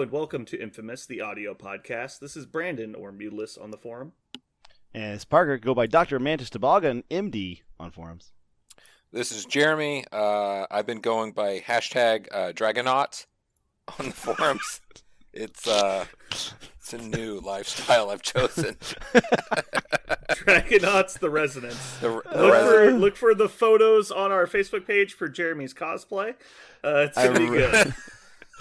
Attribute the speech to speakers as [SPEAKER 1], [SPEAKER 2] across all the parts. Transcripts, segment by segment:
[SPEAKER 1] Hello and welcome to Infamous, the audio podcast. This is Brandon, or Mutilus on the forum.
[SPEAKER 2] And it's Parker, go by Dr. Mantis Toboggan, MD, on forums.
[SPEAKER 3] This is Jeremy. I've been going by hashtag Dragonaut on the forums. It's a new lifestyle I've chosen.
[SPEAKER 1] Dragonauts the Resonance.
[SPEAKER 3] Look
[SPEAKER 1] for the photos on our Facebook page for Jeremy's cosplay. It's going to be good.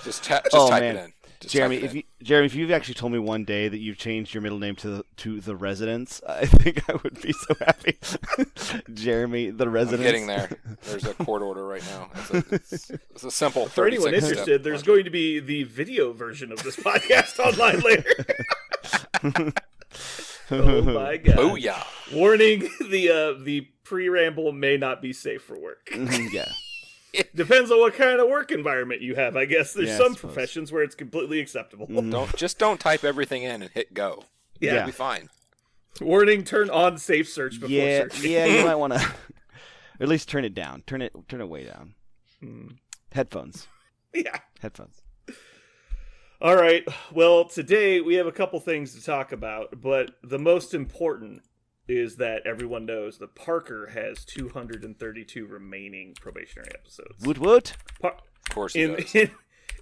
[SPEAKER 3] Just type
[SPEAKER 2] man.
[SPEAKER 3] it in.
[SPEAKER 2] Jeremy, if you've actually told me one day that you've changed your middle name to the Residence, I think I would be so happy. Jeremy, the Residence.
[SPEAKER 3] I'm getting there. There's a court order right now. It's a simple 36
[SPEAKER 1] For anyone interested, there's going to be the video version of this podcast online later. Oh my god!
[SPEAKER 3] Booyah!
[SPEAKER 1] Warning: the pre-ramble may not be safe for work.
[SPEAKER 2] Yeah.
[SPEAKER 1] Depends on what kind of work environment you have. I guess there's some
[SPEAKER 2] suppose.
[SPEAKER 1] professions where it's completely acceptable.
[SPEAKER 3] Don't type everything in and hit go.
[SPEAKER 1] Yeah.
[SPEAKER 3] You'll be fine.
[SPEAKER 1] Warning: turn on safe search before searching.
[SPEAKER 2] Yeah, you might want to at least turn it down. Turn it way down. Headphones.
[SPEAKER 1] Yeah.
[SPEAKER 2] Headphones.
[SPEAKER 1] All right. Well, today we have a couple things to talk about, but the most important is that everyone knows that Parker has 232 remaining probationary episodes.
[SPEAKER 2] Woot woot.
[SPEAKER 3] Of course he does.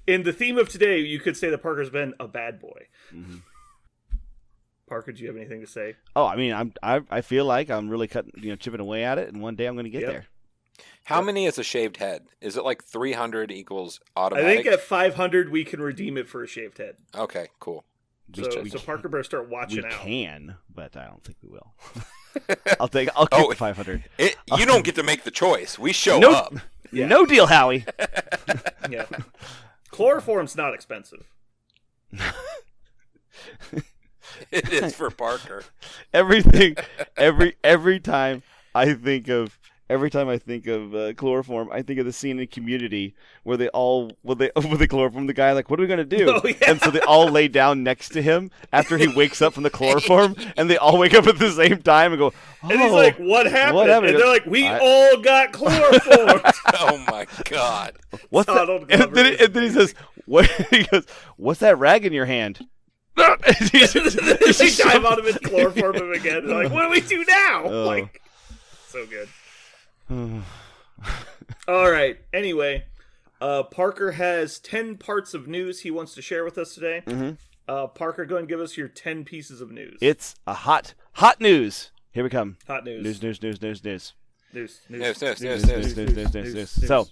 [SPEAKER 1] In the theme of today, you could say that Parker's been a bad boy.
[SPEAKER 2] Mm-hmm.
[SPEAKER 1] Parker, do you have anything to say?
[SPEAKER 2] Oh, I mean, I feel like I'm really chipping away at it, and one day I'm going to get there.
[SPEAKER 3] How many is a shaved head? Is it like 300 equals
[SPEAKER 1] I
[SPEAKER 3] automatic?
[SPEAKER 1] think at 500 we can redeem it for a shaved head.
[SPEAKER 3] Okay, cool.
[SPEAKER 1] So Parker better start watching out.
[SPEAKER 2] We can, but I don't think we will. I'll keep the 500.
[SPEAKER 3] You don't get to make the choice. We show
[SPEAKER 2] Nope.
[SPEAKER 3] up.
[SPEAKER 1] Yeah.
[SPEAKER 2] No deal, Howie.
[SPEAKER 1] Yeah. Chloroform's not expensive.
[SPEAKER 3] It is for Parker.
[SPEAKER 2] Every time I think of chloroform, I think of the scene in Community where they chloroform the guy, like, what are we going to do?
[SPEAKER 1] Oh, yeah.
[SPEAKER 2] And so they all lay down next to him after he wakes up from the chloroform, and they all wake up at the same time and go, oh,
[SPEAKER 1] And he's like, what happened?
[SPEAKER 2] What happened?
[SPEAKER 1] And they're like, we all got chloroformed.
[SPEAKER 3] Oh my god.
[SPEAKER 2] What's that?
[SPEAKER 1] Donald
[SPEAKER 2] And
[SPEAKER 1] Glover.
[SPEAKER 2] then he says, what? He goes, what's that rag in your hand?
[SPEAKER 1] They dive on him and chloroform him again. They're like, what do we do now? Like, so good. All right. Anyway, Parker has 10 parts of news he wants to share with us today.
[SPEAKER 2] Mm-hmm.
[SPEAKER 1] Parker, go and give us your 10 pieces of news.
[SPEAKER 2] It's a hot news. Here we come.
[SPEAKER 1] Hot news.
[SPEAKER 3] News.
[SPEAKER 2] So,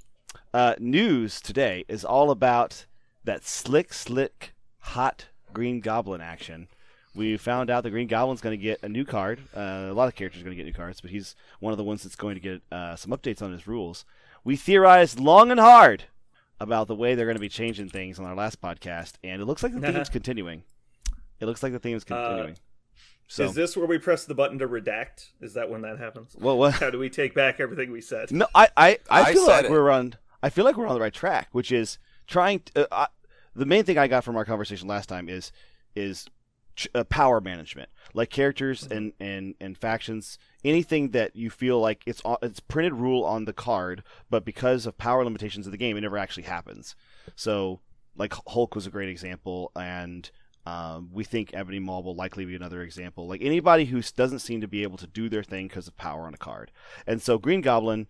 [SPEAKER 2] news today is all about that slick, hot Green Goblin action. We found out the Green Goblin's going to get a new card. A lot of characters are going to get new cards, but he's one of the ones that's going to get some updates on his rules. We theorized long and hard about the way they're going to be changing things on our last podcast, and it looks like the theme's continuing. So,
[SPEAKER 1] is this where we press the button to redact? Is that when that happens?
[SPEAKER 2] Well, what?
[SPEAKER 1] How do we take back everything we said?
[SPEAKER 2] No, I feel like
[SPEAKER 3] said
[SPEAKER 2] we're on. I feel like we're on the right track, which is trying. The main thing I got from our conversation last time is power management, like characters and factions. Anything that you feel like it's printed rule on the card, but because of power limitations of the game, it never actually happens. So, like Hulk was a great example, and we think Ebony Maw will likely be another example. Like anybody who doesn't seem to be able to do their thing because of power on a card. And so Green Goblin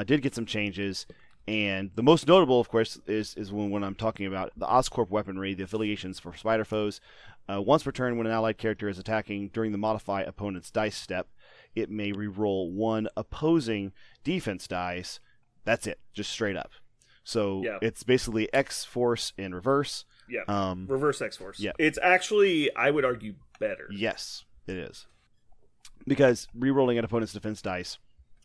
[SPEAKER 2] did get some changes. And the most notable, of course, is when I'm talking about the Oscorp weaponry, the affiliations for Spider Foes. Once per turn, when an allied character is attacking during the modify opponent's dice step, it may reroll one opposing defense dice. That's it, just straight up. So It's basically X-Force in reverse.
[SPEAKER 1] Yeah, reverse X-Force.
[SPEAKER 2] Yeah.
[SPEAKER 1] It's actually, I would argue, better.
[SPEAKER 2] Yes, it is. Because rerolling an opponent's defense dice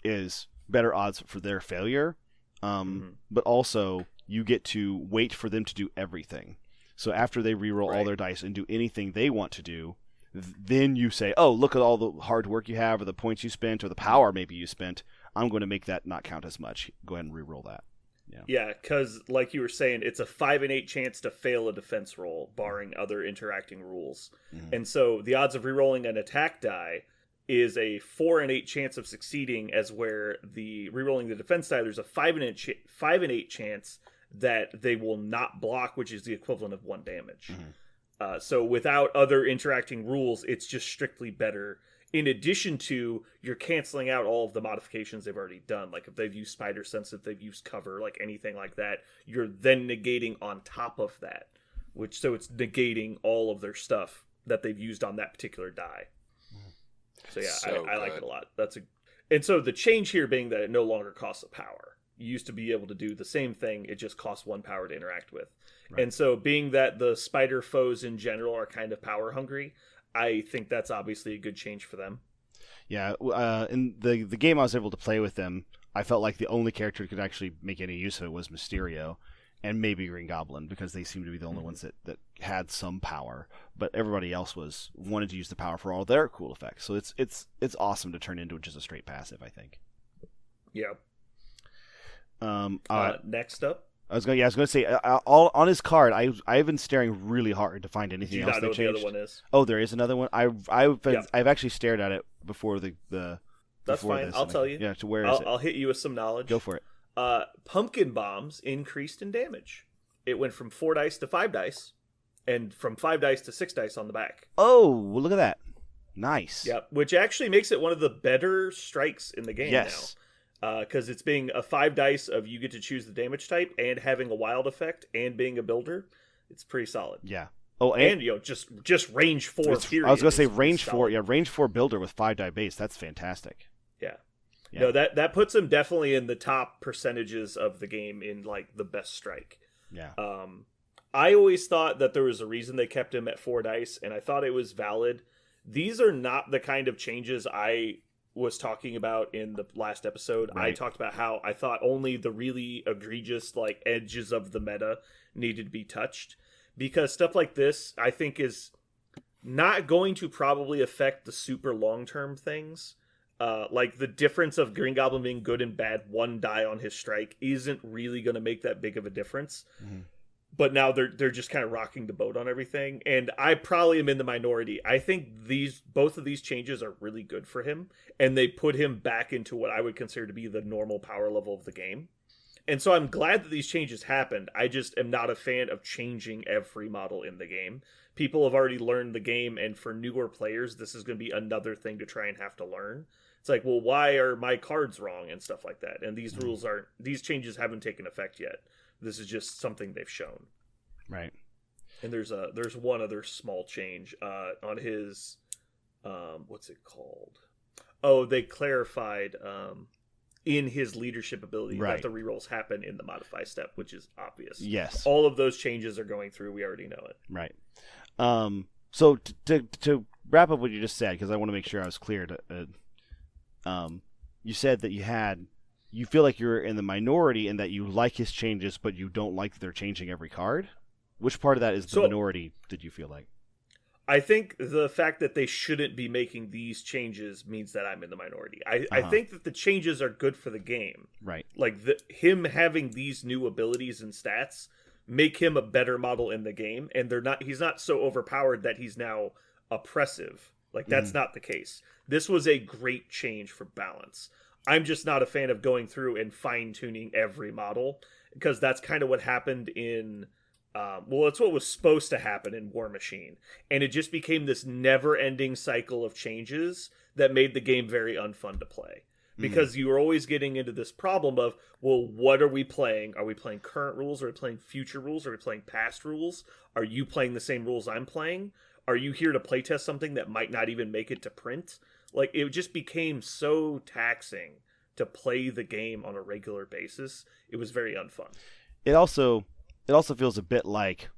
[SPEAKER 2] is better odds for their failure. But also, you get to wait for them to do everything. So after they reroll all their dice and do anything they want to do, then you say, oh, look at all the hard work you have, or the points you spent, or the power maybe you spent. I'm going to make that not count as much. Go ahead and reroll that.
[SPEAKER 1] Yeah, because like you were saying, it's a 5 in 8 chance to fail a defense roll, barring other interacting rules.
[SPEAKER 2] Mm-hmm.
[SPEAKER 1] And so the odds of rerolling an attack die is a 4 in 8 chance of succeeding, as where the rerolling the defense die, there's a 5 in 8 chance that they will not block, which is the equivalent of 1 damage.
[SPEAKER 2] Mhm.
[SPEAKER 1] So without other interacting rules, it's just strictly better. In addition to, you're canceling out all of the modifications they've already done. Like if they've used Spider Sense, if they've used Cover, like anything like that, you're then negating on top of that. So it's negating all of their stuff that they've used on that particular die. So yeah, I like it a lot. And so the change here being that it no longer costs a power. You used to be able to do the same thing, it just costs 1 power to interact with. Right. And so being that the spider foes in general are kind of power hungry, I think that's obviously a good change for them.
[SPEAKER 2] Yeah, in the game I was able to play with them, I felt like the only character who could actually make any use of it was Mysterio and maybe Green Goblin, because they seemed to be the only ones that had some power. But everybody else wanted to use the power for all their cool effects. So it's awesome to turn into just a straight passive, I think.
[SPEAKER 1] Yeah. Next up,
[SPEAKER 2] I was going to say, all on his card, I've been staring really hard to find anything else that changed.
[SPEAKER 1] Do you not know what the other one is?
[SPEAKER 2] Oh, there is another one. I've actually stared at it before the.
[SPEAKER 1] That's fine. I'll tell you.
[SPEAKER 2] Yeah. So where is it?
[SPEAKER 1] I'll hit you with some knowledge.
[SPEAKER 2] Go for it.
[SPEAKER 1] Pumpkin bombs increased in damage. It went from 4 dice to 5 dice, and from 5 dice to 6 dice on the back.
[SPEAKER 2] Oh, well, look at that! Nice.
[SPEAKER 1] Yep. Which actually makes it one of the better strikes in the game now. Because it's being a 5 dice of you get to choose the damage type and having a wild effect and being a builder. It's pretty solid.
[SPEAKER 2] Yeah. Oh,
[SPEAKER 1] and just range 4. Period.
[SPEAKER 2] I was gonna say range 4. Yeah, range 4 builder with 5 die base. That's fantastic.
[SPEAKER 1] Yeah. No, that puts him definitely in the top percentages of the game in like the best strike.
[SPEAKER 2] Yeah.
[SPEAKER 1] I always thought that there was a reason they kept him at 4 dice, and I thought it was valid. These are not the kind of changes I was talking about in the last episode. Right. I talked about how I thought only the really egregious like edges of the meta needed to be touched, because stuff like this I think is not going to probably affect the super long-term things. Like the difference of Green Goblin being good and bad 1 die on his strike isn't really going to make that big of a difference. Mm-hmm. But now they're just kind of rocking the boat on everything, and I probably am in the minority. I think both of these changes are really good for him, and they put him back into what I would consider to be the normal power level of the game. And so I'm glad that these changes happened. I just am not a fan of changing every model in the game. People have already learned the game, and for newer players, this is going to be another thing to try and have to learn. It's like, well, why are my cards wrong and stuff like that? And these these changes haven't taken effect yet. This is just something they've shown.
[SPEAKER 2] Right.
[SPEAKER 1] And there's one other small change on his what's it called? Oh, they clarified in his leadership ability that the rerolls happen in the modify step, which is obvious.
[SPEAKER 2] Yes.
[SPEAKER 1] All of those changes are going through. We already know it.
[SPEAKER 2] Right. So to wrap up what you just said, because I want to make sure I was clear. You said that you feel like you're in the minority and that you like his changes, but you don't like that they're changing every card. Which part of that is the minority did you feel like?
[SPEAKER 1] I think the fact that they shouldn't be making these changes means that I'm in the minority. I think that the changes are good for the game.
[SPEAKER 2] Right.
[SPEAKER 1] Like him having these new abilities and stats make him a better model in the game, and he's not so overpowered that he's now oppressive. Like that's not the case. This was a great change for balance. I'm just not a fan of going through and fine-tuning every model, because that's kind of what happened in it's what was supposed to happen in War Machine, and it just became this never-ending cycle of changes that made the game very unfun to play, because you were always getting into this problem of, well, what are we playing? Are we playing current rules? Are we playing future rules? Are we playing past rules? Are you playing the same rules I'm playing? Are you here to playtest something that might not even make it to print? Like, it just became so taxing to play the game on a regular basis. It was very unfun.
[SPEAKER 2] It also feels a bit like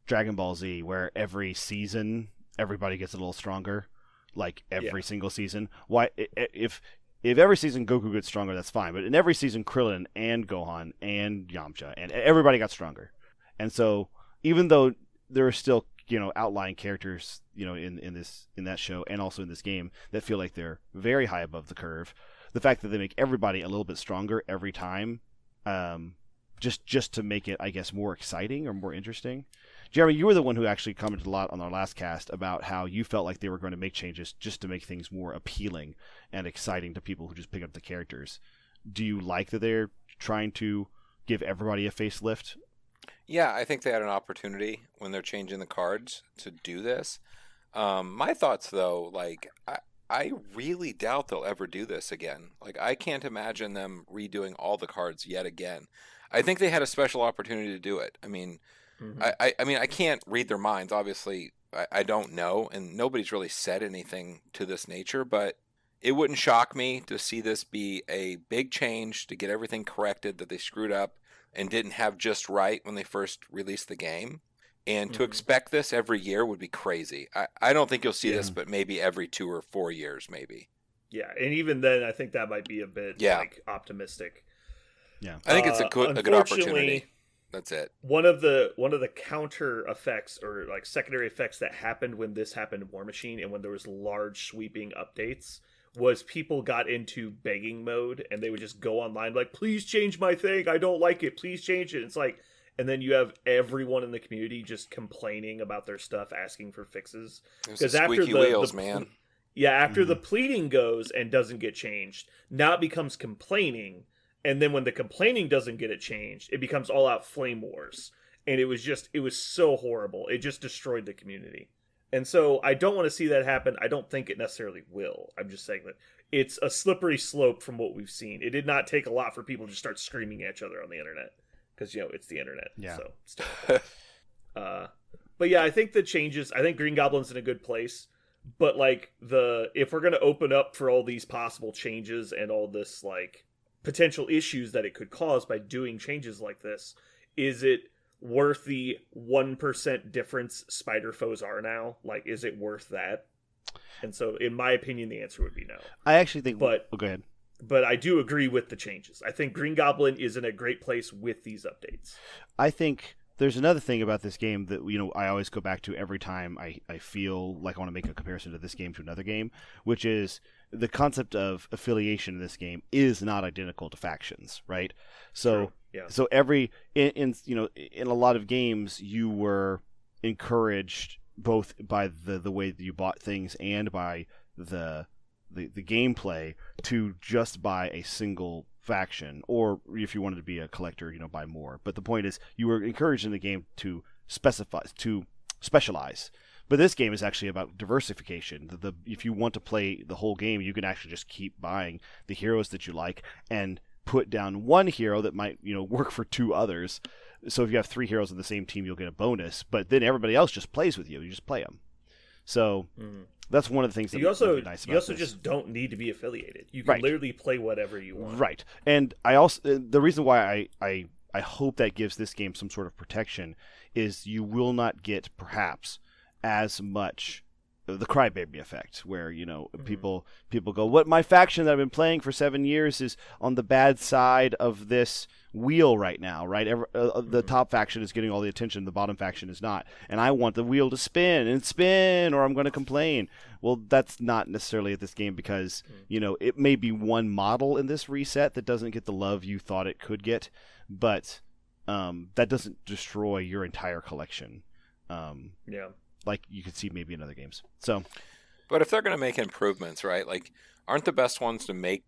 [SPEAKER 2] Dragon Ball Z, where every season everybody gets a little stronger, like every single season. Why if every season Goku gets stronger, that's fine, but in every season Krillin and Gohan and Yamcha and everybody got stronger. And so even though there are still outlying characters in that show and also in this game that feel like they're very high above the curve, the fact that they make everybody a little bit stronger every time, just to make it, I guess, more exciting or more interesting. Jeremy, you were the one who actually commented a lot on our last cast about how you felt like they were going to make changes just to make things more appealing and exciting to people who just pick up the characters. Do you like that they're trying to give everybody a facelift
[SPEAKER 3] Yeah, I think they had an opportunity when they're changing the cards to do this. My thoughts, though, like I really doubt they'll ever do this again. Like I can't imagine them redoing all the cards yet again. I think they had a special opportunity to do it. I mean,
[SPEAKER 1] Mhm.
[SPEAKER 3] I mean, I can't read their minds. Obviously, I don't know, and nobody's really said anything to this nature. But it wouldn't shock me to see this be a big change to get everything corrected that they screwed up and didn't have just right when they first released the game. And to
[SPEAKER 1] Mhm.
[SPEAKER 3] expect this every year would be crazy. I don't think you'll see this,
[SPEAKER 2] Yeah.
[SPEAKER 3] but maybe every 2 or 4 years, maybe.
[SPEAKER 1] Yeah, and even then, I think that might be a bit
[SPEAKER 3] Yeah.
[SPEAKER 1] like optimistic.
[SPEAKER 2] Yeah.
[SPEAKER 3] I think it's a good opportunity.
[SPEAKER 1] Unfortunately,
[SPEAKER 3] That's it.
[SPEAKER 1] one of the counter effects or like secondary effects that happened when this happened in War Machine and when there was large sweeping updates was people got into begging mode and they would just go online like, please change my thing, I don't like it, please change it. It's like, and then you have everyone in the community just complaining about their stuff, asking for fixes.
[SPEAKER 3] There's
[SPEAKER 1] Because
[SPEAKER 3] the
[SPEAKER 1] after
[SPEAKER 3] squeaky wheels, man.
[SPEAKER 1] yeah, after
[SPEAKER 2] Mm-hmm.
[SPEAKER 1] the pleading goes and doesn't get changed, now it becomes complaining. And then when the complaining doesn't get it changed, it becomes all out flame wars. And it was so horrible. It just destroyed the community. And so I don't want to see that happen. I don't think it necessarily will. I'm just saying that it's a slippery slope from what we've seen. It did not take a lot for people to start screaming at each other on the internet. Because, it's the internet.
[SPEAKER 2] Yeah.
[SPEAKER 1] So it's terrible. But yeah, I think the changes, I think Green Goblin's in a good place. But like if we're gonna open up for all these possible changes and all this like potential issues that it could cause by doing changes like this, is it worth the 1% difference spider foes are now? Like, is it worth that? And so in my opinion the answer would be no.
[SPEAKER 2] I actually think.
[SPEAKER 1] But-
[SPEAKER 2] Oh, go ahead.
[SPEAKER 1] But I do agree with the changes. I think Green Goblin is in a great place with these updates.
[SPEAKER 2] I think there's another thing about this game that I always go back to every time I feel like I want to make a comparison to this game to another game, which is the concept of affiliation in this game is not identical to factions, right? So
[SPEAKER 1] True. Yeah.
[SPEAKER 2] so every in a lot of games you were encouraged both by the way that you bought things and by the gameplay to just buy a single faction, or if you wanted to be a collector, buy more. But the point is, you were encouraged in the game to specialize. But this game is actually about diversification. If you want to play the whole game, you can actually just keep buying the heroes that you like and put down one hero that might work for two others. So if you have 3 heroes on the same team, you'll get a bonus. But then everybody else just plays with you. You just play them. So that's one of the things that
[SPEAKER 1] You also
[SPEAKER 2] would be nice about
[SPEAKER 1] you also
[SPEAKER 2] this.
[SPEAKER 1] just don't need to be affiliated. You can
[SPEAKER 2] Right.
[SPEAKER 1] literally play whatever you want.
[SPEAKER 2] Right. And I also the reason why I hope that gives this game some sort of protection is you will not get perhaps as much the crybaby effect where people go, what, my faction that I've been playing for 7 years is on the bad side of this wheel right now, right? The top faction is getting all the attention, the bottom faction is not, and I want the wheel to spin or I'm going to complain. Well, that's not necessarily at this game because it may be one model in this reset that doesn't get the love you thought it could get, but that doesn't destroy your entire collection.
[SPEAKER 1] Yeah.
[SPEAKER 2] Like you could see maybe in other games. So,
[SPEAKER 3] But if they're going to make improvements, right? Like, aren't the best ones to make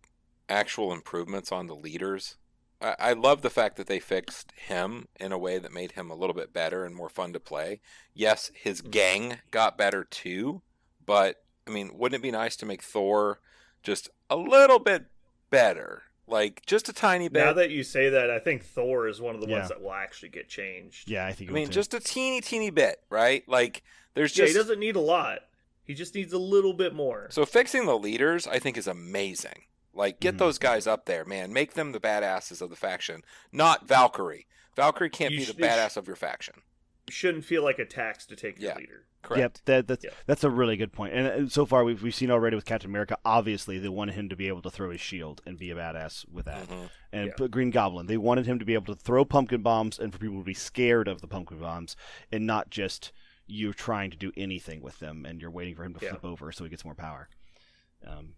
[SPEAKER 3] actual improvements on the leaders? I love the fact that they fixed him in a way that made him a little bit better and more fun to play. Yes, his gang got better too, but I mean, wouldn't it be nice to make Thor just a little bit better? Like, just a tiny bit.
[SPEAKER 1] Now that you say that, I think Thor is one of the
[SPEAKER 2] Yeah.
[SPEAKER 1] ones that will actually get changed.
[SPEAKER 2] yeah, I think
[SPEAKER 3] I mean, just a teeny bit, right? Like, there's
[SPEAKER 1] Yeah,
[SPEAKER 3] just
[SPEAKER 1] he doesn't need a lot. He just needs a little bit more.
[SPEAKER 3] So fixing the leaders, I think, is amazing. Like, get
[SPEAKER 2] Mhm.
[SPEAKER 3] those guys up there, man. Make them the badasses of the faction, not Valkyrie. Valkyrie can't
[SPEAKER 1] You
[SPEAKER 3] be the
[SPEAKER 1] should-
[SPEAKER 3] badass of your faction.
[SPEAKER 1] You shouldn't feel like a tax to take your
[SPEAKER 3] Yeah.
[SPEAKER 1] leader.
[SPEAKER 3] Correct.
[SPEAKER 2] Yep,
[SPEAKER 1] Yeah.
[SPEAKER 2] that's a really good point. And so far we've seen already with Captain America, obviously they wanted him to be able to throw his shield and be a badass with that.
[SPEAKER 3] Mhm.
[SPEAKER 2] And
[SPEAKER 1] Yeah.
[SPEAKER 2] Green Goblin, they wanted him to be able to throw pumpkin bombs and for people to be scared of the pumpkin bombs and not just you're trying to do anything with them and you're waiting for him to
[SPEAKER 1] Yeah.
[SPEAKER 2] flip over so he gets more power.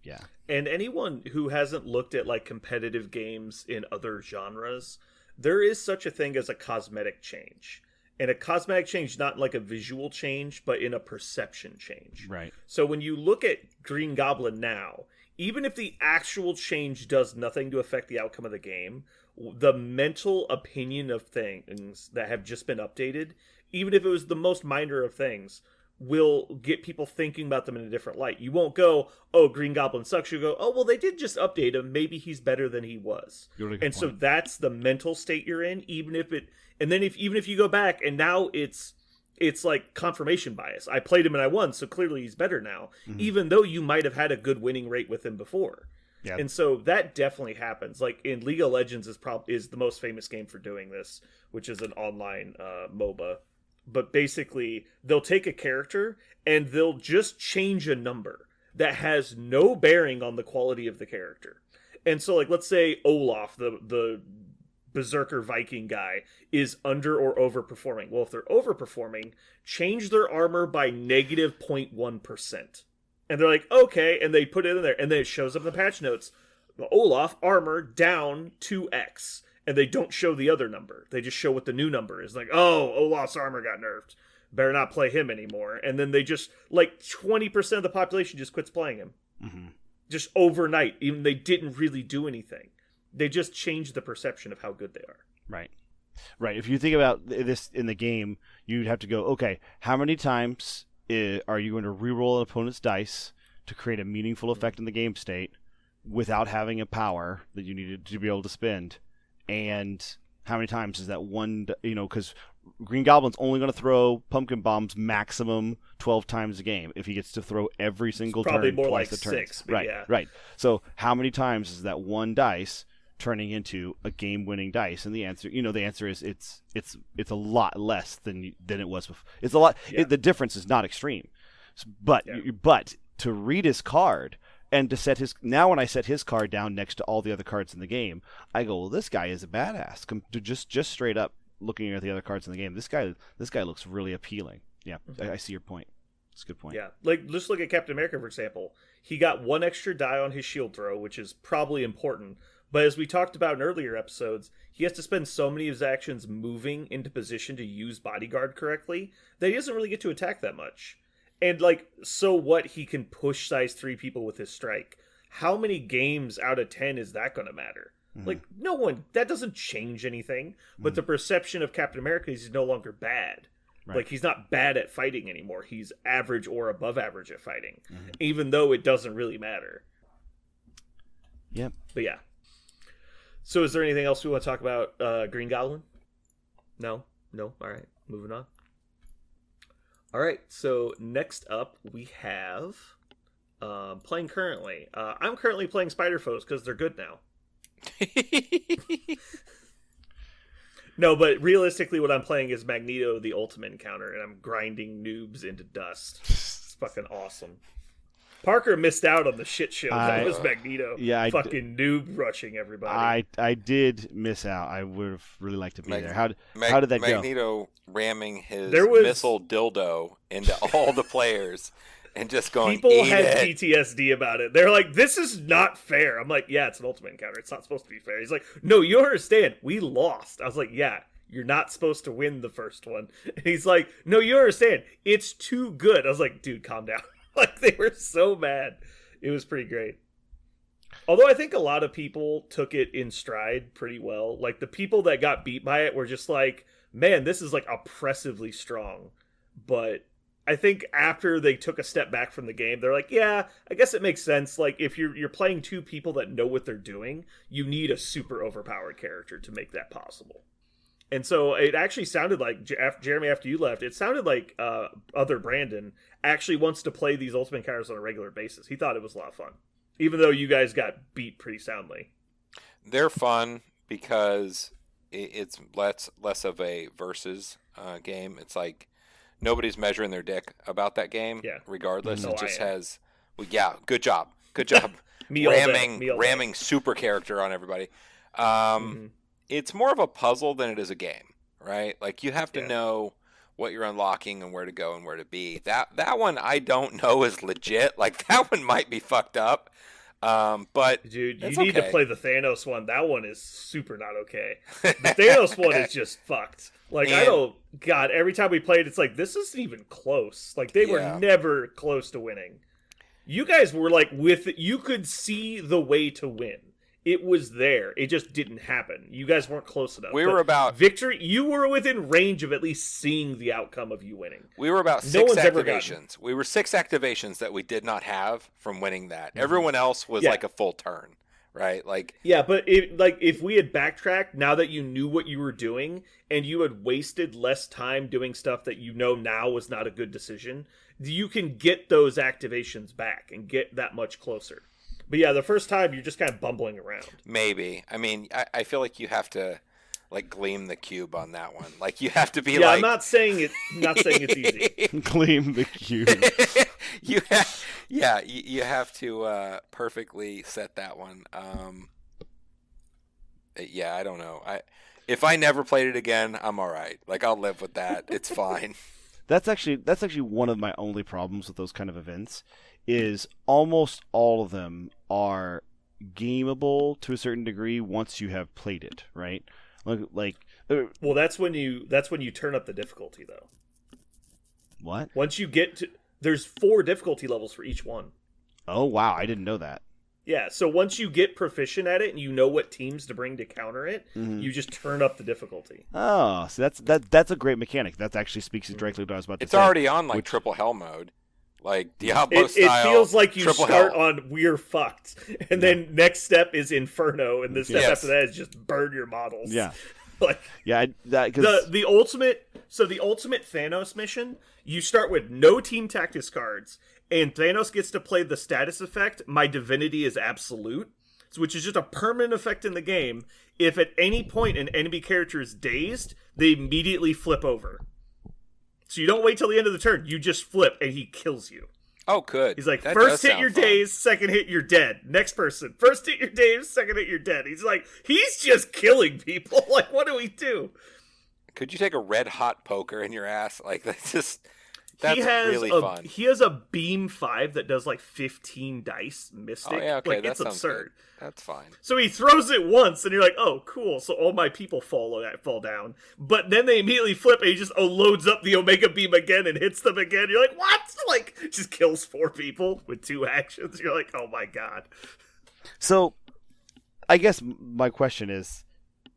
[SPEAKER 2] Yeah.
[SPEAKER 1] And anyone who hasn't looked at like competitive games in other genres, there is such a thing as a cosmetic change. And a cosmetic change, not like a visual change, but in a perception change.
[SPEAKER 2] Right.
[SPEAKER 1] So when you look at Green Goblin now, even if the actual change does nothing to affect the outcome of the game, the mental opinion of things that have just been updated, even if it was the most minor of things, will get people thinking about them in a different light. You won't go, oh, Green Goblin sucks. You go, oh, well, they did just update him. Maybe he's better than he was. And so that's the mental state you're in, even if you go back and now it's like confirmation bias. I played him and I won, so clearly he's better now, even though you might have had a good winning rate with him before. Yeah. And so that definitely happens. Like in League of Legends is the most famous game for doing this, which is an online MOBA. But basically, they'll take a character and they'll just change a number that has no bearing on the quality of the character. And so, like, let's say Olaf, the Berserker Viking guy, is under or overperforming. Well, if they're overperforming, change their armor by negative 0.1%. And they're like, okay, and they put it in there, and then it shows up in the patch notes. Olaf, armor down 2x. And they don't show the other number. They just show what the new number is. Like, oh, Olaf's armor got nerfed. Better not play him anymore. And then they just, like, 20% of the population just quits playing him. Mm-hmm. Just overnight. Even they didn't really do anything. They just changed the perception of how good they are.
[SPEAKER 2] Right. Right. If you think about this in the game, you'd have to go, okay, how many times are you going to reroll an opponent's dice to create a meaningful effect in the game state without having a power that you needed to be able to spend? And how many times is that one, because Green Goblin's only going to throw pumpkin bombs maximum 12 times a game if he gets to throw every single
[SPEAKER 1] probably
[SPEAKER 2] turn
[SPEAKER 1] more
[SPEAKER 2] twice
[SPEAKER 1] like
[SPEAKER 2] a turn.
[SPEAKER 1] 6,
[SPEAKER 2] right,
[SPEAKER 1] yeah.
[SPEAKER 2] Right. So how many times is that one dice turning into a game-winning dice? And the answer, is it's a lot less than it was before. It's a lot.
[SPEAKER 1] Yeah.
[SPEAKER 2] The difference is not extreme, but to read his card. And to set when I set his card down next to all the other cards in the game, I go, well, this guy is a badass. Just straight up looking at the other cards in the game, this guy looks really appealing. Yeah, I see your point. It's a good point.
[SPEAKER 1] Yeah, like just look at Captain America, for example. He got one extra die on his shield throw, which is probably important. But as we talked about in earlier episodes, he has to spend so many of his actions moving into position to use bodyguard correctly that he doesn't really get to attack that much. And, like, so what, he can push size 3 people with his strike. How many games out of 10 is that going to matter? Mm-hmm. Like, no one, that doesn't change anything. But the perception of Captain America is he's no longer bad. Right. Like, he's not bad at fighting anymore. He's average or above average at fighting. Mm-hmm. Even though it doesn't really matter.
[SPEAKER 2] Yep.
[SPEAKER 1] But yeah. So is there anything else we want to talk about Green Goblin? No? All right. Moving on. All right, so next up we have playing currently. I'm currently playing Spider Foes because they're good now. No, but realistically what I'm playing is Magneto the Ultimate Encounter, and I'm grinding noobs into dust. It's fucking awesome. Parker missed out on the shit show. That was Magneto.
[SPEAKER 2] Yeah,
[SPEAKER 1] fucking noob rushing everybody.
[SPEAKER 2] I did miss out. I would have really liked to be there. How did that go?
[SPEAKER 3] Magneto ramming his missile dildo into all the players and just going,
[SPEAKER 1] people had PTSD about it. They're like, this is not fair. I'm like, yeah, it's an Ultimate Encounter. It's not supposed to be fair. He's like, no, you understand. We lost. I was like, yeah, you're not supposed to win the first one. And he's like, no, you understand. It's too good. I was like, dude, calm down. Like, they were so mad. It was pretty great. Although I think a lot of people took it in stride pretty well. Like, the people that got beat by it were just like, man, this is, like, oppressively strong. But I think after they took a step back from the game, they're like, yeah, I guess it makes sense. Like, if you're playing two people that know what they're doing, you need a super overpowered character to make that possible. And so it actually sounded like, Jeremy, after you left, it sounded like other Brandon actually wants to play these Ultimate Encounters on a regular basis. He thought it was a lot of fun, even though you guys got beat pretty soundly.
[SPEAKER 3] They're fun because it's less of a versus game. It's like nobody's measuring their dick about that game, regardless. It just has, good job. ramming super character on everybody. It's more of a puzzle than it is a game, right? Like, you have to know what you're unlocking and where to go and where to be. That one I don't know is legit. Like, that one might be fucked up. But
[SPEAKER 1] dude, you need to play the Thanos one. That one is super not okay. The Thanos one is just fucked. Like, every time we played, it's like, this isn't even close. Like, they were never close to winning. You guys were like, you could see the way to win. It was there. It just didn't happen. You guys weren't close enough.
[SPEAKER 3] We were about
[SPEAKER 1] victory. You were within range of at least seeing the outcome of you winning.
[SPEAKER 3] We were about
[SPEAKER 1] No
[SPEAKER 3] 6
[SPEAKER 1] one's ever
[SPEAKER 3] activations. We were 6 activations that we did not have from winning that. Everyone else was like a full turn, right? Like
[SPEAKER 1] yeah, but if we had backtracked now that you knew what you were doing and you had wasted less time doing stuff that you know now was not a good decision, you can get those activations back and get that much closer. But yeah, the first time you're just kind of bumbling around.
[SPEAKER 3] maybe. I mean, I feel like you have to like gleam the cube on that one. Like you have to be
[SPEAKER 1] Yeah,
[SPEAKER 3] like
[SPEAKER 1] I'm not saying it's easy.
[SPEAKER 2] Claim the cube.
[SPEAKER 3] you have to perfectly set that one. Yeah, I don't know. If I never played it again, I'm all right. Like I'll live with that. It's fine.
[SPEAKER 2] That's actually one of my only problems with those kind of events, is almost all of them are gameable to a certain degree once you have played it, right?
[SPEAKER 1] Well, that's when you turn up the difficulty though.
[SPEAKER 2] What?
[SPEAKER 1] Once you get to, there's 4 difficulty levels for each one.
[SPEAKER 2] Oh wow, I didn't know that.
[SPEAKER 1] Yeah, so once you get proficient at it and you know what teams to bring to counter it, you just turn up the difficulty.
[SPEAKER 2] Oh, so that's a great mechanic. That actually speaks directly to what I was about to
[SPEAKER 3] It's
[SPEAKER 2] say.
[SPEAKER 3] already on like triple hell mode. Like Diablo
[SPEAKER 1] It
[SPEAKER 3] style.
[SPEAKER 1] feels like you
[SPEAKER 3] triple
[SPEAKER 1] start
[SPEAKER 3] hell.
[SPEAKER 1] on we're fucked, and then next step is Inferno, and the step
[SPEAKER 3] Yes.
[SPEAKER 1] after that is just burn your models.
[SPEAKER 2] Yeah.
[SPEAKER 1] Like
[SPEAKER 2] Yeah, because
[SPEAKER 1] the ultimate Thanos mission, you start with no team tactics cards, and Thanos gets to play the status effect, My Divinity is Absolute, which is just a permanent effect in the game. If at any point an enemy character is dazed, they immediately flip over. So you don't wait till the end of the turn, you just flip and he kills you.
[SPEAKER 3] Oh, good.
[SPEAKER 1] He's like,
[SPEAKER 3] That
[SPEAKER 1] first
[SPEAKER 3] does
[SPEAKER 1] hit
[SPEAKER 3] sound
[SPEAKER 1] you're
[SPEAKER 3] fun.
[SPEAKER 1] dazed, second hit you're dead. Next person, first hit you're dazed, second hit you're dead. He's like, he's just killing people. Like, what do we do?
[SPEAKER 3] Could you take a red hot poker in your ass? Like that's
[SPEAKER 1] He has
[SPEAKER 3] really fun.
[SPEAKER 1] He has a beam 5 that does like 15 dice mystic.
[SPEAKER 3] Oh yeah, okay,
[SPEAKER 1] like,
[SPEAKER 3] that
[SPEAKER 1] it's
[SPEAKER 3] sounds
[SPEAKER 1] absurd.
[SPEAKER 3] good. That's fine.
[SPEAKER 1] So he throws it once, and you're like, "Oh, cool!" So all my people fall down. But then they immediately flip, and he just loads up the Omega Beam again and hits them again. You're like, "What?" Like, just kills 4 people with 2 actions. You're like, "Oh my god!"
[SPEAKER 2] so I guess my question is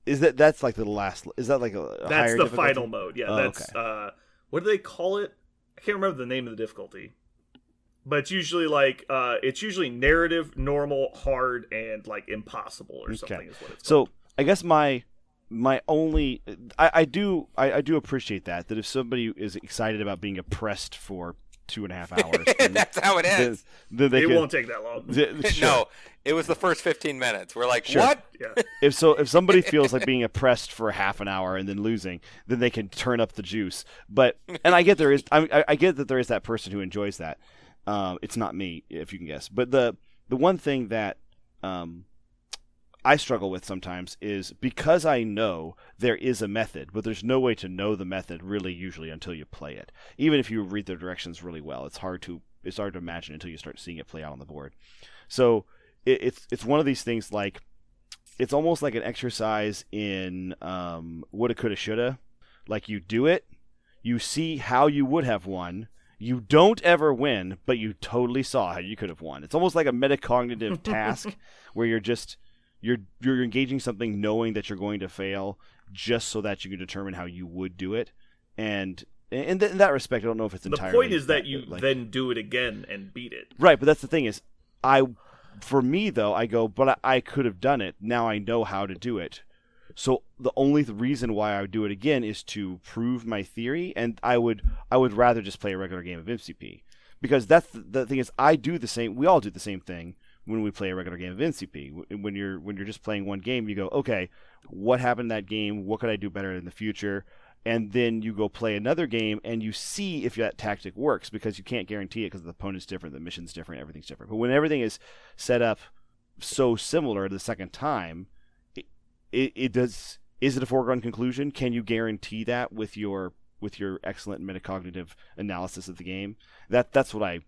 [SPEAKER 2] that's like the last? Is that like a
[SPEAKER 1] That's
[SPEAKER 2] higher
[SPEAKER 1] the
[SPEAKER 2] difficulty?
[SPEAKER 1] final mode. Yeah,
[SPEAKER 2] Oh,
[SPEAKER 1] that's what do they call it? I can't remember the name of the difficulty. But it's usually like it's usually narrative, normal, hard, and like impossible or something is what it's called.
[SPEAKER 2] So I guess my only I do appreciate that if somebody is excited about being oppressed for 2.5 hours, then,
[SPEAKER 3] That's how it is.
[SPEAKER 2] then they
[SPEAKER 1] It
[SPEAKER 2] can-
[SPEAKER 1] won't take that long.
[SPEAKER 2] Sure.
[SPEAKER 3] No, it was the first 15 minutes. We're like,
[SPEAKER 2] Sure.
[SPEAKER 3] what?
[SPEAKER 1] Yeah.
[SPEAKER 2] If somebody feels like being oppressed for half an hour and then losing, then they can turn up the juice. But and I get I get that there is that person who enjoys that. It's not me, if you can guess. But the one thing that I struggle with sometimes is because I know there is a method, but there's no way to know the method really usually until you play it. Even if you read the directions really well, it's hard to imagine until you start seeing it play out on the board. So it's one of these things like it's almost like an exercise in woulda, coulda, shoulda. Like you do it, you see how you would have won. You don't ever win, but you totally saw how you could have won. It's almost like a metacognitive task where you're engaging something knowing that you're going to fail just so that you can determine how you would do it. And in that respect, I don't know if it's
[SPEAKER 1] The
[SPEAKER 2] entirely...
[SPEAKER 1] point is that you
[SPEAKER 2] like,
[SPEAKER 1] then do it again and beat it.
[SPEAKER 2] Right, but that's the thing is, for me though, I go, but I could have done it. Now I know how to do it. So the only reason why I would do it again is to prove my theory, and I would rather just play a regular game of MCP, because that's the thing is I do the same. We all do the same thing when we play a regular game of MCP. When you're just playing one game, you go, okay, what happened in that game? What could I do better in the future? And then you go play another game, and you see if that tactic works, because you can't guarantee it because the opponent's different, the mission's different, everything's different. But when everything is set up so similar the second time, it does. Is it a foregone conclusion? Can you guarantee that with your excellent metacognitive analysis of the game? That's what I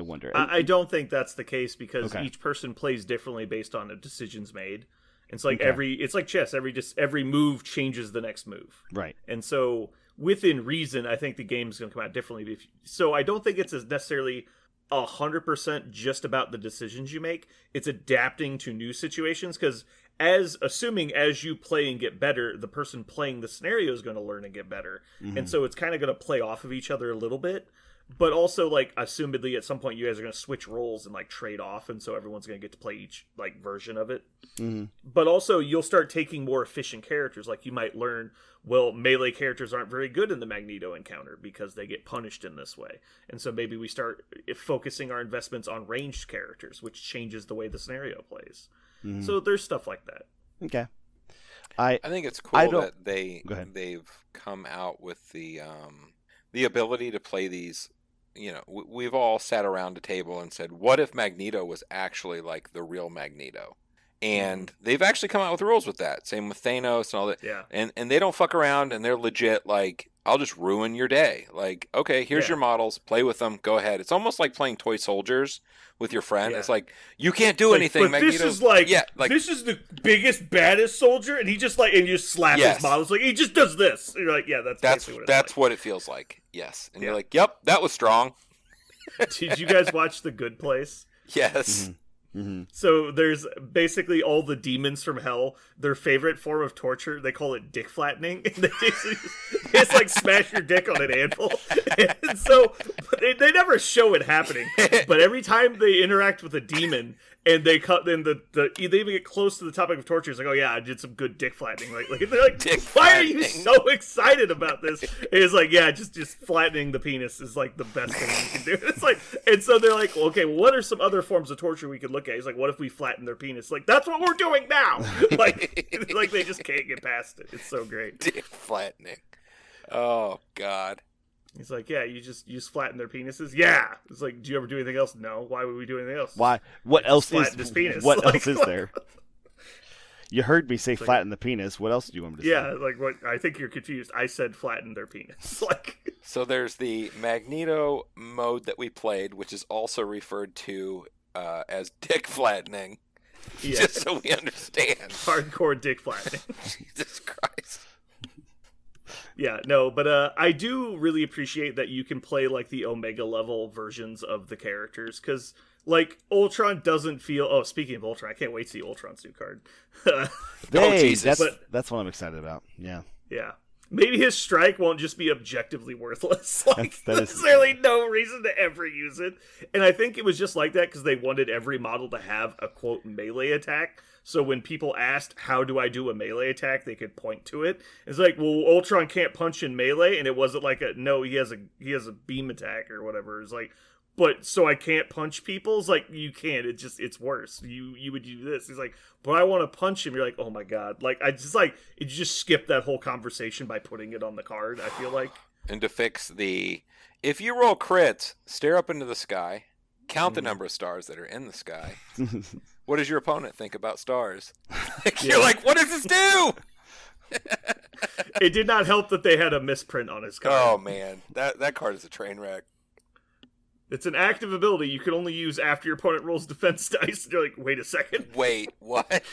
[SPEAKER 2] wonder.
[SPEAKER 1] I don't think that's the case because
[SPEAKER 2] Okay.
[SPEAKER 1] each person plays differently based on the decisions made. It's like
[SPEAKER 2] Okay.
[SPEAKER 1] it's like chess. Every move changes the next move.
[SPEAKER 2] Right.
[SPEAKER 1] And so, within reason, I think the game is going to come out differently. So I don't think it's as necessarily 100% just about the decisions you make. It's adapting to new situations, because assuming as you play and get better, the person playing the scenario is going to learn and get better. And so it's kind of going to play off of each other a little bit. But also, like, assumedly at some point you guys are going to switch roles and like trade off, and so everyone's going to get to play each like version of it. But also you'll start taking more efficient characters. Like, you might learn, well, melee characters aren't very good in the Magneto encounter because they get punished in this way, and so maybe we start focusing our investments on ranged characters, which changes the way the scenario plays. So there's stuff like that.
[SPEAKER 2] Okay.
[SPEAKER 3] I think it's cool that they've come out with the ability to play these. You know, we've all sat around a table and said, what if Magneto was actually like the real Magneto? And they've actually come out with rules with that. Same with Thanos and all that.
[SPEAKER 1] Yeah.
[SPEAKER 3] And they don't fuck around, and they're legit like, I'll just ruin your day. Like, okay, here's your models, play with them, go ahead. It's almost like playing toy soldiers with your friend. It's like, you can't do anything,
[SPEAKER 1] but
[SPEAKER 3] Magneto.
[SPEAKER 1] This is like, this is the biggest, baddest soldier, and he just like, and you slap his models, like, he just does this. And you're like, yeah, that's
[SPEAKER 3] what it feels like. Yes. And you're like, yep, that was strong.
[SPEAKER 1] Did you guys watch The Good Place?
[SPEAKER 3] Yes.
[SPEAKER 1] So there's basically all the demons from hell, their favorite form of torture, they call it dick flattening. And they just like smash your dick on an anvil. And so they never show it happening, but every time they interact with a demon and they cut, then they even get close to the topic of torture, it's like, oh yeah, I did some good dick flattening. Like they're like, why are you so excited about this? And it's like, yeah, just flattening the penis is like the best thing you can do. It's like, and so they're like, well, okay, well, what are some other forms of torture we could look at? He's like, what if we flatten their penis? Like, that's what we're doing now. Like they just can't get past it. It's so great.
[SPEAKER 3] Dick flattening. Oh God.
[SPEAKER 1] He's like, yeah, you just flatten their penises. Yeah. It's like, do you ever do anything else? No. Why would we do anything else?
[SPEAKER 2] Why? What else is
[SPEAKER 1] his penis?
[SPEAKER 2] What else is there? You heard me say flatten the penis. What else do you want me to say?
[SPEAKER 1] Yeah, like what? I think you're confused. I said flatten their penis. Like,
[SPEAKER 3] so there's the Magneto mode that we played, which is also referred to as dick flattening. Yeah. Just so we understand.
[SPEAKER 1] Hardcore dick flattening.
[SPEAKER 3] Jesus Christ.
[SPEAKER 1] Yeah, no, but I do really appreciate that you can play like the Omega level versions of the characters, because like Ultron doesn't feel. Oh, speaking of Ultron, I can't wait to see Ultron's new card.
[SPEAKER 2] Jesus, that's what I'm excited about. Yeah,
[SPEAKER 1] maybe his strike won't just be objectively worthless. Like, there's really no reason to ever use it. And I think it was just like that because they wanted every model to have a quote melee attack. So when people asked, how do I do a melee attack, they could point to it. It's like, well, Ultron can't punch in melee, and it wasn't like he has a beam attack or whatever. It's like, but so I can't punch people? It's like, you can't. It's worse. You would do this. He's like, but I want to punch him. You're like, oh my God. Like, you just skip that whole conversation by putting it on the card, I feel like.
[SPEAKER 3] And to fix if you roll crits, stare up into the sky, count the number of stars that are in the sky. What does your opponent think about stars? You're like, what does this do?
[SPEAKER 1] It did not help that they had a misprint on his card.
[SPEAKER 3] Oh man, that card is a train wreck.
[SPEAKER 1] It's an active ability you can only use after your opponent rolls defense dice. You're like, wait a second.
[SPEAKER 3] Wait, what?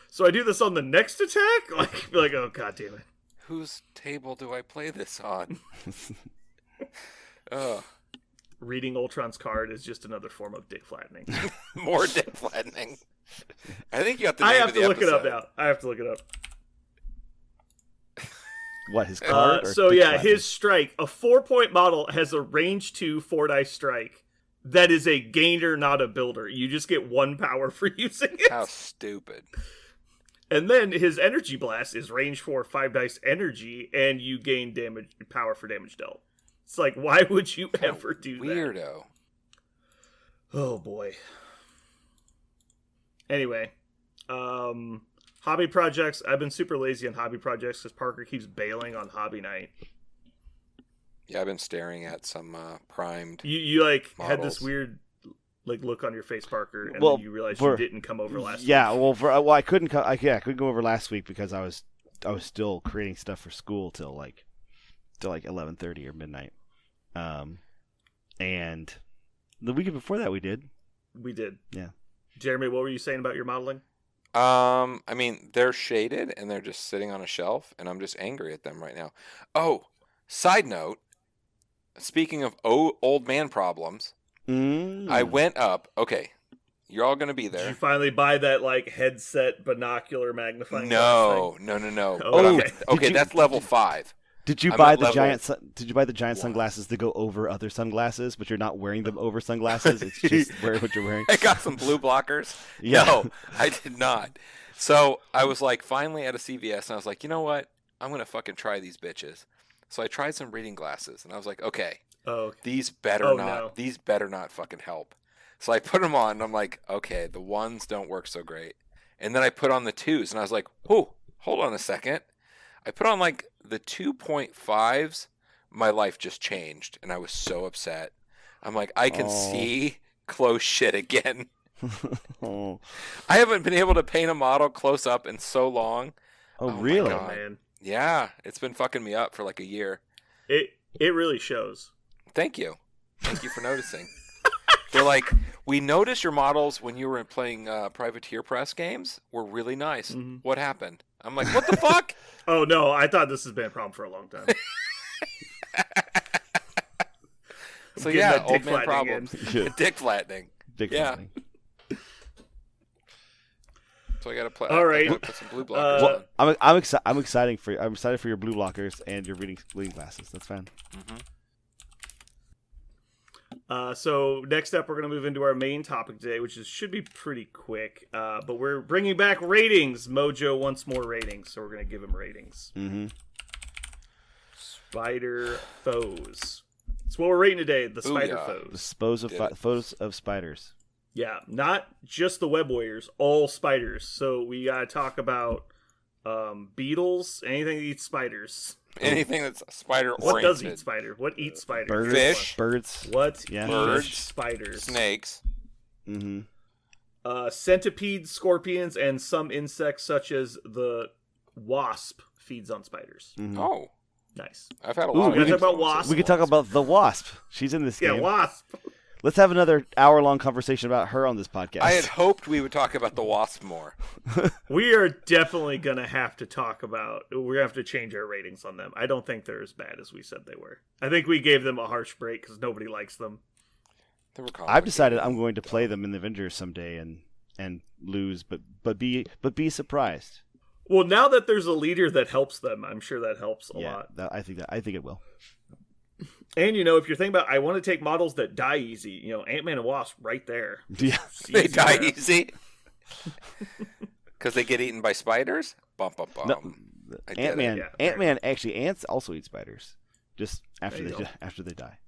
[SPEAKER 1] So I do this on the next attack? Like, oh God damn it.
[SPEAKER 3] Whose table do I play this on? Oh.
[SPEAKER 1] Reading Ultron's card is just another form of dick flattening.
[SPEAKER 3] More dick flattening. I think you got the
[SPEAKER 1] name
[SPEAKER 3] of the
[SPEAKER 1] I have to look
[SPEAKER 3] episode.
[SPEAKER 1] it up now. I have to look it up.
[SPEAKER 2] What, his card?
[SPEAKER 1] So yeah, his strike. A 4-point model has a range 2 4-dice strike. That is a gainer, not a builder. You just get 1 power for using it.
[SPEAKER 3] How stupid.
[SPEAKER 1] And then his energy blast is range 4 5-dice energy, and you gain power for damage dealt. It's like, why would you ever do that?
[SPEAKER 3] Weirdo.
[SPEAKER 1] Oh boy. Anyway, hobby projects. I've been super lazy on hobby projects because Parker keeps bailing on hobby night.
[SPEAKER 3] Yeah, I've been staring at some primed.
[SPEAKER 1] You like
[SPEAKER 3] models.
[SPEAKER 1] had this weird like look on your face, Parker, and then you realized you didn't come over last week.
[SPEAKER 2] Yeah, well, I couldn't come. I couldn't go over last week because I was still creating stuff for school till like 11:30 or midnight. And the weekend before that we did. Yeah.
[SPEAKER 1] Jeremy, what were you saying about your modeling?
[SPEAKER 3] I mean, they're shaded and they're just sitting on a shelf, and I'm just angry at them right now. Oh, side note, speaking of old man problems, I went up. Okay, you're all going to be
[SPEAKER 1] Did
[SPEAKER 3] there.
[SPEAKER 1] you finally buy that like headset binocular magnifying glass
[SPEAKER 3] No.
[SPEAKER 1] thing?
[SPEAKER 3] But
[SPEAKER 1] Okay.
[SPEAKER 3] okay, that's level 5.
[SPEAKER 2] Did you
[SPEAKER 3] I'm
[SPEAKER 2] buy
[SPEAKER 3] at
[SPEAKER 2] the
[SPEAKER 3] level-
[SPEAKER 2] giant? Did you buy the giant sunglasses that go over other sunglasses, but you're not wearing them over sunglasses? It's just wearing what you're wearing.
[SPEAKER 3] I got some blue blockers.
[SPEAKER 2] Yeah.
[SPEAKER 3] No, I did not. So I was like finally at a CVS, and I was like, you know what? I'm going to fucking try these bitches. So I tried some reading glasses, and I was like, okay,
[SPEAKER 1] Oh,
[SPEAKER 3] these better
[SPEAKER 1] Oh,
[SPEAKER 3] not.
[SPEAKER 1] no.
[SPEAKER 3] These better not fucking help. So I put them on, and I'm like, okay, the ones don't work so great. And then I put on the 2s, and I was like, oh, hold on a second. I put on like the 2.5s. My life just changed, and I was so upset. I'm like, I can see close shit again.
[SPEAKER 2] Oh,
[SPEAKER 3] I haven't been able to paint a model close up in so long.
[SPEAKER 2] oh,
[SPEAKER 3] Oh my
[SPEAKER 2] really?
[SPEAKER 1] oh
[SPEAKER 3] God.
[SPEAKER 1] man,
[SPEAKER 3] Yeah, it's been fucking me up for like a year.
[SPEAKER 1] it really shows.
[SPEAKER 3] Thank you. Thank you for noticing. They're like, we noticed your models when you were playing Privateer Press games were really nice.
[SPEAKER 1] Mhm.
[SPEAKER 3] What happened? I'm like, what the fuck?
[SPEAKER 1] Oh no, I thought this has been a problem for a long time.
[SPEAKER 3] So
[SPEAKER 1] Getting
[SPEAKER 3] yeah,
[SPEAKER 1] that dick
[SPEAKER 3] old man
[SPEAKER 1] flattening
[SPEAKER 3] problems.
[SPEAKER 2] Yeah.
[SPEAKER 3] Dick flattening.
[SPEAKER 2] Dick
[SPEAKER 3] Yeah.
[SPEAKER 2] flattening.
[SPEAKER 3] So I gotta play.
[SPEAKER 1] All right.
[SPEAKER 3] Put some blue blockers
[SPEAKER 2] Well,
[SPEAKER 3] on.
[SPEAKER 2] I'm excited for your blue blockers and your reading glasses. That's fine.
[SPEAKER 1] So next up, we're going to move into our main topic today, which should be pretty quick. But we're bringing back ratings. Mojo wants more ratings, so we're going to give him ratings.
[SPEAKER 2] Mm-hmm.
[SPEAKER 1] Spider foes. That's what we're rating today. The spider
[SPEAKER 3] Booyah.
[SPEAKER 1] foes.
[SPEAKER 2] Photos of spiders.
[SPEAKER 1] Yeah, not just the web warriors, all spiders. So we got to talk about beetles, anything that eats spiders.
[SPEAKER 3] Anything that's spider
[SPEAKER 1] What does
[SPEAKER 3] oriented.
[SPEAKER 1] eat spider? What eats spider?
[SPEAKER 2] Birds.
[SPEAKER 3] Fish.
[SPEAKER 2] Birds.
[SPEAKER 1] What
[SPEAKER 2] Yeah.
[SPEAKER 1] eats
[SPEAKER 3] Birds.
[SPEAKER 1] spiders?
[SPEAKER 3] Snakes.
[SPEAKER 2] Mm-hmm.
[SPEAKER 1] Centipedes, scorpions, and some insects such as the wasp feeds on spiders.
[SPEAKER 2] Mm-hmm.
[SPEAKER 3] Oh,
[SPEAKER 1] Nice.
[SPEAKER 3] I've had a
[SPEAKER 2] Ooh,
[SPEAKER 3] lot
[SPEAKER 2] we
[SPEAKER 3] of
[SPEAKER 2] can
[SPEAKER 1] talk about
[SPEAKER 3] influences.
[SPEAKER 1] wasps.
[SPEAKER 2] We could talk about the wasp. She's in this
[SPEAKER 1] Yeah,
[SPEAKER 2] game.
[SPEAKER 1] wasp.
[SPEAKER 2] Let's have another hour-long conversation about her on this podcast.
[SPEAKER 3] I had hoped we would talk about the wasp more.
[SPEAKER 1] We are definitely gonna have to talk about. We're gonna have to change our ratings on them. I don't think they're as bad as we said they were. I think we gave them a harsh break because nobody likes them.
[SPEAKER 3] They were
[SPEAKER 2] I've decided I'm going to play them in the Avengers someday and lose, but be surprised.
[SPEAKER 1] Well, now that there's a leader that helps them, I'm sure that helps a lot.
[SPEAKER 2] I think it will.
[SPEAKER 1] And if you're thinking about, I want to take models that die easy. Ant-Man and Wasp, right there.
[SPEAKER 2] Yeah.
[SPEAKER 3] They
[SPEAKER 1] Easy
[SPEAKER 3] die
[SPEAKER 1] there.
[SPEAKER 3] easy because they get eaten by spiders. Bum bum bum.
[SPEAKER 2] No,
[SPEAKER 3] I get it.
[SPEAKER 1] Yeah,
[SPEAKER 2] Ant-Man actually ants also eat spiders, just after
[SPEAKER 1] There you go.
[SPEAKER 2] after they die.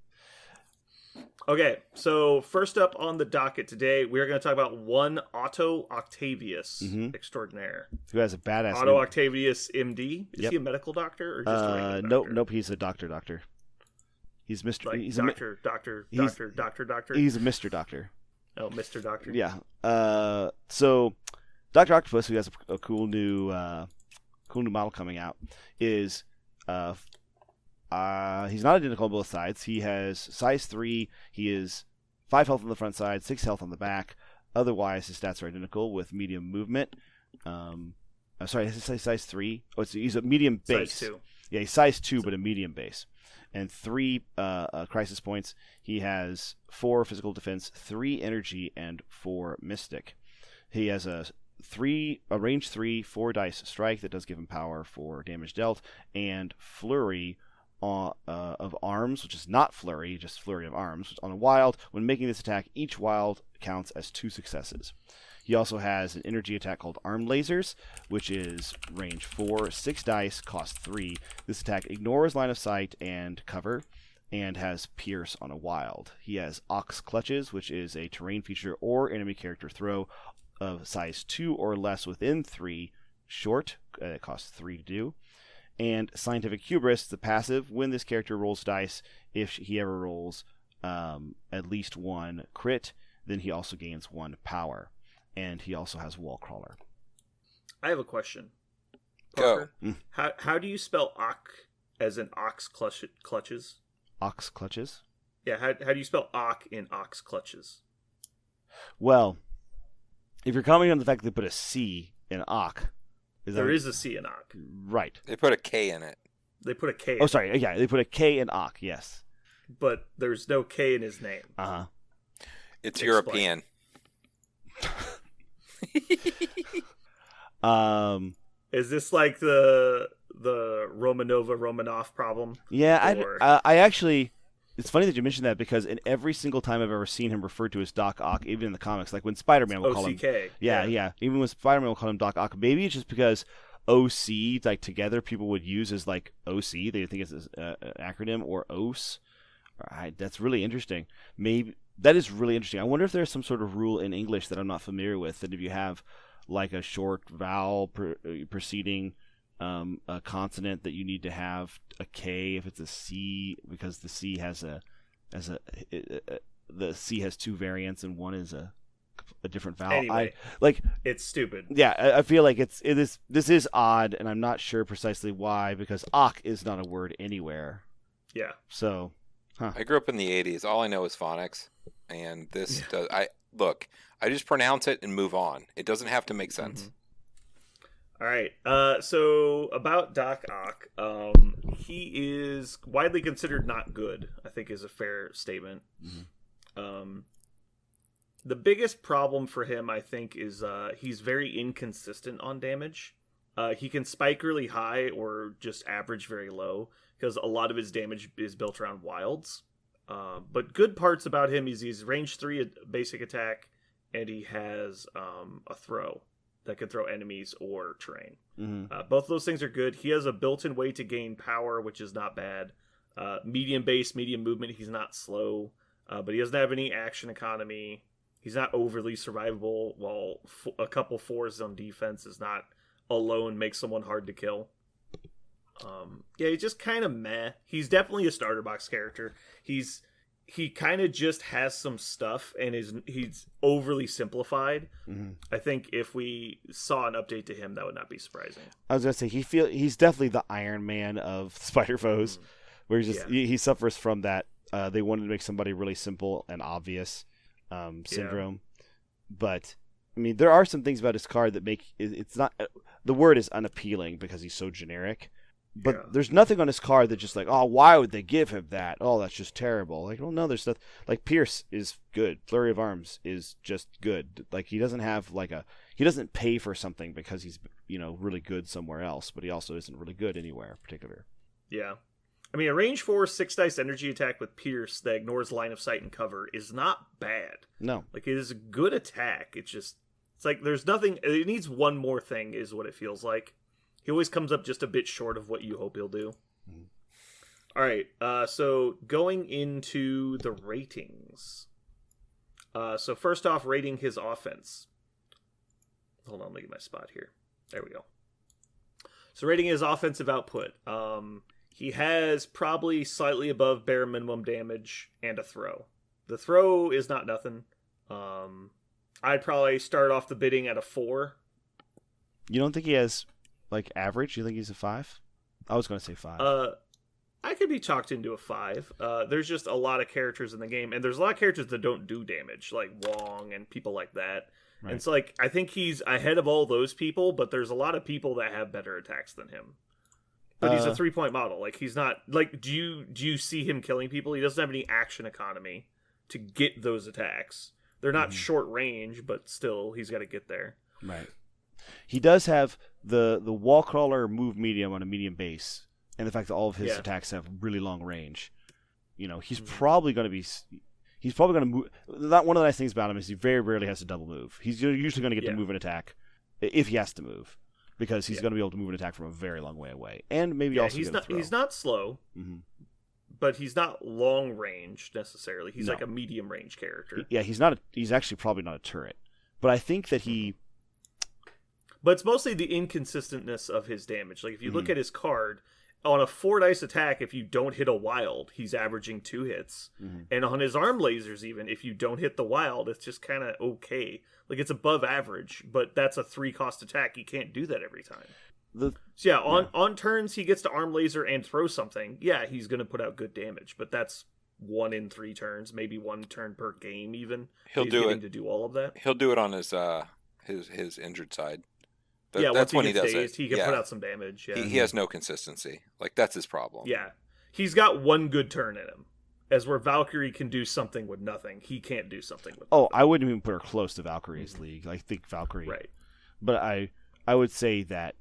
[SPEAKER 1] Okay, so first up on the docket today, we're going to talk about one Otto Octavius
[SPEAKER 2] Mhm.
[SPEAKER 1] extraordinaire.
[SPEAKER 2] Who has a badass?
[SPEAKER 1] Otto
[SPEAKER 2] name.
[SPEAKER 1] Octavius, MD. Is
[SPEAKER 2] Yep.
[SPEAKER 1] he a medical doctor or just a regular
[SPEAKER 2] Nope,
[SPEAKER 1] doctor?
[SPEAKER 2] nope. He's a doctor. He's Mr.
[SPEAKER 1] Like
[SPEAKER 2] he's
[SPEAKER 1] doctor.
[SPEAKER 2] he's-
[SPEAKER 1] Doctor.
[SPEAKER 2] he's a Mr. Doctor.
[SPEAKER 1] Oh, Mr. Doctor.
[SPEAKER 2] Yeah. So Dr. Octopus, who has a cool new model coming out, is he's not identical on both sides. He has size 3. He is 5 health on the front side, 6 health on the back. Otherwise, his stats are identical with medium movement. I'm sorry, I say size 3. Oh, he's a medium base.
[SPEAKER 1] Size 2.
[SPEAKER 2] Yeah, he's size 2, but a medium base. And 3 crisis points. He has 4 physical defense, 3 energy, and 4 mystic. He has a range 3, 4 dice strike that does give him power for damage dealt, and flurry of arms, which is not flurry, just flurry of arms. On a wild, when making this attack, each wild counts as 2 successes. He also has an energy attack called Arm Lasers, which is range 4, 6 dice, cost 3. This attack ignores line of sight and cover, and has Pierce on a wild. He has Ox Clutches, which is a terrain feature or enemy character throw of size 2 or less within 3 short. It costs 3 to do. And Scientific Hubris, the passive, when this character rolls dice, if he ever rolls at least 1 crit, then he also gains 1 power. And he also has Wall Crawler.
[SPEAKER 1] I have a question.
[SPEAKER 3] Go.
[SPEAKER 1] Parker, how do you spell "ock" as in ox clutches?
[SPEAKER 2] Ox Clutches?
[SPEAKER 1] Yeah, how do you spell "ock" in ox clutches?
[SPEAKER 2] Well, if you're commenting on the fact that they put a C in Ock,
[SPEAKER 1] There is a C in ock.
[SPEAKER 2] right.
[SPEAKER 3] They put a K in it.
[SPEAKER 1] They put a K.
[SPEAKER 2] Oh, sorry. Yeah, they put a K in Ock. Yes.
[SPEAKER 1] but there's no K in his name.
[SPEAKER 2] Uh-huh.
[SPEAKER 3] It's
[SPEAKER 1] Explain.
[SPEAKER 3] European.
[SPEAKER 1] Is this like the Romanov problem?
[SPEAKER 2] Yeah,
[SPEAKER 1] Or-
[SPEAKER 2] I actually. It's funny that you mentioned that because in every single time I've ever seen him referred to as Doc Ock, even in the comics, like when Spider-Man will call him.
[SPEAKER 1] OCK.
[SPEAKER 2] Yeah. Even when Spider-Man will call him Doc Ock, maybe it's just because OC, like together, people would use as like OC. They think it's an acronym or OS. That's really interesting. Maybe that is really interesting. I wonder if there's some sort of rule in English that I'm not familiar with. That if you have like a short vowel preceding a consonant, that you need to have a K if it's a C, because the C has the C has two variants and one is a different vowel.
[SPEAKER 1] Anyway,
[SPEAKER 2] like
[SPEAKER 1] it's stupid.
[SPEAKER 2] yeah, I feel like this is odd, and I'm not sure precisely why, because "ock" is not a word anywhere.
[SPEAKER 1] Yeah.
[SPEAKER 2] So,
[SPEAKER 3] I grew up in the 80s. All I know is phonics. And this does. I just pronounce it and move on. It doesn't have to make sense.
[SPEAKER 1] Mm-hmm. All right. So about Doc Ock, he is widely considered not good, I think is a fair statement.
[SPEAKER 2] Mm-hmm.
[SPEAKER 1] The biggest problem for him, I think, is he's very inconsistent on damage. He can spike really high or just average very low, because a lot of his damage is built around wilds. But good parts about him is he's range 3 basic attack, and he has a throw that can throw enemies or terrain.
[SPEAKER 2] Mm-hmm.
[SPEAKER 1] Both of those things are good. He has a built-in way to gain power, which is not bad. Medium base, medium movement. He's not slow, but he doesn't have any action economy. He's not overly survivable, while a couple 4s on defense is not alone makes someone hard to kill. Yeah, he's just kind of meh. He's definitely a starter box character. He kind of just has some stuff, and he's overly simplified.
[SPEAKER 2] Mm-hmm.
[SPEAKER 1] I think if we saw an update to him, that would not be surprising.
[SPEAKER 2] I was gonna say he's definitely the Iron Man of Spider Foes, where he suffers from that. They wanted to make somebody really simple and obvious syndrome, but I mean there are some things about his card that make it's not. The word is unappealing because he's so generic. But there's nothing on his card that's just like, oh, why would they give him that? Oh, that's just terrible. Like, well, no, there's stuff like Pierce is good. Flurry of Arms is just good. Like, he doesn't have he doesn't pay for something because he's really good somewhere else, but he also isn't really good anywhere in particular.
[SPEAKER 1] Yeah, I mean, a range 4 6-dice energy attack with Pierce that ignores line of sight and cover is not bad.
[SPEAKER 2] No,
[SPEAKER 1] like it is a good attack. It's like there's nothing. It needs one more thing, is what it feels like. He always comes up just a bit short of what you hope he'll do. Mm-hmm. All right, so going into the ratings. So first off, rating his offense. Hold on, let me get my spot here. There we go. So rating his offensive output. He has probably slightly above bare minimum damage and a throw. The throw is not nothing. I'd probably start off the bidding at a 4.
[SPEAKER 2] You don't think he has... like average? You think he's a 5? I was going to say 5.
[SPEAKER 1] I could be talked into a 5. There's just a lot of characters in the game, and there's a lot of characters that don't do damage, like Wong and people like that. Right. And it's like, I think he's ahead of all those people, but there's a lot of people that have better attacks than him. But he's a 3-point model. Like, he's not like, do you see him killing people? He doesn't have any action economy to get those attacks. They're not short range, but still, he's got to get there.
[SPEAKER 2] Right. He does have the wall crawler move medium on a medium base, and the fact that all of his attacks have really long range. He's probably going to be. He's probably going to move. Not one of the nice things about him is he very rarely has to double move. He's usually going to get to move an attack if he has to move, because he's going to be able to move an attack from a very long way away, and maybe also
[SPEAKER 1] he's not slow, but he's not long range necessarily. He's like a medium range character.
[SPEAKER 2] Yeah, he's not. He's actually probably not a turret, but I think that he.
[SPEAKER 1] But it's mostly the inconsistentness of his damage. Like, if you look at his card, on a 4-dice attack, if you don't hit a wild, he's averaging 2 hits. And on his arm lasers, even, if you don't hit the wild, it's just kind of okay. Like, it's above average, but that's a 3-cost attack. He can't do that every time. On turns, he gets to arm laser and throw something. Yeah, he's going to put out good damage, but that's 1 in 3 turns, maybe 1 turn per game, even.
[SPEAKER 3] He'll do it.
[SPEAKER 1] To do all of that.
[SPEAKER 3] He'll do it on his injured side.
[SPEAKER 1] That's when he does it. He can put out some damage. Yeah.
[SPEAKER 3] He has no consistency. Like, that's his problem.
[SPEAKER 1] Yeah. He's got 1 good turn in him. as where Valkyrie can do something with nothing, he can't do something with
[SPEAKER 2] Oh,
[SPEAKER 1] nothing.
[SPEAKER 2] I wouldn't even put her close to Valkyrie's league. I think Valkyrie.
[SPEAKER 1] Right.
[SPEAKER 2] But I would say that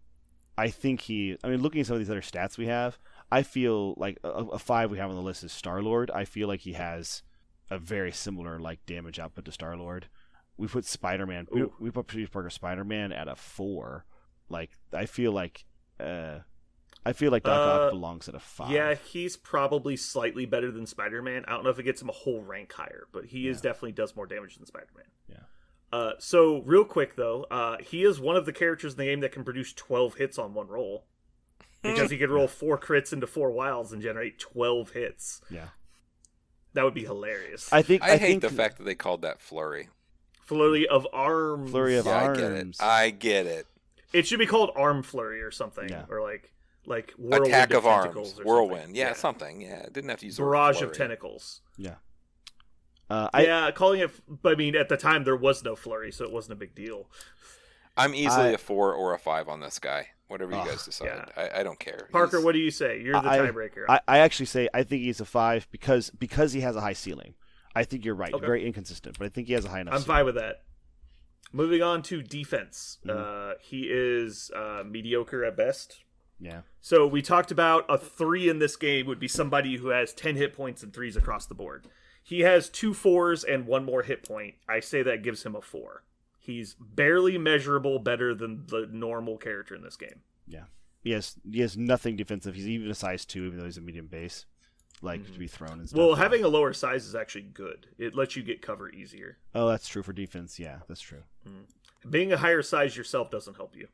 [SPEAKER 2] I think looking at some of these other stats we have, I feel like a 5 we have on the list is Star-Lord. I feel like he has a very similar like damage output to Star-Lord. We put Spider-Man. We put Peter Parker Spider-Man at a 4. Like I feel like Doc Ock belongs at a 5.
[SPEAKER 1] Yeah, he's probably slightly better than Spider-Man. I don't know if it gets him a whole rank higher, but he is definitely does more damage than Spider-Man.
[SPEAKER 2] Yeah.
[SPEAKER 1] So real quick though, he is one of the characters in the game that can produce 12 hits on one roll. Because he could roll 4 crits into 4 wilds and generate 12 hits.
[SPEAKER 2] Yeah.
[SPEAKER 1] That would be hilarious.
[SPEAKER 3] I hate the fact that they called that flurry.
[SPEAKER 1] Flurry of arms.
[SPEAKER 2] Flurry of arms.
[SPEAKER 3] I get it.
[SPEAKER 1] It should be called arm flurry or something.
[SPEAKER 2] Yeah.
[SPEAKER 1] Or like whirlwind
[SPEAKER 3] attack of
[SPEAKER 1] tentacles
[SPEAKER 3] arms.
[SPEAKER 1] or
[SPEAKER 3] Whirlwind.
[SPEAKER 1] something.
[SPEAKER 3] Yeah, something. Yeah, it didn't have to use the word
[SPEAKER 1] Barrage of
[SPEAKER 3] flurry.
[SPEAKER 1] tentacles.
[SPEAKER 2] Yeah.
[SPEAKER 1] Calling it. I mean, at the time there was no flurry, so it wasn't a big deal.
[SPEAKER 3] I'm easily a 4 or a 5 on this guy. Whatever you guys decide.
[SPEAKER 1] Yeah.
[SPEAKER 3] I don't care.
[SPEAKER 1] Parker, what do you say? You're the tiebreaker.
[SPEAKER 2] I actually say I think he's a 5 because he has a high ceiling. I think you're right.
[SPEAKER 1] Okay.
[SPEAKER 2] Very inconsistent, but I think he has a high enough
[SPEAKER 1] I'm
[SPEAKER 2] ceiling.
[SPEAKER 1] fine with that. Moving on to defense. He is mediocre at best.
[SPEAKER 2] Yeah.
[SPEAKER 1] So we talked about a 3 in this game would be somebody who has 10 hit points and 3s across the board. He has 2 4s and 1 more hit point. I say that gives him a 4. He's barely measurable better than the normal character in this game.
[SPEAKER 2] Yeah. He has nothing defensive. He's even a size 2, even though he's a medium base. To be thrown and stuff.
[SPEAKER 1] Well, having a lower size is actually good. It lets you get cover easier.
[SPEAKER 2] Oh, that's true for defense. Yeah, that's true.
[SPEAKER 1] Being a higher size yourself doesn't help you.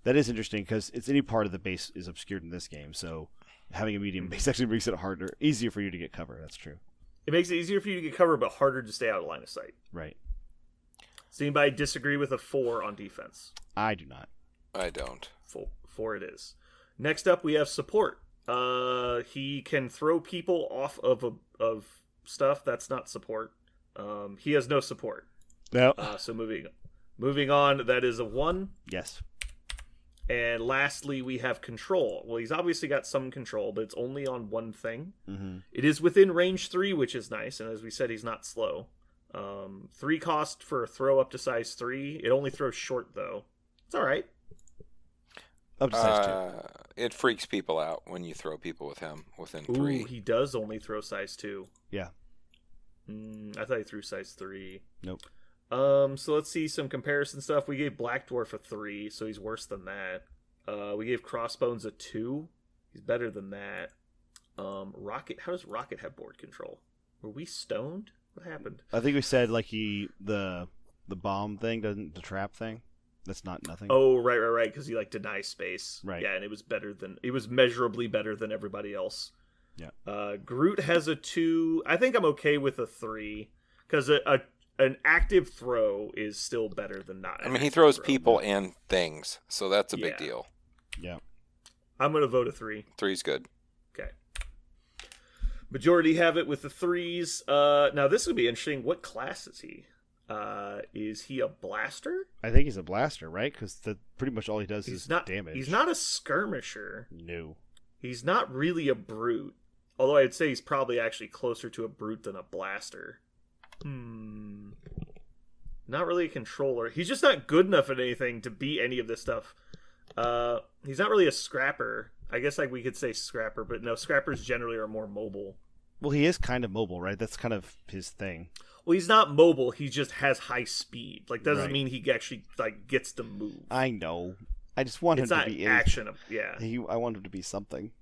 [SPEAKER 2] That is interesting because it's any part of the base is obscured in this game. So having a medium base actually makes it easier for you to get cover. That's true.
[SPEAKER 1] It makes it easier for you to get cover, but harder to stay out of line of sight.
[SPEAKER 2] Right.
[SPEAKER 1] Does anybody disagree with a 4 on defense?
[SPEAKER 2] I do not.
[SPEAKER 3] I don't.
[SPEAKER 1] 4 it is. Next up, we have support. He can throw people off of stuff. That's not support. He has no support.
[SPEAKER 2] No.
[SPEAKER 1] So moving on, that is a 1.
[SPEAKER 2] Yes.
[SPEAKER 1] And lastly, we have control. Well, he's obviously got some control, but it's only on one thing.
[SPEAKER 2] Mm-hmm.
[SPEAKER 1] It is within range 3, which is nice. And as we said, he's not slow. 3 cost for a throw up to size 3. It only throws short, though. It's all right.
[SPEAKER 2] Up to size 2.
[SPEAKER 3] It freaks people out when you throw people with him within
[SPEAKER 1] Ooh,
[SPEAKER 3] 3.
[SPEAKER 1] he does only throw size 2.
[SPEAKER 2] Yeah.
[SPEAKER 1] I thought he threw size 3.
[SPEAKER 2] Nope.
[SPEAKER 1] So let's see some comparison stuff. We gave Black Dwarf a 3, so he's worse than that. We gave Crossbones a 2. He's better than that. Rocket. How does Rocket have board control? Were we stoned? What happened?
[SPEAKER 2] I think we said like the bomb thing doesn't the trap thing. That's not nothing.
[SPEAKER 1] Oh, right. Because he denies space.
[SPEAKER 2] Right.
[SPEAKER 1] Yeah, and it was measurably better than everybody else.
[SPEAKER 2] Yeah.
[SPEAKER 1] Groot has a 2. I think I'm okay with a 3 because an active throw is still better than not.
[SPEAKER 3] I mean, he throws people and things, so that's a big
[SPEAKER 1] Yeah.
[SPEAKER 3] deal.
[SPEAKER 2] Yeah.
[SPEAKER 1] I'm gonna vote a 3.
[SPEAKER 3] 3's good.
[SPEAKER 1] Okay. Majority have it with the 3s. Now this would be interesting. What class is he? Is he a blaster?
[SPEAKER 2] I think he's a blaster, right? Because pretty much all he does is damage.
[SPEAKER 1] He's not a skirmisher.
[SPEAKER 2] No.
[SPEAKER 1] He's not really a brute. Although I'd say he's probably actually closer to a brute than a blaster. Not really a controller. He's just not good enough at anything to be any of this stuff. He's not really a scrapper. I guess we could say scrapper, but no, scrappers generally are more mobile.
[SPEAKER 2] Well, he is kind of mobile, right? That's kind of his thing.
[SPEAKER 1] Well, he's not mobile. He just has high speed. Doesn't
[SPEAKER 2] Right.
[SPEAKER 1] mean he actually gets to move.
[SPEAKER 2] I know. I just want
[SPEAKER 1] It's
[SPEAKER 2] him
[SPEAKER 1] not
[SPEAKER 2] to be
[SPEAKER 1] action. Yeah.
[SPEAKER 2] I want him to be something.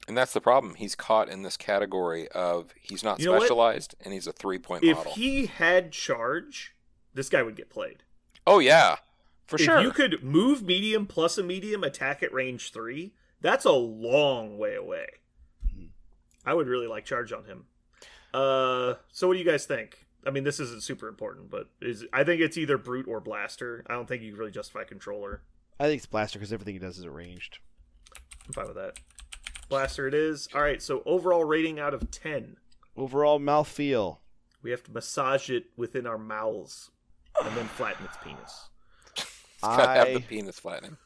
[SPEAKER 3] And that's the problem. He's caught in this category of he's not
[SPEAKER 1] You know what?
[SPEAKER 3] specialized and he's a 3-point
[SPEAKER 1] If
[SPEAKER 3] model.
[SPEAKER 1] he had charge, this guy would get played.
[SPEAKER 3] Oh, yeah. For sure.
[SPEAKER 1] If you could move medium plus a medium, attack at range 3, that's a long way away. I would really like charge on him. So what do you guys think? I mean, this isn't super important, but I think it's either brute or blaster. I don't think you can really justify controller.
[SPEAKER 2] I think it's blaster because everything he does is arranged.
[SPEAKER 1] I'm fine with that. Blaster it is. All right, so overall rating out of 10.
[SPEAKER 2] Overall mouthfeel.
[SPEAKER 1] We have to massage it within our mouths and then flatten its penis.
[SPEAKER 3] It's got to have the penis flattening.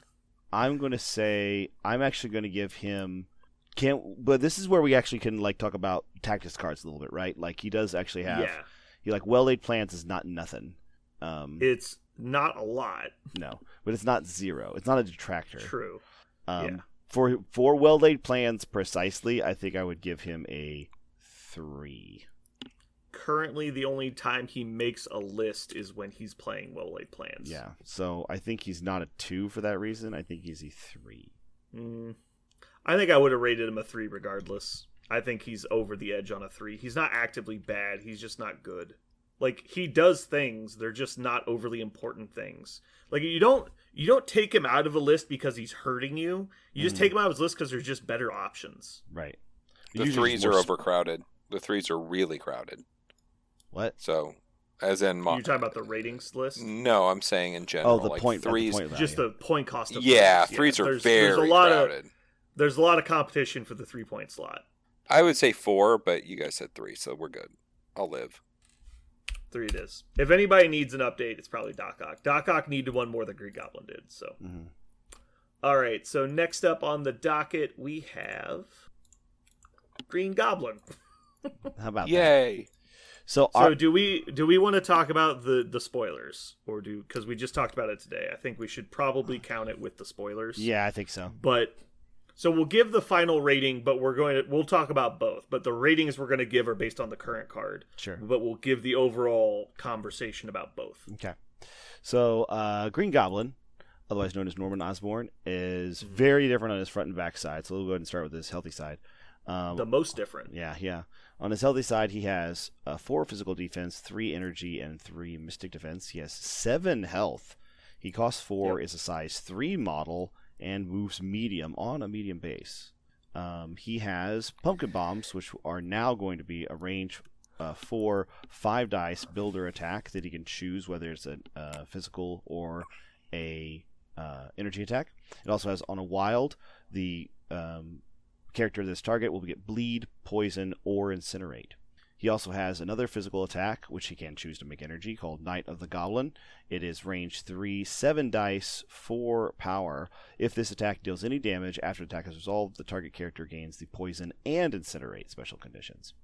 [SPEAKER 2] I'm going to say I'm actually going to give him But this is where we actually can like talk about tactics cards a little bit, right? Like he does actually have.
[SPEAKER 1] Yeah.
[SPEAKER 2] He like well-laid plans is not nothing.
[SPEAKER 1] It's not a lot.
[SPEAKER 2] No, but it's not zero. It's not a detractor.
[SPEAKER 1] True.
[SPEAKER 2] Yeah. For well-laid plans precisely, I think I would give him a 3.
[SPEAKER 1] Currently, the only time he makes a list is when he's playing well-laid plans.
[SPEAKER 2] Yeah. So I think he's not a 2 for that reason. I think he's a 3.
[SPEAKER 1] I think I would have rated him a 3 regardless. I think he's over the edge on a 3. He's not actively bad. He's just not good. Like, he does things. They're just not overly important things. Like, you don't take him out of a list because he's hurting you. You just take him out of his list because there's just better options.
[SPEAKER 2] Right.
[SPEAKER 3] The
[SPEAKER 2] Usually
[SPEAKER 3] 3s are overcrowded. The 3s are really crowded.
[SPEAKER 2] What?
[SPEAKER 3] So, as in...
[SPEAKER 1] You're talking about the ratings list?
[SPEAKER 3] No, I'm saying in general.
[SPEAKER 2] Oh, the
[SPEAKER 3] like
[SPEAKER 2] point.
[SPEAKER 3] threes.
[SPEAKER 2] The point value.
[SPEAKER 1] Just the point cost of
[SPEAKER 3] Yeah,
[SPEAKER 1] threes.
[SPEAKER 3] 3s are very crowded.
[SPEAKER 1] There's a lot of competition for the 3-point slot.
[SPEAKER 3] I would say 4, but you guys said 3, so we're good. I'll live.
[SPEAKER 1] 3 it is. If anybody needs an update, it's probably Doc Ock. Doc Ock needed one more than Green Goblin did. So, All right. So next up on the docket, we have Green Goblin.
[SPEAKER 2] How about that?
[SPEAKER 3] Yay!
[SPEAKER 2] So
[SPEAKER 1] do we want to talk about the spoilers, or because we just talked about it today? I think we should probably count it with the spoilers.
[SPEAKER 2] Yeah, I think so.
[SPEAKER 1] But so we'll give the final rating, but we'll talk about both. But the ratings we're going to give are based on the current card.
[SPEAKER 2] Sure.
[SPEAKER 1] But we'll give the overall conversation about both.
[SPEAKER 2] Okay. So Green Goblin, otherwise known as Norman Osborn, is very different on his front and back side. So we'll go ahead and start with his healthy side.
[SPEAKER 1] The most different.
[SPEAKER 2] Yeah. On his healthy side, he has 4 physical defense, 3 energy, and 3 mystic defense. He has 7 health. He costs 4, is a size 3 model, and moves medium on a medium base. He has pumpkin bombs, which are now going to be a range 4 5 dice builder attack that he can choose whether it's a physical or a energy attack. It also has on a wild the character of this target will get bleed, poison, or incinerate. He also has another physical attack, which he can choose to make energy, called Knight of the Goblin. It is range 3, 7 dice, 4 power. If this attack deals any damage after the attack is resolved, the target character gains the poison and incinerate special conditions.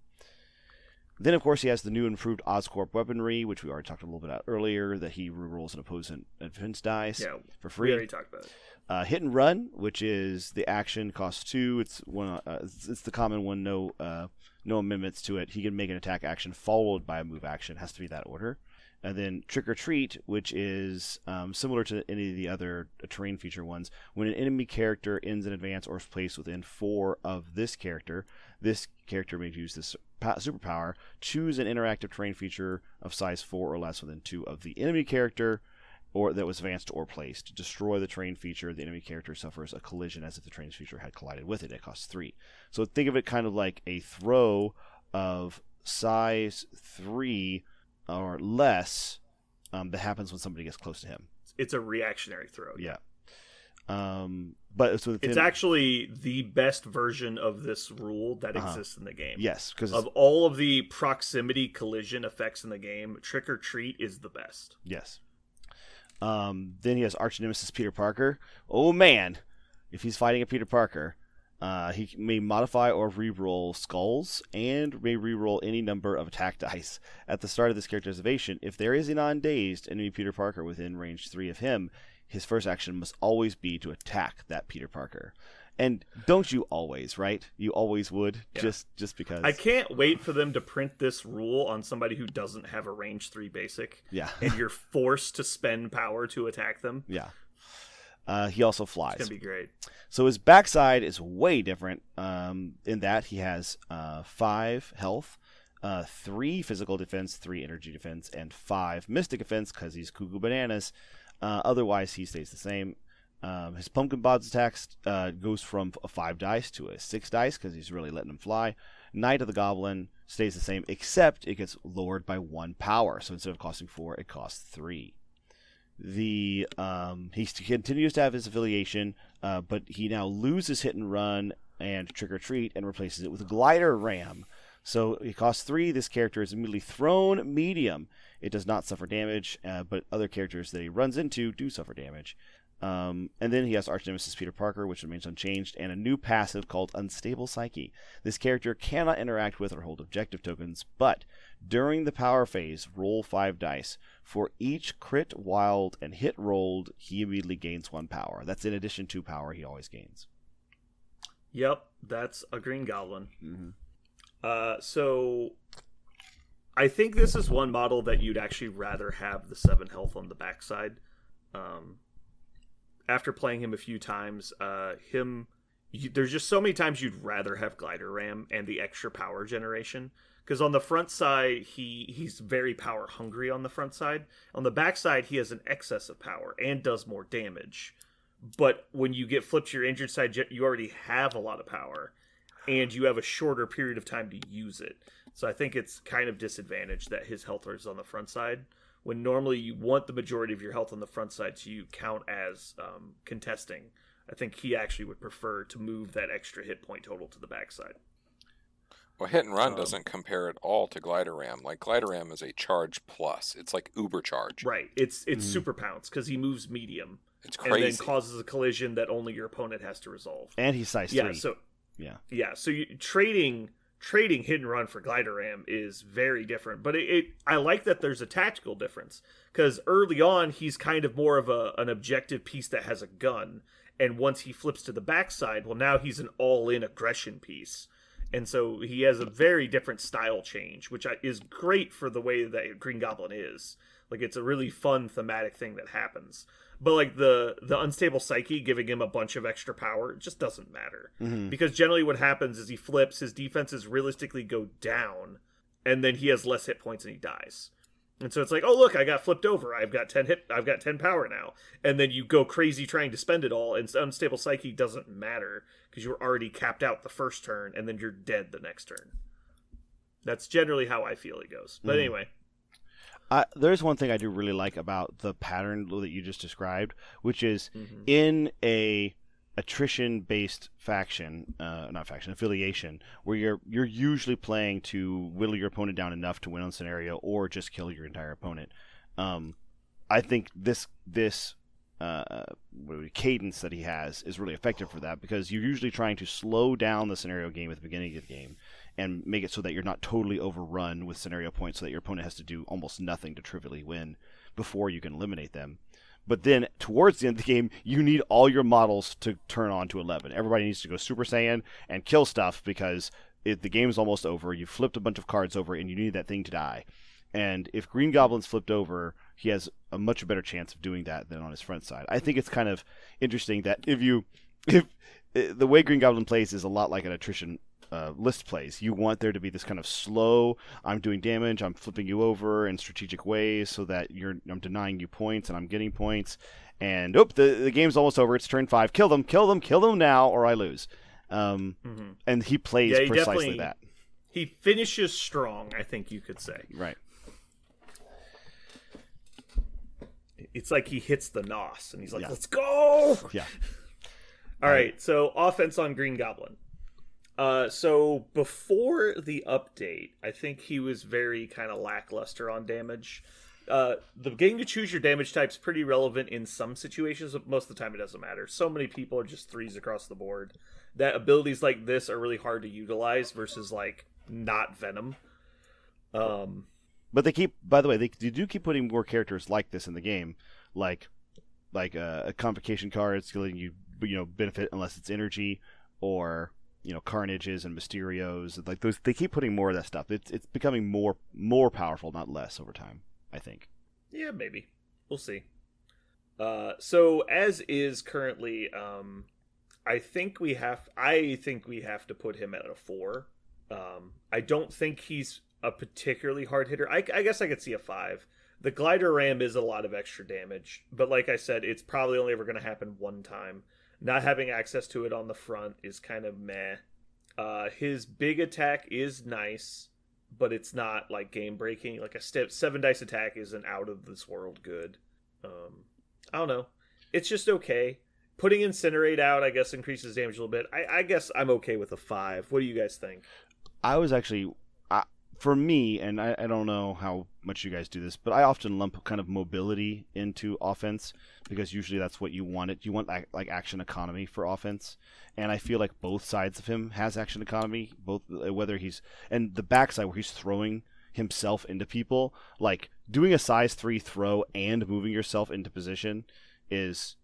[SPEAKER 2] Then, of course, he has the new improved Oscorp weaponry, which we already talked a little bit about earlier, that he rerolls an opposing defense dice for free.
[SPEAKER 1] We already talked about it.
[SPEAKER 2] Hit and run, which is the action, costs 2. It's it's the common one, no amendments to it. He can make an attack action followed by a move action. It has to be that order. And then Trick or Treat, which is similar to any of the other terrain feature ones. When an enemy character ends an advance or is placed within 4 of this character may use this superpower. Choose an interactive terrain feature of size 4 or less within 2 of the enemy character or that was advanced or placed. To destroy the terrain feature, the enemy character suffers a collision as if the terrain feature had collided with it. It costs 3. So think of it kind of like a throw of size 3 or less that happens when somebody gets close to him.
[SPEAKER 1] It's a reactionary throw.
[SPEAKER 2] Yeah. But it's
[SPEAKER 1] actually the best version of this rule that exists in the game.
[SPEAKER 2] Yes, because
[SPEAKER 1] of all of the proximity collision effects in the game, Trick or Treat is the best.
[SPEAKER 2] Yes. Then he has arch nemesis Peter Parker. Oh man, if he's fighting a Peter Parker, he may modify or reroll skulls and may reroll any number of attack dice. At the start of this character's activation, if there is a non-dazed enemy Peter Parker within range 3 of him, his first action must always be to attack that Peter Parker. And don't you always, right? You always would, just because.
[SPEAKER 1] I can't wait for them to print this rule on somebody who doesn't have a range 3 basic.
[SPEAKER 2] Yeah.
[SPEAKER 1] And you're forced to spend power to attack them.
[SPEAKER 2] Yeah. He also flies.
[SPEAKER 1] It's going to be great.
[SPEAKER 2] So his backside is way different in that he has 5 health, 3 physical defense, 3 energy defense, and 5 mystic defense because he's cuckoo bananas. Otherwise, he stays the same. His pumpkin bombs attacks goes from a 5 dice to a 6 dice because he's really letting him fly. Knight of the Goblin stays the same, except it gets lowered by 1 power. So instead of costing 4, it costs 3. He continues to have his affiliation, but he now loses Hit and Run and Trick or Treat and replaces it with Glider Ram. So it costs 3. This character is immediately thrown medium. It does not suffer damage, but other characters that he runs into do suffer damage. And then he has Arch Nemesis Peter Parker, which remains unchanged, and a new passive called Unstable Psyche. This character cannot interact with or hold objective tokens, but during the power phase, roll 5 dice. For each crit, wild, and hit rolled, he immediately gains 1 power. That's in addition to power he always gains.
[SPEAKER 1] Yep, that's a Green Goblin.
[SPEAKER 2] Mm-hmm.
[SPEAKER 1] So I think this is one model that you'd actually rather have the 7 health on the backside. After playing him a few times, there's just so many times you'd rather have Glider Ram and the extra power generation. Because on the front side, he's very power hungry on the front side. On the back side, he has an excess of power and does more damage. But when you get flipped to your injured side, you already have a lot of power. And you have a shorter period of time to use it. So I think it's kind of disadvantaged that his health is on the front side, when normally you want the majority of your health on the front side so you count as contesting. I think he actually would prefer to move that extra hit point total to the backside.
[SPEAKER 3] Well, Hit and Run doesn't compare at all to Glider Ram. Like, Glider Ram is a charge plus. It's like Uber charge.
[SPEAKER 1] Right. It's super pounce because he moves medium.
[SPEAKER 3] It's crazy.
[SPEAKER 1] And then causes a collision that only your opponent has to resolve.
[SPEAKER 2] And he's size 3.
[SPEAKER 1] Yeah, so trading Hit and Run for Glider Ram is very different, but I like that there's a tactical difference, because early on he's kind of more of an objective piece that has a gun, and once he flips to the backside, well, now he's an all-in aggression piece, and so he has a very different style change, which is great for the way that Green Goblin is. Like, it's a really fun thematic thing that happens. But like the Unstable Psyche giving him a bunch of extra power, it just doesn't matter.
[SPEAKER 2] Mm-hmm.
[SPEAKER 1] Because generally what happens is he flips, his defenses realistically go down, and then he has less hit points and he dies. And so it's like, oh look, I got flipped over. I've got 10 power now. And then you go crazy trying to spend it all, and Unstable Psyche doesn't matter because you're already capped out the first turn, and then you're dead the next turn. That's generally how I feel it goes. But anyway.
[SPEAKER 2] There's one thing I do really like about the pattern that you just described, which is in a attrition-based affiliation, where you're usually playing to whittle your opponent down enough to win on scenario, or just kill your entire opponent. I think this cadence that he has is really effective for that, because you're usually trying to slow down the scenario game at the beginning of the game and make it so that you're not totally overrun with scenario points, so that your opponent has to do almost nothing to trivially win before you can eliminate them. But then towards the end of the game, you need all your models to turn on to 11. Everybody needs to go Super Saiyan and kill stuff, because the game's almost over. You've flipped a bunch of cards over and you need that thing to die. And if Green Goblin's flipped over, he has a much better chance of doing that than on his front side. I think it's kind of interesting that if the way Green Goblin plays is a lot like an attrition list plays. You want there to be this kind of slow, I'm doing damage, I'm flipping you over in strategic ways so that I'm denying you points and I'm getting points. And the game's almost over. It's turn 5. Kill them now, or I lose. And he plays precisely that.
[SPEAKER 1] He finishes strong, I think you could say.
[SPEAKER 2] Right.
[SPEAKER 1] It's like he hits the nos and he's like, let's go!
[SPEAKER 2] Yeah.
[SPEAKER 1] All right, so offense on Green Goblin. So before the update, I think he was very kind of lackluster on damage. The getting to choose your damage type is pretty relevant in some situations, but most of the time it doesn't matter. So many people are just 3s across the board that abilities like this are really hard to utilize versus like not Venom.
[SPEAKER 2] But they do keep putting more characters like this in the game, like a convocation card. It's letting you benefit unless it's energy, or Carnages and Mysterios, like those. They keep putting more of that stuff. It's becoming more powerful, not less, over time, I think.
[SPEAKER 1] Yeah, maybe. We'll see. So as is currently, I think we have to put him at a 4. I don't think he's a particularly hard hitter. I guess I could see a 5. The Glider Ram is a lot of extra damage, but like I said, it's probably only ever going to happen one time. Not having access to it on the front is kind of meh. His big attack is nice, but it's not like game breaking. Like a 7 dice attack isn't out of this world good. I don't know. It's just okay. Putting Incinerate out, I guess, increases damage a little bit. I guess I'm okay with a 5. What do you guys think?
[SPEAKER 2] I was actually for me, and I don't know how much you guys do this, but I often lump kind of mobility into offense because usually that's what you want. You want like action economy for offense, and I feel like both sides of him has action economy. Both whether he's and the backside where he's throwing himself into people, like doing a size 3 throw and moving yourself into position is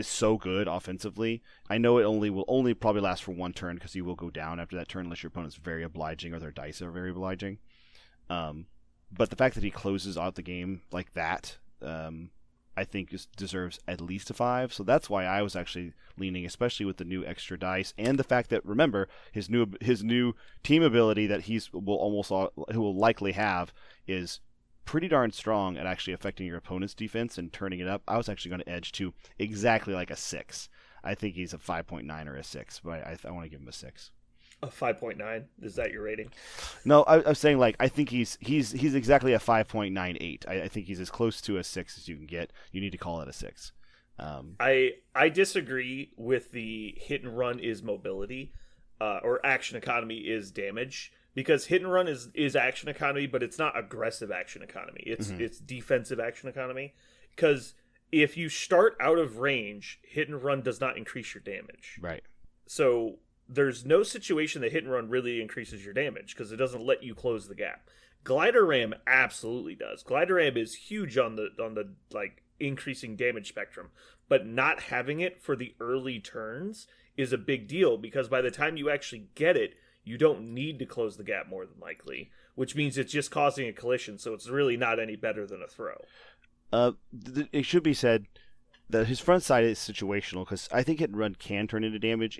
[SPEAKER 2] so good offensively. I know it will only probably last for one turn because you will go down after that turn unless your opponent's very obliging or their dice are very obliging. But the fact that he closes out the game like that, I think deserves at least a 5. So that's why I was actually leaning, especially with the new extra dice and the fact that, remember, his new team ability that he will likely have is pretty darn strong at actually affecting your opponent's defense and turning it up. I was actually going to edge to exactly like a 6. I think he's a 5.9 or a 6, but I want to give him a 6.
[SPEAKER 1] A 5.9? Is that your rating?
[SPEAKER 2] No, I was saying like I think he's exactly a 5.98. I think he's as close to a 6 as you can get. You need to call it a 6.
[SPEAKER 1] I disagree with the hit and run is mobility, or action economy is damage. Because hit and run is action economy, but it's not aggressive action economy. It's defensive action economy. Because if you start out of range, hit and run does not increase your damage.
[SPEAKER 2] Right.
[SPEAKER 1] So there's no situation that hit and run really increases your damage because it doesn't let you close the gap. Glider Ram absolutely does. Glider Ram is huge on the like increasing damage spectrum, but not having it for the early turns is a big deal because by the time you actually get it, you don't need to close the gap more than likely, which means it's just causing a collision, so it's really not any better than a throw.
[SPEAKER 2] It should be said that his front side is situational because I think hit and run can turn into damage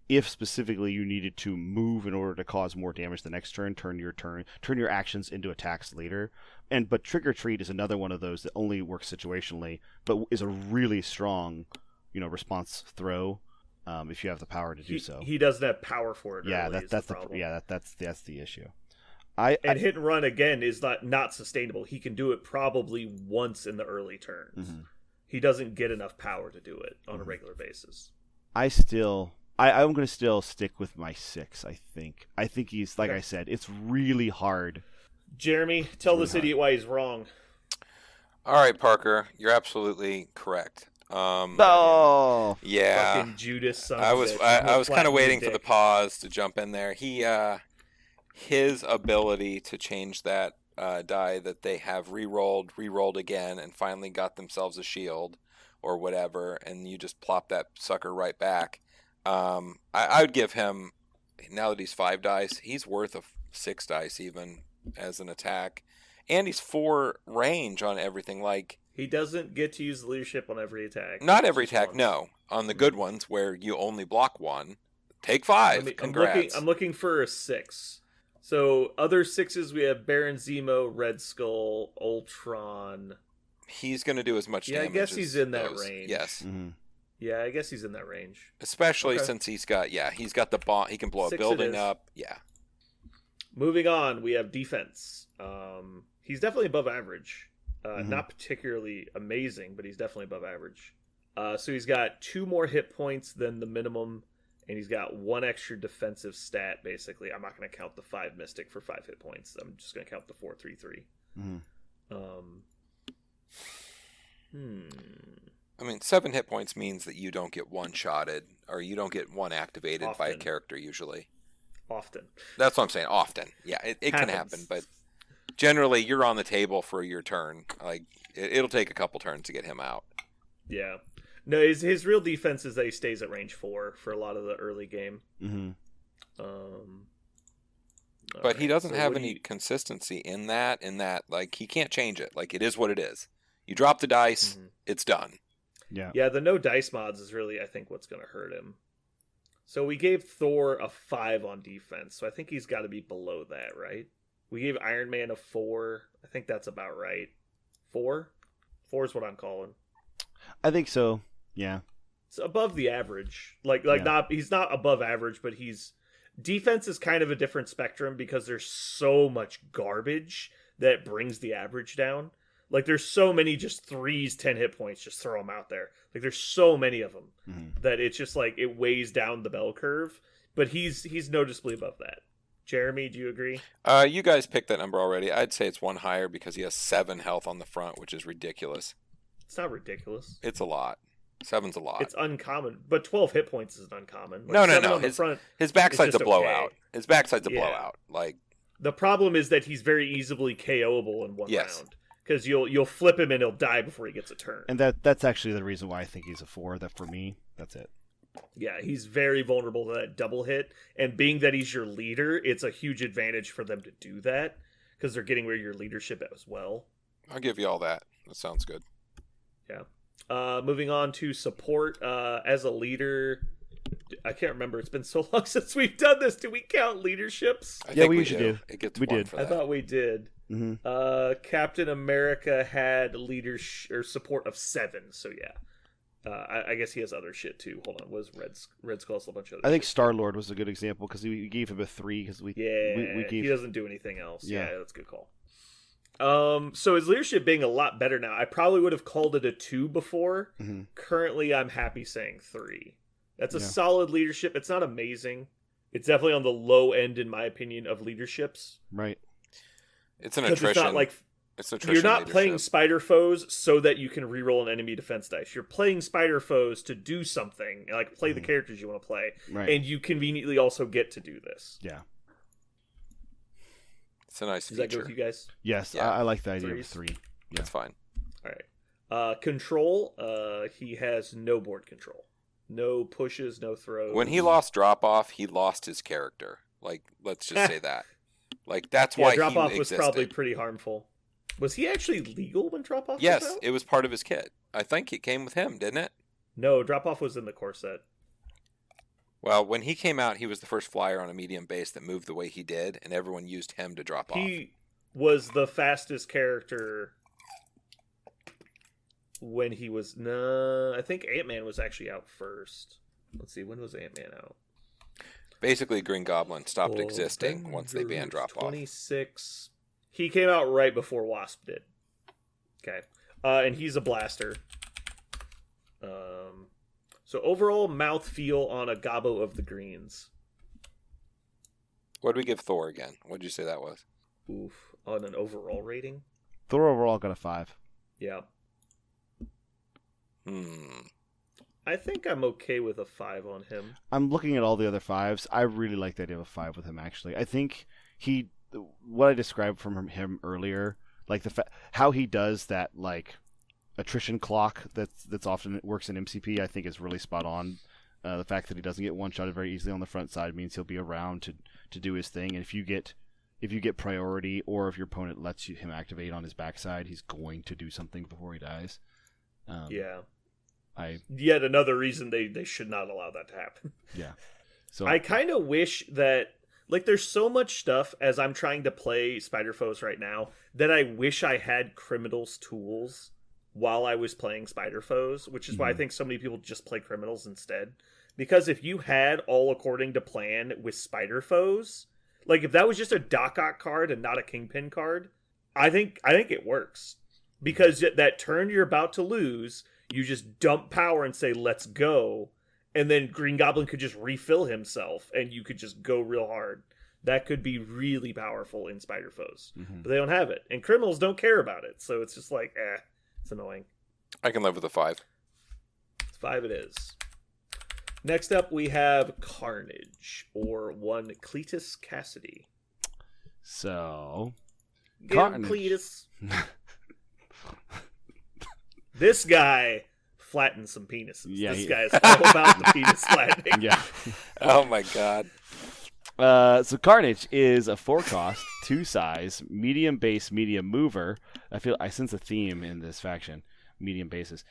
[SPEAKER 2] if specifically you needed to move in order to cause more damage the next turn, turn your actions into attacks later. But Trick or Treat is another one of those that only works situationally, but is a really strong, response throw. If you have the power to do so,
[SPEAKER 1] he doesn't have power for it.
[SPEAKER 2] Yeah,
[SPEAKER 1] that's the problem.
[SPEAKER 2] That's the issue.
[SPEAKER 1] Hit and run again is not sustainable. He can do it probably once in the early turns.
[SPEAKER 2] Mm-hmm.
[SPEAKER 1] He doesn't get enough power to do it on a regular basis.
[SPEAKER 2] I'm going to still stick with my 6. I think he's like I said, it's really hard.
[SPEAKER 1] Jeremy, tell this idiot why he's wrong.
[SPEAKER 3] All right, Parker, you're absolutely correct.
[SPEAKER 2] Oh,
[SPEAKER 3] yeah.
[SPEAKER 1] Fucking Judas son
[SPEAKER 3] I
[SPEAKER 1] of a
[SPEAKER 3] was
[SPEAKER 1] bitch.
[SPEAKER 3] I was kind of waiting for the
[SPEAKER 1] dick.
[SPEAKER 3] pause to jump in there. His ability to change that die that they have re-rolled again, and finally got themselves a shield or whatever, and you just plop that sucker right back. I would give him, now that he's 5 dice, he's worth a 6 dice even as an attack, and he's 4 range on everything. Like,
[SPEAKER 1] He doesn't get to use the leadership on every attack.
[SPEAKER 3] not every
[SPEAKER 1] Just
[SPEAKER 3] attack,
[SPEAKER 1] once.
[SPEAKER 3] no. On the good ones where you only block 1, take 5. Congrats.
[SPEAKER 1] I'm looking for a 6. So other 6s we have Baron Zemo, Red Skull, Ultron.
[SPEAKER 3] He's going to do as much
[SPEAKER 1] Yeah, I
[SPEAKER 3] damage.
[SPEAKER 1] guess he's
[SPEAKER 3] as
[SPEAKER 1] in that
[SPEAKER 3] those.
[SPEAKER 1] range.
[SPEAKER 3] Yes.
[SPEAKER 2] mm-hmm.
[SPEAKER 1] Yeah, I guess he's in that range.
[SPEAKER 3] Especially
[SPEAKER 1] Okay.
[SPEAKER 3] since he's got the bomb. He can blow a
[SPEAKER 1] 6 it
[SPEAKER 3] building
[SPEAKER 1] is.
[SPEAKER 3] up. Yeah.
[SPEAKER 1] Moving on, we have defense. He's definitely above average.
[SPEAKER 2] Mhm.
[SPEAKER 1] Not particularly amazing, but he's definitely above average. So he's got 2 more hit points than the minimum, and he's got 1 extra defensive stat, basically. I'm not going to count the 5 Mystic for 5 hit points. I'm just going to count the 4-3-3.
[SPEAKER 2] Mm-hmm.
[SPEAKER 3] I mean, 7 hit points means that you don't get one-shotted, or you don't get one activated by a
[SPEAKER 1] Often.
[SPEAKER 3] character usually.
[SPEAKER 1] Often.
[SPEAKER 3] That's what I'm saying. Often. Yeah, it can happen, but generally you're on the table for your turn. Like, it'll take a couple turns to get him out.
[SPEAKER 1] Yeah. No, his real defense is that he stays at range 4 for a lot of the early game.
[SPEAKER 2] Mm-hmm.
[SPEAKER 3] But he doesn't have
[SPEAKER 1] what do
[SPEAKER 3] any
[SPEAKER 1] you-
[SPEAKER 3] consistency in that, like, he can't change it. Like, it is what it is. You drop the dice,
[SPEAKER 1] Mhm.
[SPEAKER 3] it's done.
[SPEAKER 1] Yeah, the no dice mods is really, I think, what's going to hurt him. So we gave Thor a 5 on defense, so I think he's got to be below that, right? We gave Iron Man a 4. I think that's about right. 4? 4 is what I'm calling.
[SPEAKER 2] I think so. Yeah.
[SPEAKER 1] It's above the average. Like
[SPEAKER 2] Yeah.
[SPEAKER 1] he's not above average, but defense is kind of a different spectrum because there's so much garbage that brings the average down. Like, there's so many just 3s, 10 hit points, just throw them out there. Like, there's so many of them
[SPEAKER 2] Mm-hmm.
[SPEAKER 1] that it's just like it weighs down the bell curve. But he's noticeably above that. Jeremy, do you agree?
[SPEAKER 3] You guys picked that number already. I'd say it's one higher because he has 7 health on the front, which is ridiculous.
[SPEAKER 1] It's not ridiculous.
[SPEAKER 3] It's a lot. 7's a lot.
[SPEAKER 1] It's uncommon, but 12 hit points isn't uncommon.
[SPEAKER 3] No.
[SPEAKER 1] On the front,
[SPEAKER 3] his backside's a
[SPEAKER 1] just
[SPEAKER 3] blowout.
[SPEAKER 1] okay.
[SPEAKER 3] His backside's a
[SPEAKER 1] Yeah.
[SPEAKER 3] blowout. Like,
[SPEAKER 1] the problem is that he's very easily KOable in one
[SPEAKER 3] Yes.
[SPEAKER 1] round because you'll flip him and he'll die before he gets a turn.
[SPEAKER 2] And that's actually the reason why I think he's a 4. That for me, that's it.
[SPEAKER 1] Yeah, he's very vulnerable to that double hit, and being that he's your leader, it's a huge advantage for them to do that because they're getting rid of your leadership as well.
[SPEAKER 3] I'll give you all that. That sounds good.
[SPEAKER 1] Yeah. Moving on to support as a leader. I can't remember. It's been so long since we've done this. Do we count leaderships?
[SPEAKER 3] I
[SPEAKER 2] Yeah,
[SPEAKER 3] think
[SPEAKER 2] we usually do.
[SPEAKER 3] It gets
[SPEAKER 2] We
[SPEAKER 3] one
[SPEAKER 2] did.
[SPEAKER 3] for
[SPEAKER 1] I
[SPEAKER 3] that.
[SPEAKER 1] thought we did.
[SPEAKER 2] Mm-hmm.
[SPEAKER 1] Captain America had or support of 7, so yeah. I guess he has other shit too. Hold on, was Red Skull has a bunch of other
[SPEAKER 2] I think
[SPEAKER 1] shit.
[SPEAKER 2] Star-Lord was a good example because we gave him a 3 because we
[SPEAKER 1] He doesn't do anything else.
[SPEAKER 2] Yeah.
[SPEAKER 1] Yeah, that's a good call. So his leadership being a lot better now. I probably would have called it a 2 before.
[SPEAKER 2] Mhm.
[SPEAKER 1] Currently, I'm happy saying 3. That's a
[SPEAKER 2] Yeah.
[SPEAKER 1] solid leadership. It's not amazing. It's definitely on the low end, in my opinion, of leaderships.
[SPEAKER 2] right.
[SPEAKER 3] It's an
[SPEAKER 1] 'Cause
[SPEAKER 3] attrition.
[SPEAKER 1] it's not like
[SPEAKER 3] It's attrition
[SPEAKER 1] you're not
[SPEAKER 3] leadership.
[SPEAKER 1] playing spider foes so that you can reroll an enemy defense dice. You're playing spider foes to do something, like play the characters you want to play,
[SPEAKER 2] Right.
[SPEAKER 1] and you conveniently also get to do this.
[SPEAKER 2] Yeah.
[SPEAKER 3] It's a nice
[SPEAKER 1] Does that go
[SPEAKER 3] feature.
[SPEAKER 1] with you guys?
[SPEAKER 2] Yes,
[SPEAKER 3] Yeah.
[SPEAKER 2] I like the idea
[SPEAKER 1] Threes.
[SPEAKER 2] of 3.
[SPEAKER 3] That's fine.
[SPEAKER 1] All right. Control. He has no board control, no pushes, no throws.
[SPEAKER 3] When he lost drop off, he lost his character. Like, let's just say that. Like, that's
[SPEAKER 1] yeah,
[SPEAKER 3] why
[SPEAKER 1] drop
[SPEAKER 3] he
[SPEAKER 1] off was
[SPEAKER 3] existed.
[SPEAKER 1] probably pretty harmful. Was he actually legal when drop off?
[SPEAKER 3] Yes,
[SPEAKER 1] was out?
[SPEAKER 3] it was part of his kit. I think it came with him, didn't it?
[SPEAKER 1] No, drop off was in the core set.
[SPEAKER 3] Well, when he came out, he was the first flyer on a medium base that moved the way he did, and everyone used him to drop off.
[SPEAKER 1] He was the fastest character when he was. No, I think Ant-Man was actually out first. Let's see, when was Ant-Man out?
[SPEAKER 3] Basically, Green Goblin stopped existing once they banned drop off.
[SPEAKER 1] 26. He came out right before Wasp did. Okay, and he's a blaster. So overall mouthfeel on a Gobbo of the Greens.
[SPEAKER 3] What did we give Thor again? What did you say that was?
[SPEAKER 1] Oof, on an overall rating.
[SPEAKER 2] Thor overall got a 5.
[SPEAKER 1] Yeah,
[SPEAKER 3] Hmm.
[SPEAKER 1] I think I'm okay with a 5 on him.
[SPEAKER 2] I'm looking at all the other 5s. I really like the idea of a 5 with him, actually. I think what I described from him earlier, like how he does that, like, attrition clock that's often works in MCP, I think is really spot on. The fact that he doesn't get one-shotted very easily on the front side means he'll be around to do his thing. And if you get priority, or if your opponent lets him activate on his backside, he's going to do something before he dies.
[SPEAKER 1] Yeah.
[SPEAKER 2] Yet
[SPEAKER 1] another reason they should not allow that to happen.
[SPEAKER 2] Yeah. So
[SPEAKER 1] I kind of wish that, like, there's so much stuff as I'm trying to play Spider Foes right now that I wish I had Criminals tools while I was playing Spider Foes, which is why I think so many people just play Criminals instead. Because if you had all according to plan with Spider Foes, like if that was just a Doc Ock card and not a Kingpin card, I think it works. Because that turn you're about to lose, you just dump power and say, let's go. And then Green Goblin could just refill himself and you could just go real hard. That could be really powerful in Spider Foes. But they don't have it. And Criminals don't care about it. So it's just like, it's annoying.
[SPEAKER 3] I can live with a 5.
[SPEAKER 1] 5 it is. Next up, we have Carnage, or one Cletus Cassidy.
[SPEAKER 2] So
[SPEAKER 1] Get him,
[SPEAKER 2] Carnage.
[SPEAKER 1] Cletus. This guy flattens some penises.
[SPEAKER 2] Yeah,
[SPEAKER 1] This guy's all about the penis flattening.
[SPEAKER 2] yeah.
[SPEAKER 3] Oh my god.
[SPEAKER 2] So Carnage is a 4-cost, 2-size, medium base, medium mover. I sense a theme in this faction. Medium bases.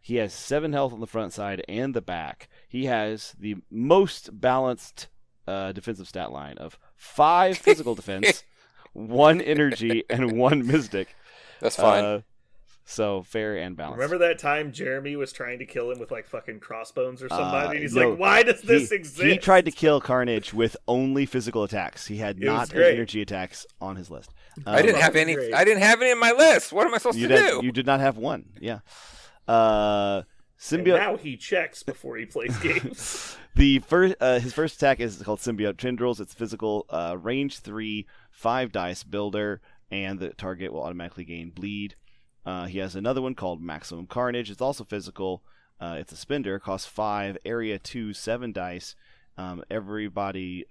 [SPEAKER 2] He has 7 health on the front side and the back. He has the most balanced defensive stat line of 5 physical defense, 1 energy, and 1 mystic.
[SPEAKER 3] That's fine.
[SPEAKER 2] So fair and balanced.
[SPEAKER 1] Remember that time Jeremy was trying to kill him with like fucking crossbones or somebody? He's
[SPEAKER 2] no,
[SPEAKER 1] like, why does this exist?
[SPEAKER 2] He tried to kill Carnage with only physical attacks. He had
[SPEAKER 1] It was
[SPEAKER 2] not any
[SPEAKER 1] great.
[SPEAKER 2] energy attacks on his list.
[SPEAKER 3] I didn't have
[SPEAKER 1] Fucking
[SPEAKER 3] any.
[SPEAKER 1] great.
[SPEAKER 3] I didn't have any in my list. What am I supposed to do?
[SPEAKER 2] You did not have one. Yeah.
[SPEAKER 1] And now he checks before he plays games.
[SPEAKER 2] His first attack is called Symbiote Tendrils. It's physical, range 3, 5 dice builder, and the target will automatically gain bleed. He has another one called Maximum Carnage. It's also physical. It's a spender. Costs 5, area 2, 7 dice. Everybody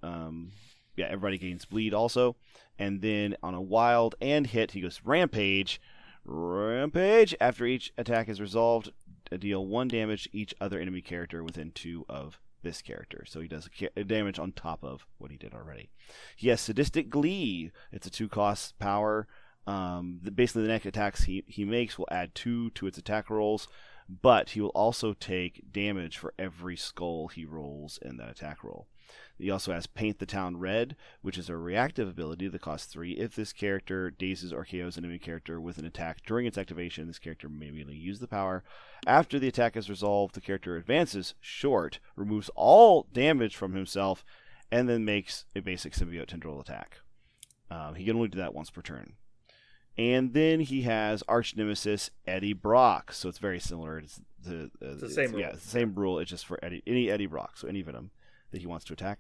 [SPEAKER 2] gains bleed also. And then on a wild and hit, he goes Rampage. Rampage. After each attack is resolved, deal 1 damage to each other enemy character within 2 of this character. So he does a damage on top of what he did already. He has Sadistic Glee. It's a 2-cost power. Basically, the next attacks he makes will add 2 to its attack rolls, but he will also take damage for every skull he rolls in that attack roll. He also has Paint the Town Red, which is a reactive ability that costs 3. If this character dazes or KOs an enemy character with an attack during its activation, this character may immediately use the power. After the attack is resolved, the character advances short, removes all damage from himself, and then makes a basic symbiote tendril attack. He can only do that once per turn. And then he has Arch Nemesis Eddie Brock, so it's very similar. It's the same rule. Yeah, it's the same rule. It's just for any Eddie Brock, so any Venom that he wants to attack.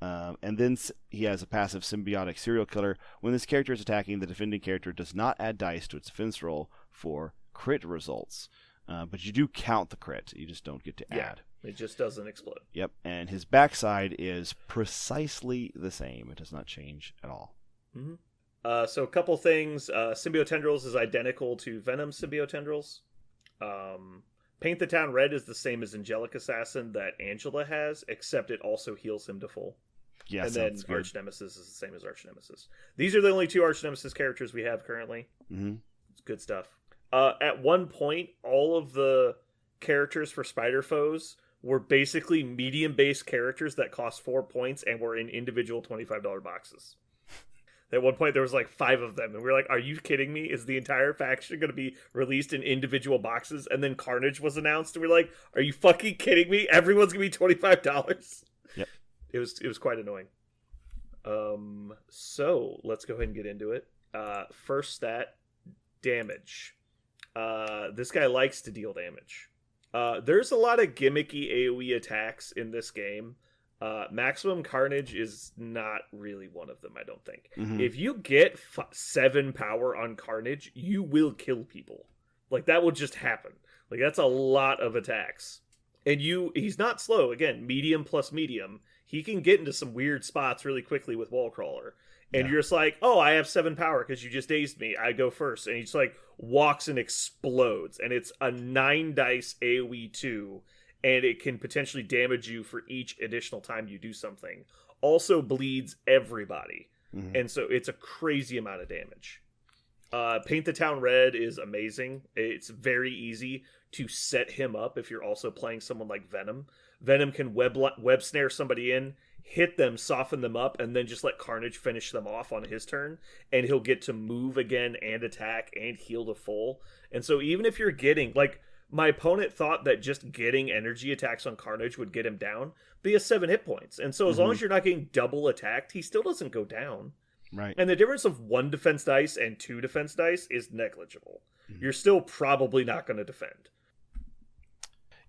[SPEAKER 2] And then he has a passive Symbiotic Serial Killer. When this character is attacking, the defending character does not add dice to its defense roll for crit results. But you do count the crit. You just don't get to add.
[SPEAKER 1] It just doesn't explode.
[SPEAKER 2] Yep, and his backside is precisely the same. It does not change at all.
[SPEAKER 1] Mm-hmm. So a couple things. Symbiote Tendrils is identical to Venom Symbiote Tendrils. Paint the Town Red is the same as Angelic Assassin that Angela has, except it also heals him to full.
[SPEAKER 2] Yeah,
[SPEAKER 1] and then Arch Nemesis is the same as Arch Nemesis. These are the only 2 Arch Nemesis characters we have currently.
[SPEAKER 2] Mm-hmm.
[SPEAKER 1] It's good stuff. At one point, all of the characters for Spider Foes were basically medium-based characters that cost 4 points and were in individual $25 boxes. At one point, there was like 5 of them, and we were like, are you kidding me? Is the entire faction going to be released in individual boxes? And then Carnage was announced, and we were like, are you fucking kidding me? Everyone's going to be $25.
[SPEAKER 2] Yep. It
[SPEAKER 1] was quite annoying. So, let's go ahead and get into it. First stat, damage. This guy likes to deal damage. There's a lot of gimmicky AoE attacks in this game. Maximum Carnage is not really one of them, I don't think. Mm-hmm. If you get 7 power on Carnage, you will kill people. Like, that will just happen. Like, that's a lot of attacks. And he's not slow. Again, medium plus medium. He can get into some weird spots really quickly with Wall Crawler. And you're just like, oh, I have 7 power because you just dazed me. I go first. And he just like walks and explodes. And it's a 9 dice AoE 2. And it can potentially damage you for each additional time you do something. Also bleeds everybody. Mm-hmm. And so it's a crazy amount of damage. Paint the Town Red is amazing. It's very easy to set him up if you're also playing someone like Venom. Venom can web snare somebody in, hit them, soften them up, and then just let Carnage finish them off on his turn. And he'll get to move again and attack and heal to full. And so even if you're getting, like, my opponent thought that just getting energy attacks on Carnage would get him down, but he has 7 hit points. And so as long as you're not getting double attacked, he still doesn't go down.
[SPEAKER 2] Right.
[SPEAKER 1] And the difference of 1 defense dice and 2 defense dice is negligible. Mm-hmm. You're still probably not going to defend.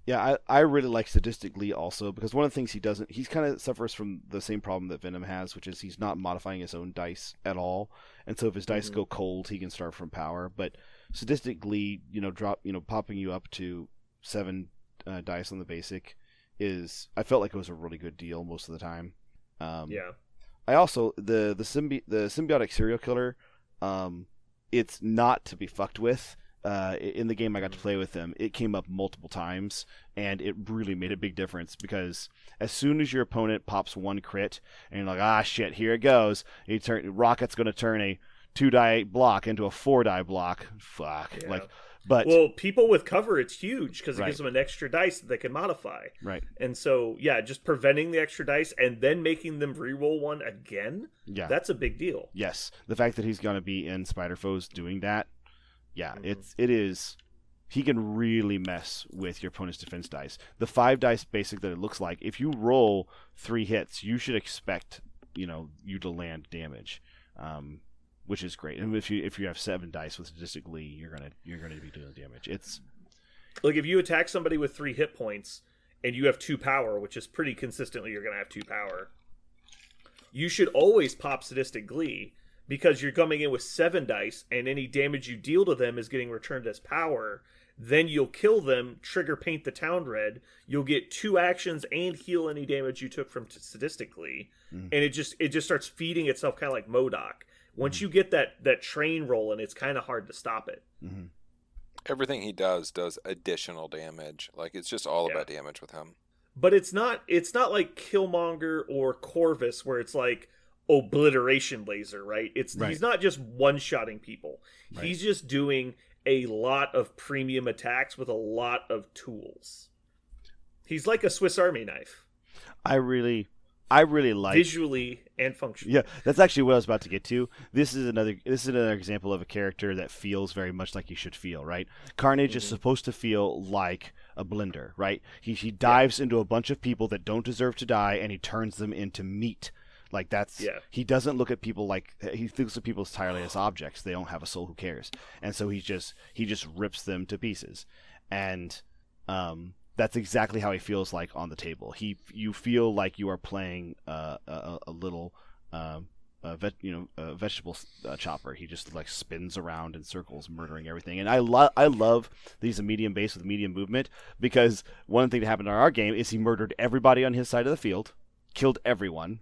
[SPEAKER 2] Yeah, I really like Sadistic Glee also, because one of the things he kind of suffers from the same problem that Venom has, which is he's not modifying his own dice at all. And so if his dice go cold, he can start from power. But Sadistic Glee, popping you up to 7 dice on the basic I felt like it was a really good deal most of the time.
[SPEAKER 1] Yeah.
[SPEAKER 2] I also, the Symbiotic Serial Killer, it's not to be fucked with. In the game I got to play with them, it came up multiple times, and it really made a big difference, because as soon as your opponent pops 1 crit, and you're like, ah, shit, here it goes, Rocket's going to turn a 2-die block into a 4-die block. Fuck.
[SPEAKER 1] Yeah.
[SPEAKER 2] Well,
[SPEAKER 1] people with cover, it's huge, because it gives them an extra dice that they can modify.
[SPEAKER 2] Right.
[SPEAKER 1] And so, yeah, just preventing the extra dice and then making them reroll 1 again, that's a big deal.
[SPEAKER 2] Yes. The fact that he's going to be in Spider Foes doing that, it is. He can really mess with your opponent's defense dice. The 5 dice basic that it looks like, if you roll 3 hits, you should expect, you to land damage, which is great. And if you have 7 dice with Sadistic Glee, you're gonna be doing damage.
[SPEAKER 1] Like if you attack somebody with 3 hit points and you have 2 power, which is pretty consistently you're going to have 2 power, you should always pop Sadistic Glee because you're coming in with 7 dice and any damage you deal to them is getting returned as power. Then you'll kill them, trigger Paint the Town red. You'll get 2 actions and heal any damage you took from Sadistic Glee. And it just starts feeding itself kind of like MODOK. Once you get that train rolling, it's kind of hard to stop it.
[SPEAKER 3] Everything he does additional damage. Like it's just all about damage with him.
[SPEAKER 1] But it's not like Killmonger or Corvus where it's like obliteration laser, right? He's not just one-shotting people. Right. He's just doing a lot of premium attacks with a lot of tools. He's like a Swiss Army knife.
[SPEAKER 2] I really like
[SPEAKER 1] visually and functionally.
[SPEAKER 2] Yeah, that's actually what I was about to get to. This is another example of a character that feels very much like he should feel, right? Carnage is supposed to feel like a blender, right? He dives into a bunch of people that don't deserve to die and he turns them into meat. Like he doesn't look at people like he thinks of people entirely as objects. They don't have a soul. Who cares? And so he just rips them to pieces, and that's exactly how he feels like on the table. You feel like you are playing a little vegetable chopper. He just like spins around in circles, murdering everything. And I love that he's a medium base with medium movement because one thing that happened in our game is he murdered everybody on his side of the field, killed everyone.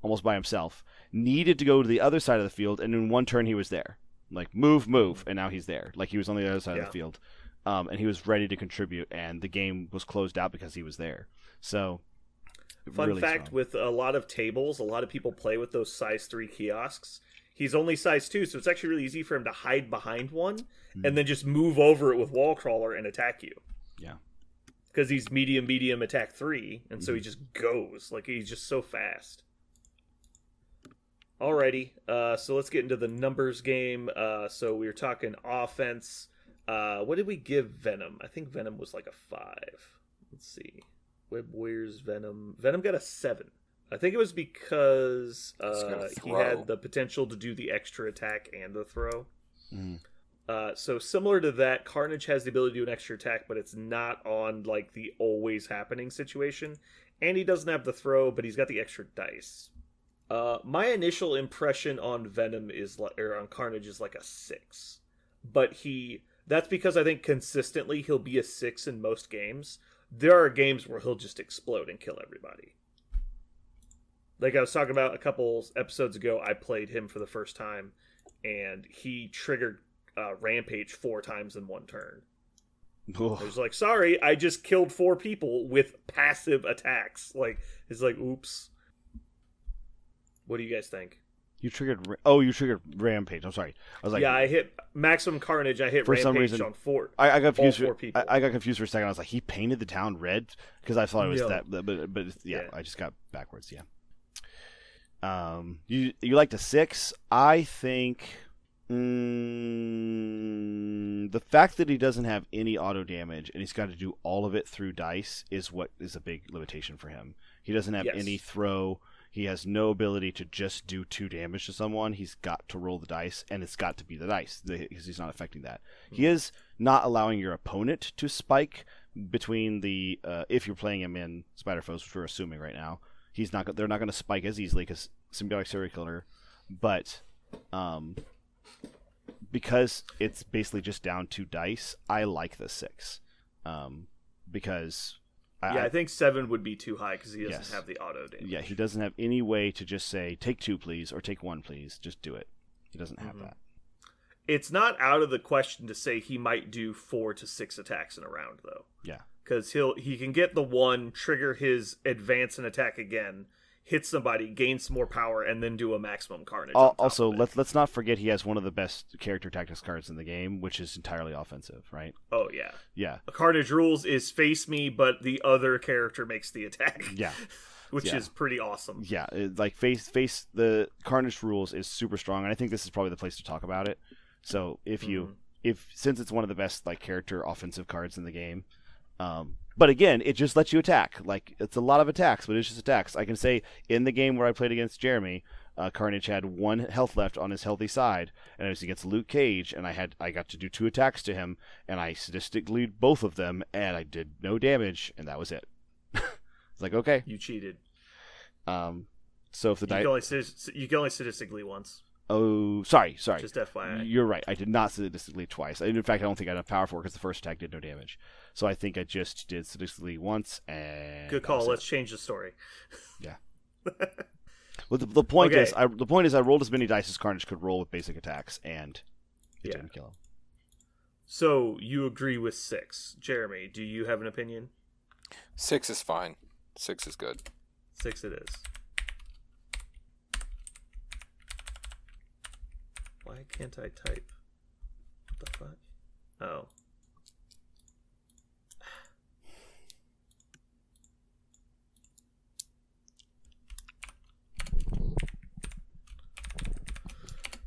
[SPEAKER 2] Almost by himself, needed to go to the other side of the field, and in one turn he was there. Like, move, and now he's there. Like, he was on the other side of the field. And he was ready to contribute, and the game was closed out because he was there. So,
[SPEAKER 1] fun
[SPEAKER 2] really
[SPEAKER 1] fact,
[SPEAKER 2] strong.
[SPEAKER 1] with a lot of tables, a lot of people play with those size 3 kiosks. He's only size 2, so it's actually really easy for him to hide behind one, and then just move over it with Wall Crawler and attack you.
[SPEAKER 2] Yeah.
[SPEAKER 1] Because he's medium, attack 3, and so he just goes. Like, he's just so fast. Alrighty, so let's get into the numbers game. So we were talking offense. What did we give Venom? I think Venom was like a 5. Let's see. Web Warriors Venom. Venom got a 7. I think it was because he had the potential to do the extra attack and the throw. So similar to that, Carnage has the ability to do an extra attack, but it's not on like the always happening situation. And he doesn't have the throw, but he's got the extra dice. My initial impression on Venom on Carnage is like a 6, but that's because I think consistently he'll be a 6 in most games. There are games where he'll just explode and kill everybody. Like I was talking about a couple episodes ago, I played him for the first time, and he triggered Rampage 4 times in one turn. I was like, sorry, I just killed 4 people with passive attacks. Like, it's like, oops. What do you guys think?
[SPEAKER 2] You triggered Rampage. I'm sorry. I was like,
[SPEAKER 1] I hit Maximum Carnage. I hit
[SPEAKER 2] for
[SPEAKER 1] Rampage
[SPEAKER 2] some reason,
[SPEAKER 1] on 4.
[SPEAKER 2] I got confused.
[SPEAKER 1] 4 people.
[SPEAKER 2] I got confused for a second. I was like, he painted the town red because I thought it was
[SPEAKER 1] No.
[SPEAKER 2] but I just got backwards. Yeah. You liked a 6. I think the fact that he doesn't have any auto damage and he's got to do all of it through dice is what is a big limitation for him. He doesn't have any throw. He has no ability to just do 2 damage to someone. He's got to roll the dice, and it's got to be the dice because he's not affecting that. He is not allowing your opponent to spike between the if you're playing him in Spider Foes, which we're assuming right now. They're not going to spike as easily because Symbiotic Serial Killer, but because it's basically just down 2 dice, I like the 6 because.
[SPEAKER 1] I think 7 would be too high because he doesn't have the auto damage.
[SPEAKER 2] Yeah, he doesn't have any way to just say, take 2, please, or take 1, please. Just do it. He doesn't have that.
[SPEAKER 1] It's not out of the question to say he might do 4 to 6 attacks in a round, though.
[SPEAKER 2] Yeah.
[SPEAKER 1] Because he can get the 1, trigger his advance and attack again, hit somebody, gain some more power, and then do a Maximum Carnage.
[SPEAKER 2] Also, let's not forget he has one of the best character tactics cards in the game, which is entirely offensive, right?
[SPEAKER 1] Oh, yeah.
[SPEAKER 2] Yeah.
[SPEAKER 1] A Carnage rules is face me, but the other character makes the attack.
[SPEAKER 2] Yeah.
[SPEAKER 1] Which is pretty awesome.
[SPEAKER 2] Yeah, like face the Carnage rules is super strong, and I think this is probably the place to talk about it. So since it's one of the best like character offensive cards in the game, but again, it just lets you attack. Like, it's a lot of attacks, but it's just attacks. I can say in the game where I played against Jeremy, Carnage had 1 health left on his healthy side, and it was against Luke Cage, and I got to do 2 attacks to him, and I sadistically both of them, and I did no damage, and that was it. It's like, okay.
[SPEAKER 1] You cheated.
[SPEAKER 2] So if the
[SPEAKER 1] you can only statistically once.
[SPEAKER 2] Oh, sorry.
[SPEAKER 1] Just FYI.
[SPEAKER 2] You're right. I did not statistically twice. In fact, I don't think I had enough power for it because the first attack did no damage. So I think I just did statistically once. And
[SPEAKER 1] good call. Let's change the story.
[SPEAKER 2] Yeah. Well, the point
[SPEAKER 1] Okay.
[SPEAKER 2] is, I rolled as many dice as Carnage could roll with basic attacks, and it didn't kill him.
[SPEAKER 1] So you agree with 6, Jeremy? Do you have an opinion?
[SPEAKER 3] 6 is fine. 6 is good.
[SPEAKER 1] 6 it is. Why can't I type? What the fuck? Oh.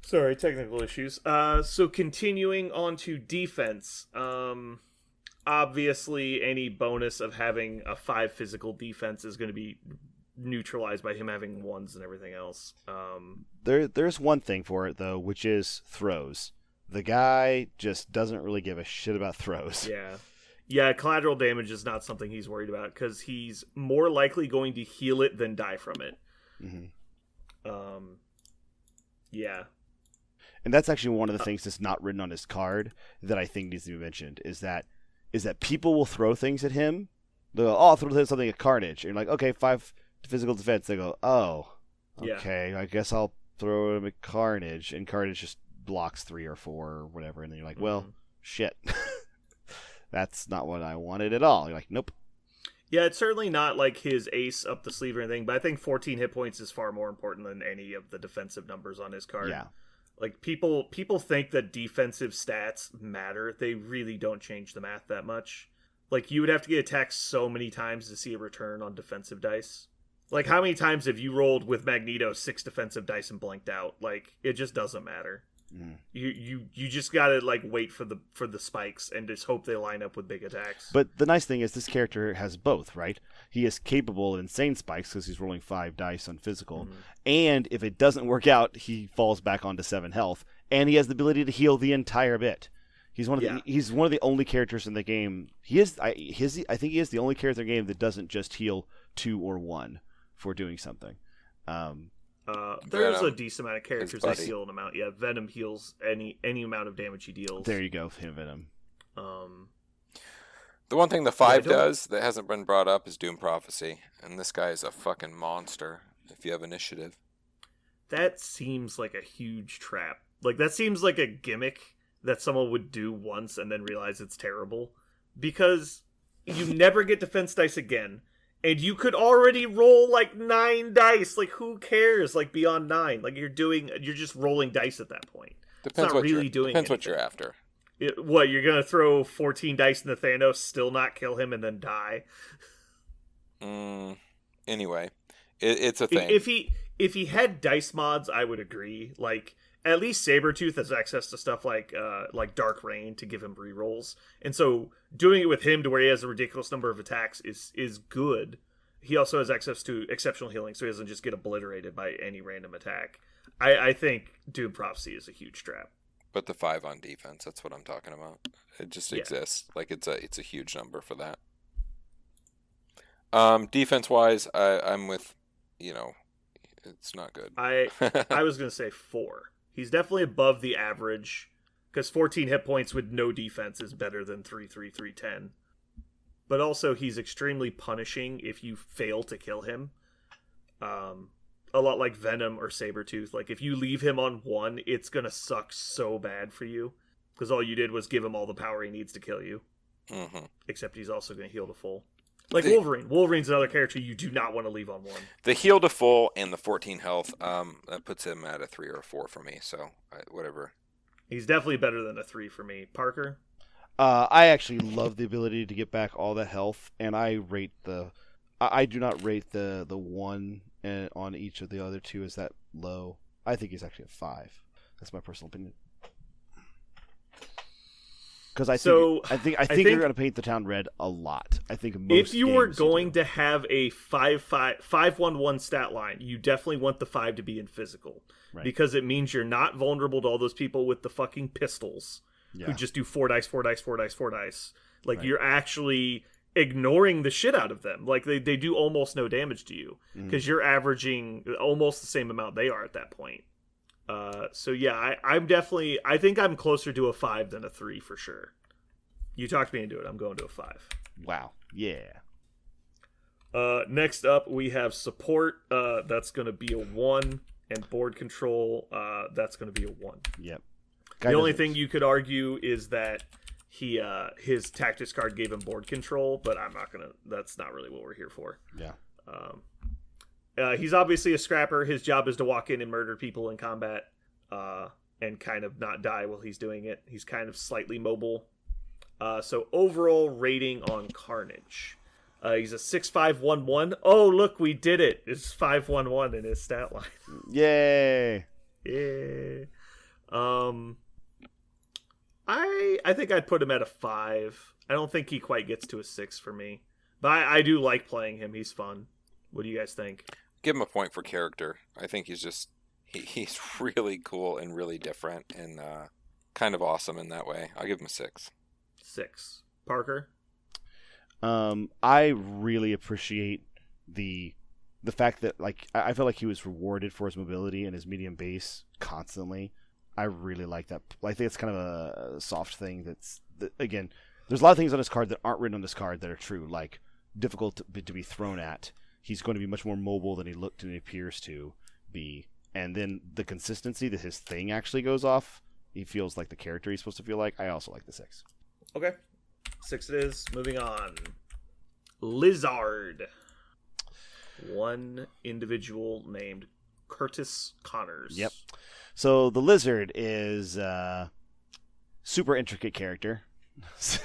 [SPEAKER 1] Sorry, technical issues. So continuing on to defense. Obviously, any bonus of having a 5 physical defense is going to be neutralized by him having 1s and everything else.
[SPEAKER 2] There's one thing for it though, which is throws. The guy just doesn't really give a shit about throws.
[SPEAKER 1] Yeah, collateral damage is not something he's worried about because he's more likely going to heal it than die from it.
[SPEAKER 2] Mm-hmm.
[SPEAKER 1] Yeah.
[SPEAKER 2] And that's actually one of the things that's not written on his card that I think needs to be mentioned is that people will throw things at him. They'll go, I'll throw something at Carnage. And you're like, okay, 5 physical defense. They go, oh, okay, I guess I'll throw him at Carnage. And Carnage just blocks 3 or 4 or whatever. And then you're like, well, shit. That's not what I wanted at all. You're like, nope.
[SPEAKER 1] Yeah, it's certainly not like his ace up the sleeve or anything, but I think 14 hit points is far more important than any of the defensive numbers on his card.
[SPEAKER 2] Yeah.
[SPEAKER 1] Like, people think that defensive stats matter. They really don't change the math that much. Like, you would have to get attacked so many times to see a return on defensive dice. Like, how many times have you rolled with Magneto 6 defensive dice and blanked out? Like, it just doesn't matter. You just gotta like wait for the spikes and just hope they line up with big attacks.
[SPEAKER 2] But the nice thing is this character has both, right? He is capable of insane spikes because he's rolling 5 dice on physical, and if it doesn't work out, he falls back onto 7 health, and he has the ability to heal the entire bit. He's one of the only characters in the game. I think he is the only character in the game that doesn't just heal 2 or 1 for doing something.
[SPEAKER 1] There's a decent amount of characters that heal an amount. Yeah, Venom heals any amount of damage he deals.
[SPEAKER 2] There you go, Venom.
[SPEAKER 3] The one thing the 5 does that hasn't been brought up is Doom Prophecy, and this guy is a fucking monster if you have initiative.
[SPEAKER 1] That seems like a huge trap. Like, that seems like a gimmick that someone would do once and then realize it's terrible. Because you never get defense dice again. And you could already roll like 9 dice. Like, who cares? Like, beyond 9. Like, you're just rolling dice at that point.
[SPEAKER 3] Depends what you're after.
[SPEAKER 1] You're gonna throw 14 dice into Thanos, still not kill him, and then die?
[SPEAKER 3] Anyway, it's a thing.
[SPEAKER 1] If he had dice mods, I would agree. Like, at least Sabretooth has access to stuff like Dark Rain to give him rerolls. And so doing it with him to where he has a ridiculous number of attacks is good. He also has access to exceptional healing, so he doesn't just get obliterated by any random attack. I think Doom Prophecy is a huge trap.
[SPEAKER 3] But the 5 on defense, that's what I'm talking about. It just exists. Like, it's a huge number for that. Defense-wise, I'm with, it's not good.
[SPEAKER 1] I was going to say 4. He's definitely above the average, because 14 hit points with no defense is better than 3, 3, 3, 10. But also, he's extremely punishing if you fail to kill him. A lot like Venom or Sabretooth. Like, if you leave him on 1, it's going to suck so bad for you, because all you did was give him all the power he needs to kill you. Except he's also going to heal to full. Like Wolverine. Wolverine's another character you do not want to leave on 1.
[SPEAKER 3] The heal to full and the 14 health, that puts him at a 3 or a 4 for me. So, whatever.
[SPEAKER 1] He's definitely better than a 3 for me. Parker?
[SPEAKER 2] I actually love the ability to get back all that health, and I do not rate the 1 on each of the other 2 as that low. I think he's actually a 5. That's my personal opinion. Because I
[SPEAKER 1] So,
[SPEAKER 2] think
[SPEAKER 1] I
[SPEAKER 2] you're
[SPEAKER 1] think-
[SPEAKER 2] going to paint the town red a lot. I think most
[SPEAKER 1] if you were
[SPEAKER 2] games
[SPEAKER 1] going
[SPEAKER 2] do.
[SPEAKER 1] to have a 5-1-1 stat line, you definitely want the 5 to be in physical.
[SPEAKER 2] Right.
[SPEAKER 1] Because it means you're not vulnerable to all those people with the fucking pistols who
[SPEAKER 2] Yeah.
[SPEAKER 1] just do 4 dice, 4 dice, 4 dice, 4 dice. Like,
[SPEAKER 2] Right.
[SPEAKER 1] you're actually ignoring the shit out of them. Like, they do almost no damage to you.
[SPEAKER 2] Mhm.
[SPEAKER 1] Because you're averaging almost the same amount they are at that point. So yeah, I'm definitely, I think I'm closer to a 5 than a 3 for sure. You talked me into it. I'm going to a 5.
[SPEAKER 2] Wow. Yeah.
[SPEAKER 1] Next up, we have support. That's going to be a 1, and board control. That's going to be a 1.
[SPEAKER 2] Yep.
[SPEAKER 1] The only thing you could argue is that his tactics card gave him board control, but I'm not gonna. That's not really what we're here for.
[SPEAKER 2] Yeah.
[SPEAKER 1] He's obviously a scrapper. His job is to walk in and murder people in combat, and kind of not die while he's doing it. He's kind of slightly mobile. So overall rating on Carnage. He's a 6-5-1-1. Oh, look, we did it. It's 5-1-1 in his stat line.
[SPEAKER 2] Yay.
[SPEAKER 1] Yeah. I think I'd put him at a 5. I don't think he quite gets to a 6 for me. But I do like playing him. He's fun. What do you guys think?
[SPEAKER 3] Give him a point for character. I think he's just he's really cool and really different and kind of awesome in that way. I'll give him a 6.
[SPEAKER 1] 6. Parker?
[SPEAKER 2] I really appreciate the fact that I feel like he was rewarded for his mobility and his medium base constantly. I really like that. I think it's kind of a soft thing. Again, there's a lot of things on this card that aren't written on this card that are true, like difficult to be thrown at. He's going to be much more mobile than he appears to be. And then the consistency that his thing actually goes off, he feels like the character he's supposed to feel like. I also like the 6.
[SPEAKER 1] Okay. 6 it is. Moving on. Lizard. One individual named Curtis Connors.
[SPEAKER 2] Yep. So the Lizard is a super intricate character.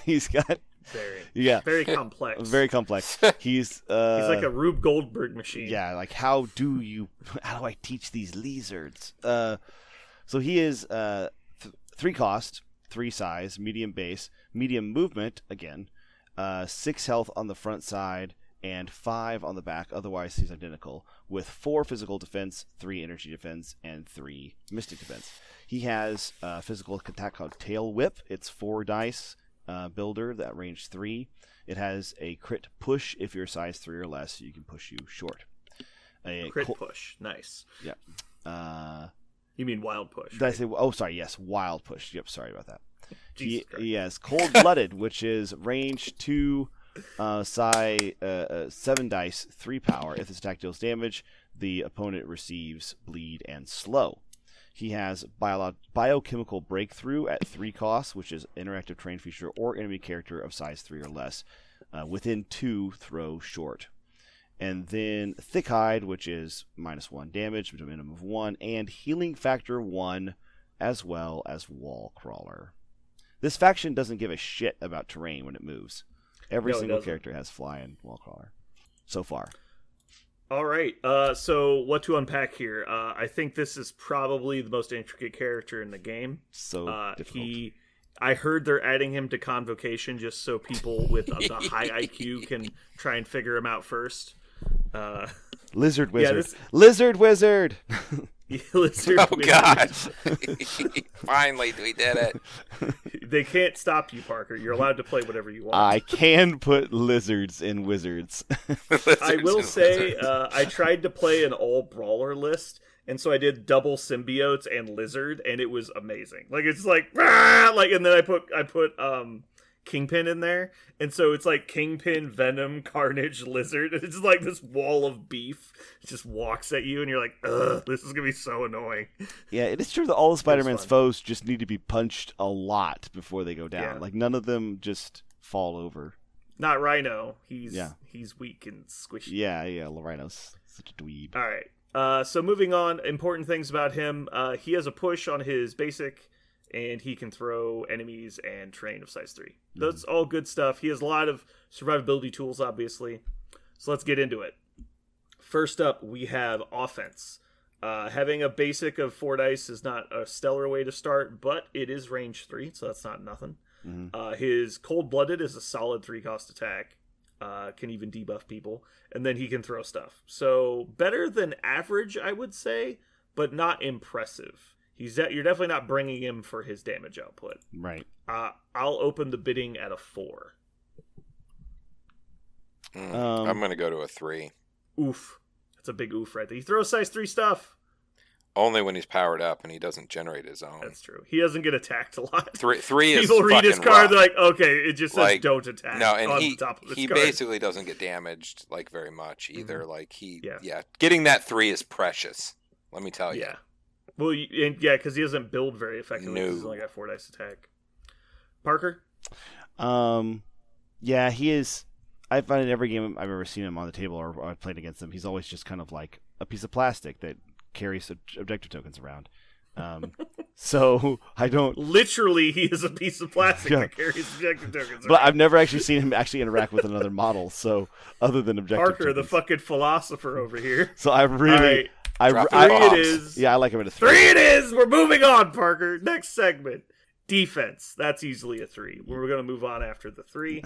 [SPEAKER 2] He's got
[SPEAKER 1] Very complex.
[SPEAKER 2] very complex. He's
[SPEAKER 1] like a Rube Goldberg machine.
[SPEAKER 2] Yeah, like how do I teach these lizards? So he is 3 cost, 3 size, medium base, medium movement again, 6 health on the front side and 5 on the back. Otherwise, he's identical with 4 physical defense, 3 energy defense, and 3 mystic defense. He has a physical attack called Tail Whip. It's 4 dice builder that range 3. It has a crit push if you're size 3 or less. So you can push you short.
[SPEAKER 1] Crit push. Nice.
[SPEAKER 2] Yeah.
[SPEAKER 1] You mean wild push.
[SPEAKER 2] Did I say? Oh, sorry. Yes, wild push. Yep. Sorry about that.
[SPEAKER 1] Jesus Christ.
[SPEAKER 2] He has Cold Blooded, which is range 2, 7 dice, 3 power. If this attack deals damage, the opponent receives bleed and slow. He has Biochemical Breakthrough at 3 costs, which is interactive terrain feature or enemy character of size 3 or less. Within 2, throw short. And then Thick Hide, which is -1 damage, with a minimum of 1, and Healing Factor 1, as well as Wall Crawler. This faction doesn't give a shit about terrain when it moves. Every
[SPEAKER 1] No, it
[SPEAKER 2] single
[SPEAKER 1] doesn't.
[SPEAKER 2] character has Fly and Wall Crawler. So far.
[SPEAKER 1] All right. So what to unpack here? I think this is probably the most intricate character in the game.
[SPEAKER 2] So difficult.
[SPEAKER 1] I heard they're adding him to Convocation just so people with the high IQ can try and figure him out first.
[SPEAKER 2] Lizard Wizard.
[SPEAKER 1] this-
[SPEAKER 2] Lizard Wizard!
[SPEAKER 1] Lizard
[SPEAKER 3] Oh
[SPEAKER 1] Wizard.
[SPEAKER 3] God! Finally, we did it.
[SPEAKER 1] They can't stop you, Parker. You're allowed to play whatever you want.
[SPEAKER 2] I can put lizards in wizards.
[SPEAKER 1] I will say, I tried to play an all brawler list, and so I did double symbiotes and lizard, and it was amazing. Like it's like, "Rah!" Like, and then I put Kingpin in there, and so it's like Kingpin, Venom, Carnage, Lizard. It's like this wall of beef. It just walks at you, and you're like, ugh, this is gonna be so annoying.
[SPEAKER 2] Yeah, it is true that all of Spider-Man's
[SPEAKER 1] fun.
[SPEAKER 2] foes just need to be punched a lot before they go down.
[SPEAKER 1] Yeah.
[SPEAKER 2] Like, none of them just fall over.
[SPEAKER 1] Not Rhino. He's
[SPEAKER 2] Yeah.
[SPEAKER 1] he's weak and squishy.
[SPEAKER 2] Yeah, Rhino's such a dweeb.
[SPEAKER 1] All right. So moving on, important things about him. He has a push on his basic, and he can throw enemies and terrain of size 3. That's all good stuff. He has a lot of survivability tools, obviously. So let's get into it. First up, we have offense. Having a basic of 4 dice is not a stellar way to start, but it is range 3, so that's not nothing. His Cold-Blooded is a solid 3-cost attack. Can even debuff people, and then he can throw stuff. So better than average, I would say, but not impressive. You're definitely not bringing him for his damage output.
[SPEAKER 2] Right.
[SPEAKER 1] I'll open the bidding at a 4.
[SPEAKER 3] I'm going to go to a 3.
[SPEAKER 1] Oof. That's a big oof right there. He throws size 3 stuff.
[SPEAKER 3] Only when he's powered up and he doesn't generate his own.
[SPEAKER 1] That's true. He doesn't get attacked a lot.
[SPEAKER 3] 3 is
[SPEAKER 1] People read his
[SPEAKER 3] fucking
[SPEAKER 1] card,
[SPEAKER 3] rough.
[SPEAKER 1] they're like, okay, it just says
[SPEAKER 3] Like,
[SPEAKER 1] don't attack
[SPEAKER 3] No, and
[SPEAKER 1] on
[SPEAKER 3] he
[SPEAKER 1] the top of his
[SPEAKER 3] he
[SPEAKER 1] card.
[SPEAKER 3] basically doesn't get damaged like very much either.
[SPEAKER 1] Mm-hmm.
[SPEAKER 3] Like
[SPEAKER 1] Yeah.
[SPEAKER 3] getting that 3 is precious. Let me tell you.
[SPEAKER 1] Yeah. Well, because he doesn't build very effectively.
[SPEAKER 3] No.
[SPEAKER 1] He's only got 4 dice attack. Parker?
[SPEAKER 2] Yeah, he is. I find in every game I've ever seen him on the table or I've played against him, he's always just kind of like a piece of plastic that carries objective tokens around. So I don't.
[SPEAKER 1] Literally, he is a piece of plastic
[SPEAKER 2] Yeah.
[SPEAKER 1] that carries objective tokens.
[SPEAKER 2] But I've never actually seen him actually interact with another model. So other than objective
[SPEAKER 1] Parker,
[SPEAKER 2] tokens.
[SPEAKER 1] the fucking philosopher over here.
[SPEAKER 2] So I really,
[SPEAKER 3] Drop
[SPEAKER 1] Three
[SPEAKER 3] the
[SPEAKER 1] it
[SPEAKER 3] bombs.
[SPEAKER 1] is.
[SPEAKER 2] yeah, I like him at a
[SPEAKER 1] 3
[SPEAKER 2] 3.
[SPEAKER 1] it is. We're moving on, Parker. Next segment. Defense. That's easily a 3. We're going to move on after the 3.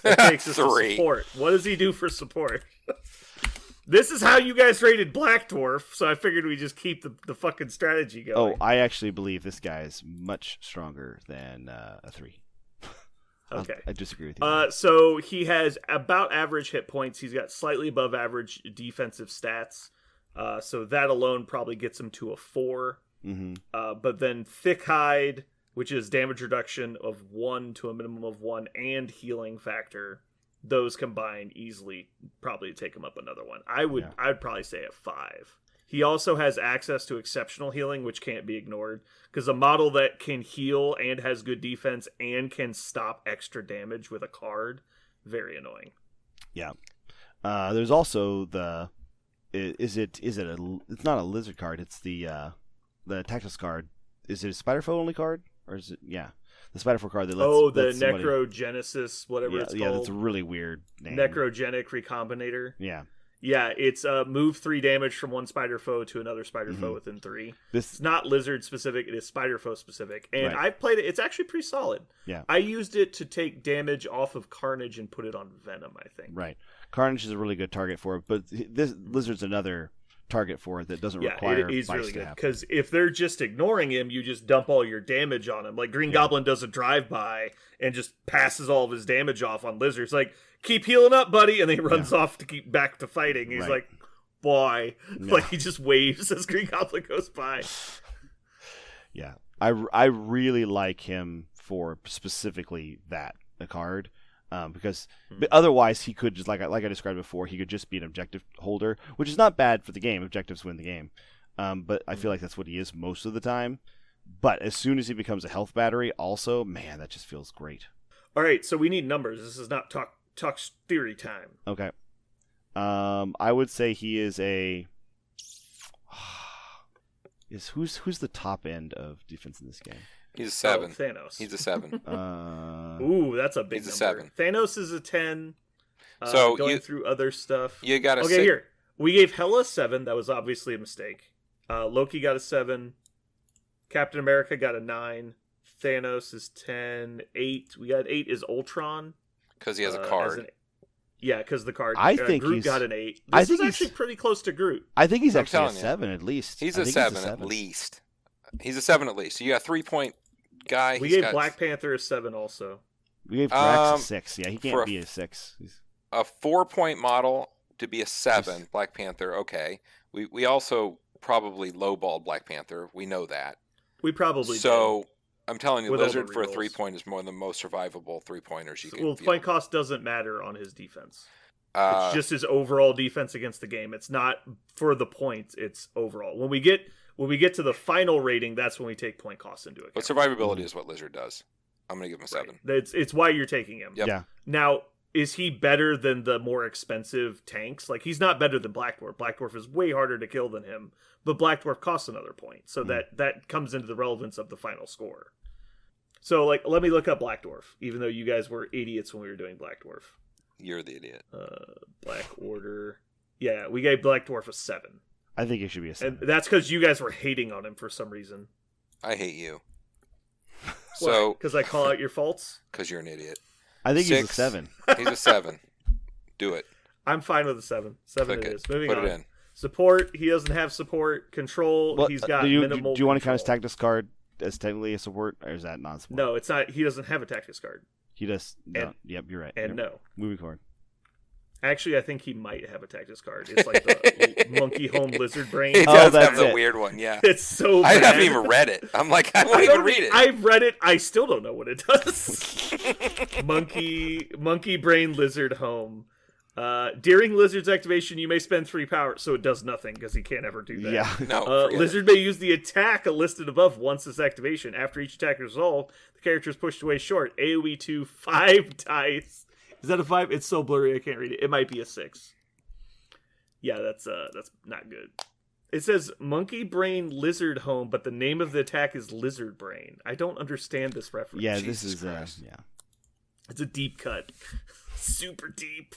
[SPEAKER 1] That takes us to
[SPEAKER 3] 3.
[SPEAKER 1] support. What does he do for support? This is how you guys rated Black Dwarf, so I figured we just keep the fucking strategy
[SPEAKER 2] Oh,
[SPEAKER 1] going.
[SPEAKER 2] I actually believe this guy is much stronger than a 3.
[SPEAKER 1] Okay.
[SPEAKER 2] I disagree with you.
[SPEAKER 1] So he has about average hit points. He's got slightly above average defensive stats. So that alone probably gets him to a 4.
[SPEAKER 2] Mm-hmm.
[SPEAKER 1] But then Thick Hide, which is damage reduction of 1 to a minimum of 1, and healing factor, those combined easily probably take him up another one. I'd probably say a 5. He also has access to exceptional healing, which can't be ignored, because a model that can heal and has good defense and can stop extra damage with a card, very annoying.
[SPEAKER 2] Yeah. There's also the it's not a lizard card, it's the Tactus card. Is it a Spiderfoe only card? Or is it the Spiderfoe card that lets
[SPEAKER 1] the
[SPEAKER 2] lets somebody...
[SPEAKER 1] Necrogenesis, whatever it's called.
[SPEAKER 2] Yeah, that's a really weird name.
[SPEAKER 1] Necrogenic Recombinator.
[SPEAKER 2] Yeah.
[SPEAKER 1] Yeah, it's move 3 damage from one spider foe to another spider foe within 3. It's not lizard specific, it is spider foe specific. And
[SPEAKER 2] Right.
[SPEAKER 1] I've played it, it's actually pretty solid.
[SPEAKER 2] Yeah.
[SPEAKER 1] I used it to take damage off of Carnage and put it on Venom, I think.
[SPEAKER 2] Right. Carnage is a really good target for it, but this Lizard's another target for it that doesn't require
[SPEAKER 1] he's
[SPEAKER 2] Vice
[SPEAKER 1] really
[SPEAKER 2] to
[SPEAKER 1] good.
[SPEAKER 2] happen.
[SPEAKER 1] Because if they're just ignoring him, you just dump all your damage on him. Like Green Goblin does a drive-by and just passes all of his damage off on Lizards. Like, keep healing up, buddy, and then he runs off to keep back to fighting. He's
[SPEAKER 2] Right.
[SPEAKER 1] like, why?
[SPEAKER 2] Yeah.
[SPEAKER 1] Like, he just waves as Green Goblin goes by.
[SPEAKER 2] Yeah. I really like him for specifically that, the card. Because but otherwise he could just, like I described before, he could just be an objective holder, which is not bad for the game. Objectives win the game. But I feel like that's what he is most of the time. But as soon as he becomes a health battery, also, man, that just feels great.
[SPEAKER 1] All right, so we need numbers. This is not talk theory time.
[SPEAKER 2] Okay. I would say he is a... Who's the top end of defense in this game?
[SPEAKER 3] He's a 7.
[SPEAKER 1] Oh, Thanos.
[SPEAKER 3] He's a 7.
[SPEAKER 1] Ooh, that's a big
[SPEAKER 3] He's a
[SPEAKER 1] number.
[SPEAKER 3] 7.
[SPEAKER 1] Thanos is a 10.
[SPEAKER 3] So
[SPEAKER 1] going through other stuff.
[SPEAKER 3] You got to
[SPEAKER 1] Okay, here. We gave Hela 7. That was obviously a mistake. Loki got a 7. Captain America got a 9. Thanos is 10. 8. We got 8 is Ultron.
[SPEAKER 3] because he has a card.
[SPEAKER 1] Yeah, because the card.
[SPEAKER 2] I think
[SPEAKER 1] Groot
[SPEAKER 2] he's-
[SPEAKER 1] got an 8.
[SPEAKER 2] I
[SPEAKER 1] This
[SPEAKER 2] think
[SPEAKER 1] is
[SPEAKER 2] he's-
[SPEAKER 1] actually pretty close to Groot.
[SPEAKER 2] I think he's
[SPEAKER 3] I'm
[SPEAKER 2] actually a
[SPEAKER 3] telling you.
[SPEAKER 2] 7 at least.
[SPEAKER 3] He's
[SPEAKER 2] I
[SPEAKER 3] a
[SPEAKER 2] think
[SPEAKER 3] 7 at least. He's a 7 at least. So you got 3-point guy.
[SPEAKER 1] We
[SPEAKER 3] He's
[SPEAKER 1] gave
[SPEAKER 3] got
[SPEAKER 1] Black Panther a 7 also.
[SPEAKER 2] We gave Drax
[SPEAKER 3] Um,
[SPEAKER 2] a 6. Yeah, he
[SPEAKER 3] for
[SPEAKER 2] can't
[SPEAKER 3] a-
[SPEAKER 2] be a 6.
[SPEAKER 3] a 4-point model to be a 7. Black Panther. Okay. We also probably lowballed Black Panther. We know that.
[SPEAKER 1] We probably
[SPEAKER 3] So I'm telling you,
[SPEAKER 1] With all the
[SPEAKER 3] Lizard for a
[SPEAKER 1] rerolls.
[SPEAKER 3] 3-point is more than most survivable 3-pointers you
[SPEAKER 1] did.
[SPEAKER 3] can.
[SPEAKER 1] Well,
[SPEAKER 3] field.
[SPEAKER 1] point cost doesn't matter on his defense.
[SPEAKER 3] Uh,
[SPEAKER 1] It's just his overall defense against the game. It's not for the points. It's overall. When we get to the final rating, that's when we take point cost into account.
[SPEAKER 3] but survivability is what Lizard does. I'm gonna give him a 7.
[SPEAKER 1] Right. It's why you're taking him.
[SPEAKER 3] Yep.
[SPEAKER 2] Yeah.
[SPEAKER 1] Now, is he better than the more expensive tanks? Like, he's not better than Black Dwarf. Black Dwarf is way harder to kill than him, but Black Dwarf costs another point, so that comes into the relevance of the final score. So, like, let me look up Black Dwarf, even though you guys were idiots when we were doing Black Dwarf.
[SPEAKER 3] You're the idiot.
[SPEAKER 1] Black Order. Yeah, we gave Black Dwarf a 7.
[SPEAKER 2] I think it should be a 7.
[SPEAKER 1] And that's because you guys were hating on him for some reason.
[SPEAKER 3] I hate you. So,
[SPEAKER 1] because I call out your faults.
[SPEAKER 3] because you're an idiot.
[SPEAKER 2] I think he's a
[SPEAKER 3] 6.
[SPEAKER 2] 7.
[SPEAKER 3] He's a 7. Do it.
[SPEAKER 1] I'm fine with a 7. 7
[SPEAKER 3] Click
[SPEAKER 1] it
[SPEAKER 3] it.
[SPEAKER 1] is. Moving
[SPEAKER 3] Put
[SPEAKER 1] on.
[SPEAKER 3] it in.
[SPEAKER 1] Support. He doesn't have support. Control.
[SPEAKER 2] Well,
[SPEAKER 1] He's got
[SPEAKER 2] do you
[SPEAKER 1] minimal.
[SPEAKER 2] want to count his
[SPEAKER 1] control.
[SPEAKER 2] tactics card as technically a support, or is that non-support?
[SPEAKER 1] No, it's not. He doesn't have a tactics card.
[SPEAKER 2] He does. No.
[SPEAKER 1] And-
[SPEAKER 2] Yep, you're right.
[SPEAKER 1] And
[SPEAKER 2] Yep.
[SPEAKER 1] no.
[SPEAKER 2] Moving forward.
[SPEAKER 1] Actually, I think he might have a tactics card. It's like the monkey home lizard brain.
[SPEAKER 3] He
[SPEAKER 2] Oh,
[SPEAKER 3] does
[SPEAKER 2] that's
[SPEAKER 3] have the
[SPEAKER 2] it.
[SPEAKER 3] weird one, yeah.
[SPEAKER 1] It's so
[SPEAKER 3] I
[SPEAKER 1] bad.
[SPEAKER 3] haven't even read it. I'm like, I won't even read it.
[SPEAKER 1] I've read it. I still don't know what it does. monkey brain lizard home. During lizard's activation, you may spend 3 power, so it does nothing because he can't ever do that.
[SPEAKER 2] Yeah.
[SPEAKER 3] No, forget
[SPEAKER 1] Lizard may use the attack listed above once this activation. After each attack is resolved, the character is pushed away short. AoE 2, 5 dice. Is that a 5? It's so blurry I can't read it. It might be a 6. Yeah, that's not good. It says Monkey Brain Lizard Home, but the name of the attack is Lizard Brain. I don't understand this reference.
[SPEAKER 2] Yeah,
[SPEAKER 3] Jesus
[SPEAKER 2] this is
[SPEAKER 3] Christ.
[SPEAKER 2] yeah.
[SPEAKER 1] It's a deep cut. Super deep.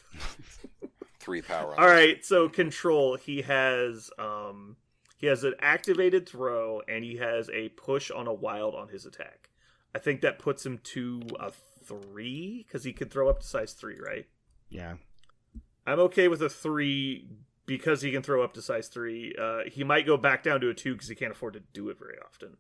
[SPEAKER 3] 3 power.
[SPEAKER 1] All right, so control. He has an activated throw, and he has a push on a wild on his attack. I think that puts him to a 3 because he could throw up to size 3, right?
[SPEAKER 2] Yeah.
[SPEAKER 1] I'm okay with a 3 because he can throw up to size 3. He might go back down to a 2 because he can't afford to do it very often.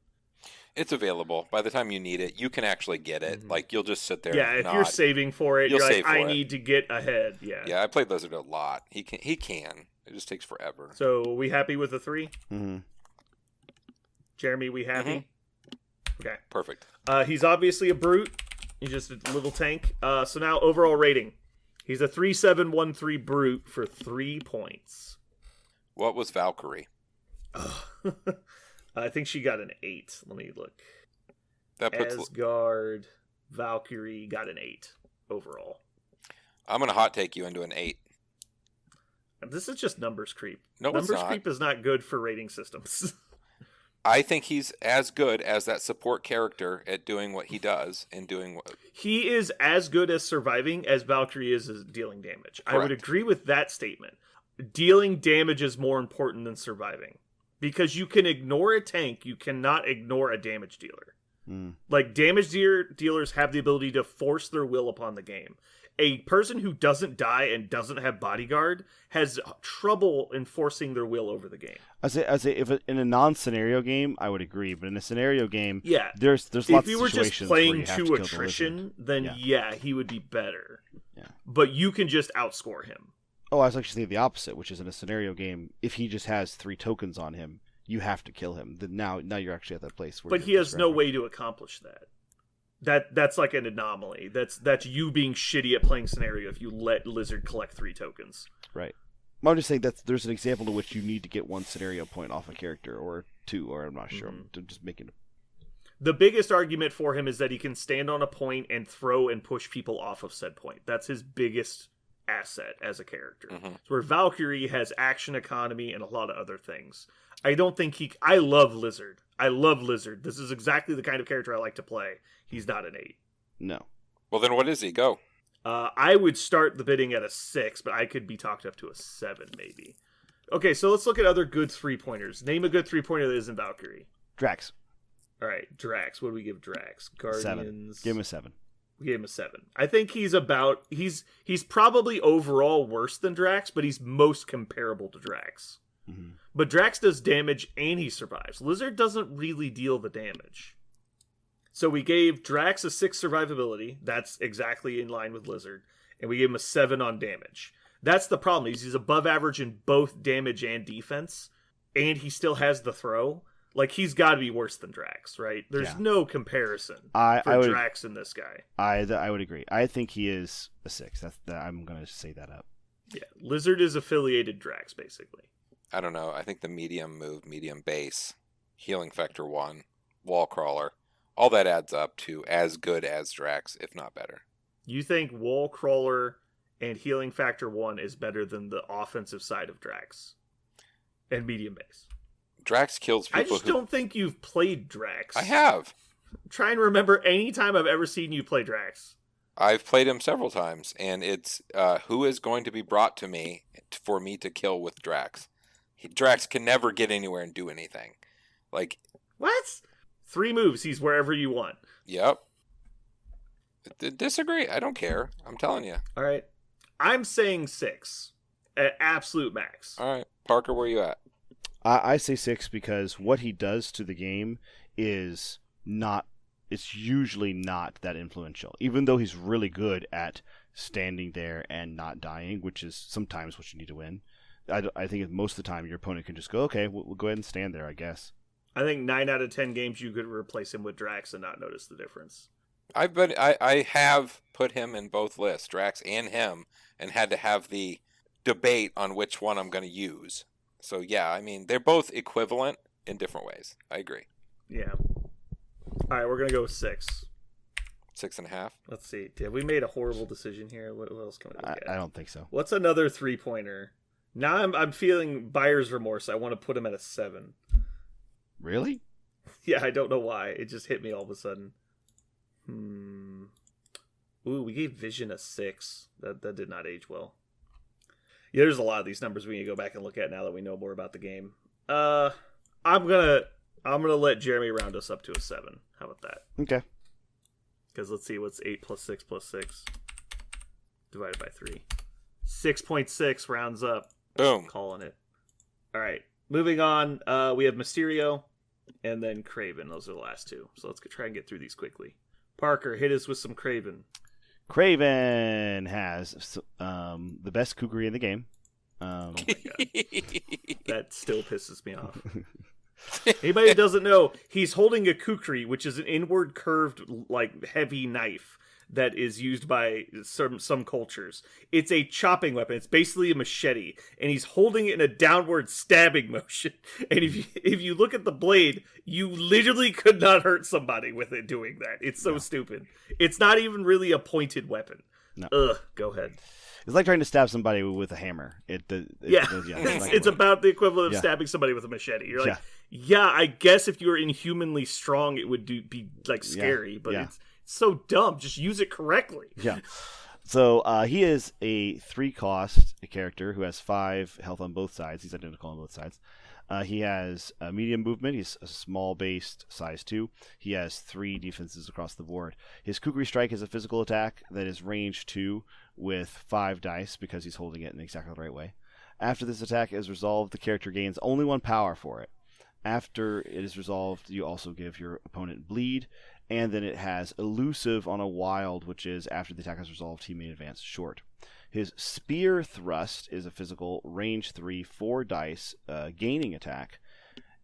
[SPEAKER 3] It's available. By the time you need it, you can actually get it.
[SPEAKER 1] Mhm.
[SPEAKER 3] Like, you'll just sit there
[SPEAKER 1] Yeah,
[SPEAKER 3] and
[SPEAKER 1] if
[SPEAKER 3] nod.
[SPEAKER 1] you're saving for it,
[SPEAKER 3] You'll
[SPEAKER 1] you're like,
[SPEAKER 3] save for
[SPEAKER 1] I
[SPEAKER 3] it.
[SPEAKER 1] need to get ahead. Yeah.
[SPEAKER 3] Yeah, I played Lizard a lot. He can. It just takes forever.
[SPEAKER 1] So we happy with a 3?
[SPEAKER 2] Mm-hmm.
[SPEAKER 1] Jeremy, we happy? Okay.
[SPEAKER 3] Perfect.
[SPEAKER 1] He's obviously a brute. He's just a little tank. So now overall rating. He's a 3713 brute for 3 points.
[SPEAKER 3] What was Valkyrie?
[SPEAKER 1] I think she got an 8. Let me look.
[SPEAKER 3] That puts.
[SPEAKER 1] Asgard, Valkyrie got an 8 overall.
[SPEAKER 3] I'm gonna hot take you into an 8.
[SPEAKER 1] This is just numbers creep.
[SPEAKER 3] No, it's
[SPEAKER 1] numbers
[SPEAKER 3] not.
[SPEAKER 1] creep is not good for rating systems.
[SPEAKER 3] I think he's as good as that support character at doing what he does and doing what.
[SPEAKER 1] He is as good as surviving as Valkyrie is as dealing damage. I would
[SPEAKER 3] Correct.
[SPEAKER 1] agree with that statement. Dealing damage is more important than surviving. Because you can ignore a tank, you cannot ignore a damage dealer.
[SPEAKER 2] Mm.
[SPEAKER 1] Like, damage dealers have the ability to force their will upon the game. A person who doesn't die and doesn't have bodyguard has trouble enforcing their will over the game.
[SPEAKER 2] I say if in a non-scenario game, I would agree, but in a scenario game,
[SPEAKER 1] Yeah.
[SPEAKER 2] there's
[SPEAKER 1] If
[SPEAKER 2] lots
[SPEAKER 1] you
[SPEAKER 2] of
[SPEAKER 1] were just
[SPEAKER 2] situations where
[SPEAKER 1] playing
[SPEAKER 2] you have to
[SPEAKER 1] to
[SPEAKER 2] kill the
[SPEAKER 1] attrition,
[SPEAKER 2] lizard.
[SPEAKER 1] then
[SPEAKER 2] Yeah.
[SPEAKER 1] yeah, he would be better.
[SPEAKER 2] Yeah.
[SPEAKER 1] But you can just outscore him.
[SPEAKER 2] Oh, I was actually thinking the opposite, which is in a scenario game, if he just has 3 tokens on him, you have to kill him. Then now you're actually at that place where.
[SPEAKER 1] But he
[SPEAKER 2] you're
[SPEAKER 1] has no
[SPEAKER 2] forever.
[SPEAKER 1] way to accomplish that. That's like an anomaly. That's you being shitty at playing scenario if you let Lizard collect 3 tokens.
[SPEAKER 2] Right. Well, I'm just saying that there's an example in which you need to get 1 scenario point off a character, or 2, or I'm not sure.
[SPEAKER 1] Mhm.
[SPEAKER 2] I'm just making.
[SPEAKER 1] The biggest argument for him is that he can stand on a point and throw and push people off of said point. That's his biggest asset as a character.
[SPEAKER 3] Mhm.
[SPEAKER 1] Where Valkyrie has action economy and a lot of other things. I don't think I love Lizard. I love Lizard. This is exactly the kind of character I like to play. He's not an 8.
[SPEAKER 2] No.
[SPEAKER 3] Well, then what is he? Go.
[SPEAKER 1] I would start the bidding at a 6, but I could be talked up to a 7, maybe. Okay, so let's look at other good 3-pointers. Name a good 3-pointer that isn't Valkyrie.
[SPEAKER 2] Drax.
[SPEAKER 1] All right, Drax. What do we give Drax? Guardians.
[SPEAKER 2] 7. Give him a 7.
[SPEAKER 1] We gave him a 7. I think he's probably overall worse than Drax, but he's most comparable to Drax.
[SPEAKER 2] Mm-hmm.
[SPEAKER 1] But Drax does damage and he survives. Lizard doesn't really deal the damage. So we gave Drax a 6 survivability. That's exactly in line with Lizard. And we gave him a 7 on damage. That's the problem. He's above average in both damage and defense. And he still has the throw. Like, he's got to be worse than Drax, right? There's
[SPEAKER 2] Yeah.
[SPEAKER 1] no comparison
[SPEAKER 2] I
[SPEAKER 1] for
[SPEAKER 2] would
[SPEAKER 1] Drax and this guy.
[SPEAKER 2] I would agree. I think he is a 6. I'm going to say that up.
[SPEAKER 1] Yeah, Lizard is affiliated Drax, basically.
[SPEAKER 3] I don't know. I think the medium move, medium base, healing factor 1, wall crawler, all that adds up to as good as Drax, if not better.
[SPEAKER 1] You think Wall Crawler and Healing Factor 1 is better than the offensive side of Drax and medium base?
[SPEAKER 3] Drax kills people
[SPEAKER 1] I just
[SPEAKER 3] who...
[SPEAKER 1] don't think you've played Drax.
[SPEAKER 3] I have.
[SPEAKER 1] Try and remember any time I've ever seen you play Drax.
[SPEAKER 3] I've played him several times, and it's who is going to be brought to me for me to kill with Drax. Drax can never get anywhere and do anything. Like,
[SPEAKER 1] What? 3 moves, he's wherever you want.
[SPEAKER 3] Yep. Disagree. I don't care. I'm telling you.
[SPEAKER 1] All right. I'm saying 6 at absolute max.
[SPEAKER 3] All right. Parker, where you at?
[SPEAKER 2] I say 6 because what he does to the game is not. It's usually not that influential, even though he's really good at standing there and not dying, which is sometimes what you need to win. I think most of the time your opponent can just go, okay, we'll go ahead and stand there, I guess.
[SPEAKER 1] I think 9 out of 10 games you could replace him with Drax and not notice the difference.
[SPEAKER 3] I have put him in both lists, Drax and him, and had to have the debate on which one I'm going to use. So yeah, I mean they're both equivalent in different ways. I agree.
[SPEAKER 1] Yeah. All right, we're gonna go with 6.
[SPEAKER 3] 6.5.
[SPEAKER 1] Let's see. Have we made a horrible decision here? What else can we look at?
[SPEAKER 2] I don't think so.
[SPEAKER 1] What's another 3-pointer? Now I'm feeling buyer's remorse. I want to put him at a 7.
[SPEAKER 2] Really?
[SPEAKER 1] Yeah, I don't know why. It just hit me all of a sudden. Ooh, we gave Vision a 6. That did not age well. Yeah, there's a lot of these numbers we need to go back and look at now that we know more about the game. I'm gonna let Jeremy round us up to a 7. How about that?
[SPEAKER 2] Okay.
[SPEAKER 1] Because let's see, what's 8 plus 6 plus 6 divided by 3. 6.6 rounds up.
[SPEAKER 3] Boom.
[SPEAKER 1] Calling it. All right, moving on. We have Mysterio and then Kraven. Those are the last two. So let's try and get through these quickly. Parker, hit us with some Kraven.
[SPEAKER 2] Kraven has the best kukri in the game.
[SPEAKER 1] Oh my God. That still pisses me off. Anybody who doesn't know, he's holding a kukri, which is an inward curved, like, heavy knife that is used by some cultures. It's a chopping weapon. It's basically a machete, and he's holding it in a downward stabbing motion. And if you look at the blade, you literally could not hurt somebody with it doing that. It's so stupid. It's not even really a pointed weapon.
[SPEAKER 2] No.
[SPEAKER 1] Ugh, go ahead.
[SPEAKER 2] It's like trying to stab somebody with a hammer.
[SPEAKER 1] It's about the equivalent of stabbing somebody with a machete. You're like, yeah, I guess if you were inhumanly strong, it would be like scary, but it's so dumb. Just use it correctly.
[SPEAKER 2] Yeah. So he is a 3-cost character who has 5 health on both sides. He's identical on both sides. He has a medium movement. He's a small based size 2. He has 3 defenses across the board. His Kukri Strike is a physical attack that is range 2 with 5 dice because he's holding it in exactly the right way. After this attack is resolved, the character gains only 1 power for it. After it is resolved, you also give your opponent bleed, and then it has elusive on a wild, which is after the attack is resolved, he may advance short. His Spear Thrust is a physical range 3, 4 dice gaining attack.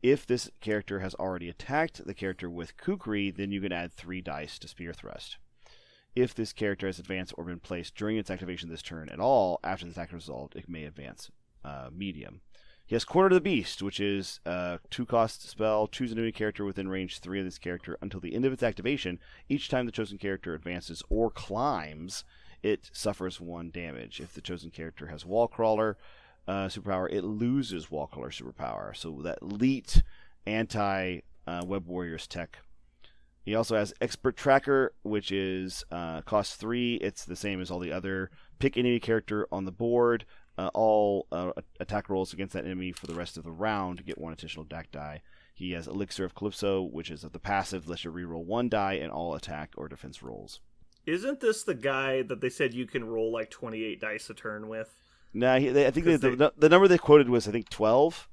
[SPEAKER 2] If this character has already attacked the character with Kukri, then you can add 3 dice to Spear Thrust. If this character has advanced or been placed during its activation this turn at all, after the attack is resolved, it may advance medium. He has Corner to the Beast, which is a 2-cost spell. Choose an enemy character within range 3 of this character until the end of its activation. Each time the chosen character advances or climbs, it suffers 1 damage. If the chosen character has Wall Crawler superpower, it loses Wall Crawler superpower. So that elite anti-Web Warriors tech. He also has Expert Tracker, which is cost 3. It's the same as all the other. Pick enemy character on the board. All attack rolls against that enemy for the rest of the round to get 1 additional attack die. He has Elixir of Calypso, which is the passive, lets you reroll 1 die in all attack or defense rolls.
[SPEAKER 1] Isn't this the guy that they said you can roll like 28 dice a turn with?
[SPEAKER 2] Nah, I think the number they quoted was, I think, 12.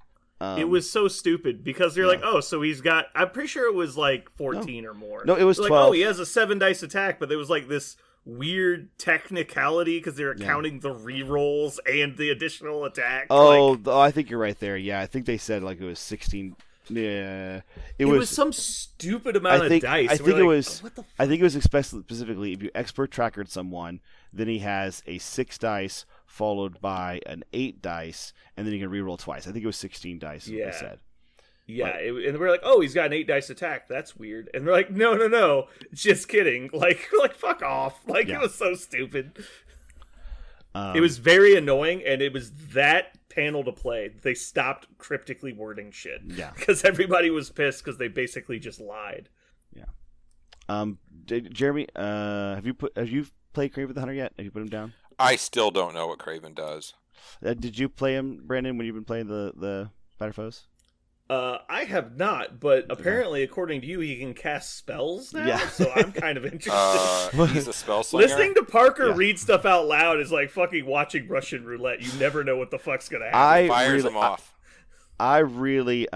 [SPEAKER 1] It was so stupid because they're like, oh, so he's got. I'm pretty sure it was like 14 or more.
[SPEAKER 2] No, it was 12.
[SPEAKER 1] Like, oh, he has a 7 dice attack, but there was like this weird technicality because they were counting the rerolls and the additional attack.
[SPEAKER 2] I think you're right there. Yeah, I think they said like it was 16. Yeah,
[SPEAKER 1] it was some stupid amount of dice.
[SPEAKER 2] I think it was. What the fuck? I think it was specifically if you expert trackered someone, then he has a 6 dice followed by an 8 dice, and then he can reroll twice. I think it was 16 dice. Is what they said.
[SPEAKER 1] Yeah, and we're like, oh, he's got an 8 dice attack. That's weird. And they're like, no, just kidding. Like fuck off. Like it was so stupid. It was very annoying, and it was that panel to play. They stopped cryptically wording shit.
[SPEAKER 2] Yeah,
[SPEAKER 1] because everybody was pissed because they basically just lied.
[SPEAKER 2] Yeah. Jeremy, have you played Kraven the Hunter yet? Have you put him down?
[SPEAKER 3] I still don't know what Kraven does.
[SPEAKER 2] Did you play him, Brandon, when you've been playing the Spider Foes?
[SPEAKER 1] I have not, but apparently, according to you, he can cast spells now.
[SPEAKER 2] Yeah.
[SPEAKER 1] So I'm kind of interested.
[SPEAKER 3] He's a spell slinger.
[SPEAKER 1] Listening to Parker
[SPEAKER 2] Yeah.
[SPEAKER 1] read stuff out loud is like fucking watching Russian roulette. You never know what the fuck's gonna happen.
[SPEAKER 3] Fires him off.
[SPEAKER 2] I really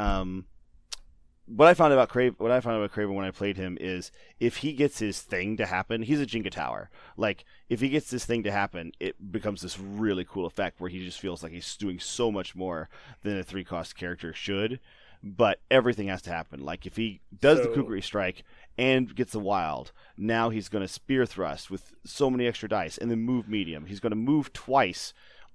[SPEAKER 2] what I found about Craven when I played him is if he gets his thing to happen, he's a Jenga tower. Like if he gets this thing to happen, it becomes this really cool effect where he just feels like he's doing so much more than a 3-cost character should. But everything has to happen. Like if he does the Kukri strike and gets the wild, now he's going to spear thrust with so many extra dice and then move medium. He's going to move twice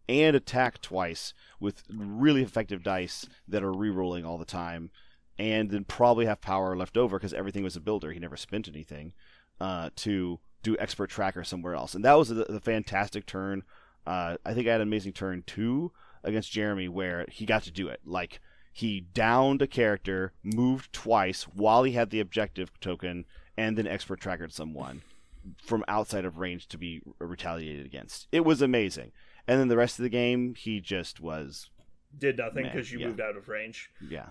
[SPEAKER 2] and attack twice with really effective dice that are re-rolling all the time, and then probably have power left over because everything was a builder. He never spent anything to do expert tracker somewhere else. And that was the fantastic turn. I think I had an amazing turn 2 against Jeremy where he got to do it. Like he downed a character, moved twice while he had the objective token, and then expert trackered someone from outside of range to be retaliated against. It was amazing. And then the rest of the game, he just was...
[SPEAKER 1] Did nothing because you moved out of range.
[SPEAKER 2] Yeah.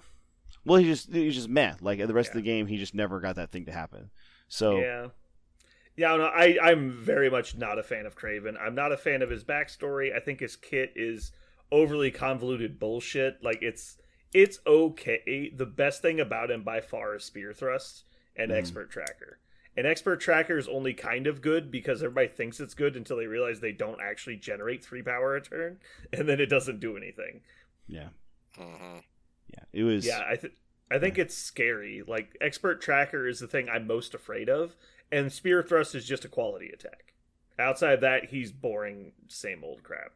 [SPEAKER 2] Well, he was just meh. Like the rest of the game, he just never got that thing to happen. So
[SPEAKER 1] yeah. No, I'm very much not a fan of Craven. I'm not a fan of his backstory. I think his kit is overly convoluted bullshit. Like it's okay. The best thing about him by far is spear thrust and expert tracker. And expert tracker is only kind of good because everybody thinks it's good until they realize they don't actually generate 3 power a turn, and then it doesn't do anything.
[SPEAKER 2] Yeah.
[SPEAKER 3] Mm-hmm.
[SPEAKER 2] Yeah. It was.
[SPEAKER 1] Yeah, I think it's scary. Like expert tracker is the thing I'm most afraid of, and spear thrust is just a quality attack. Outside of that, he's boring, same old crap.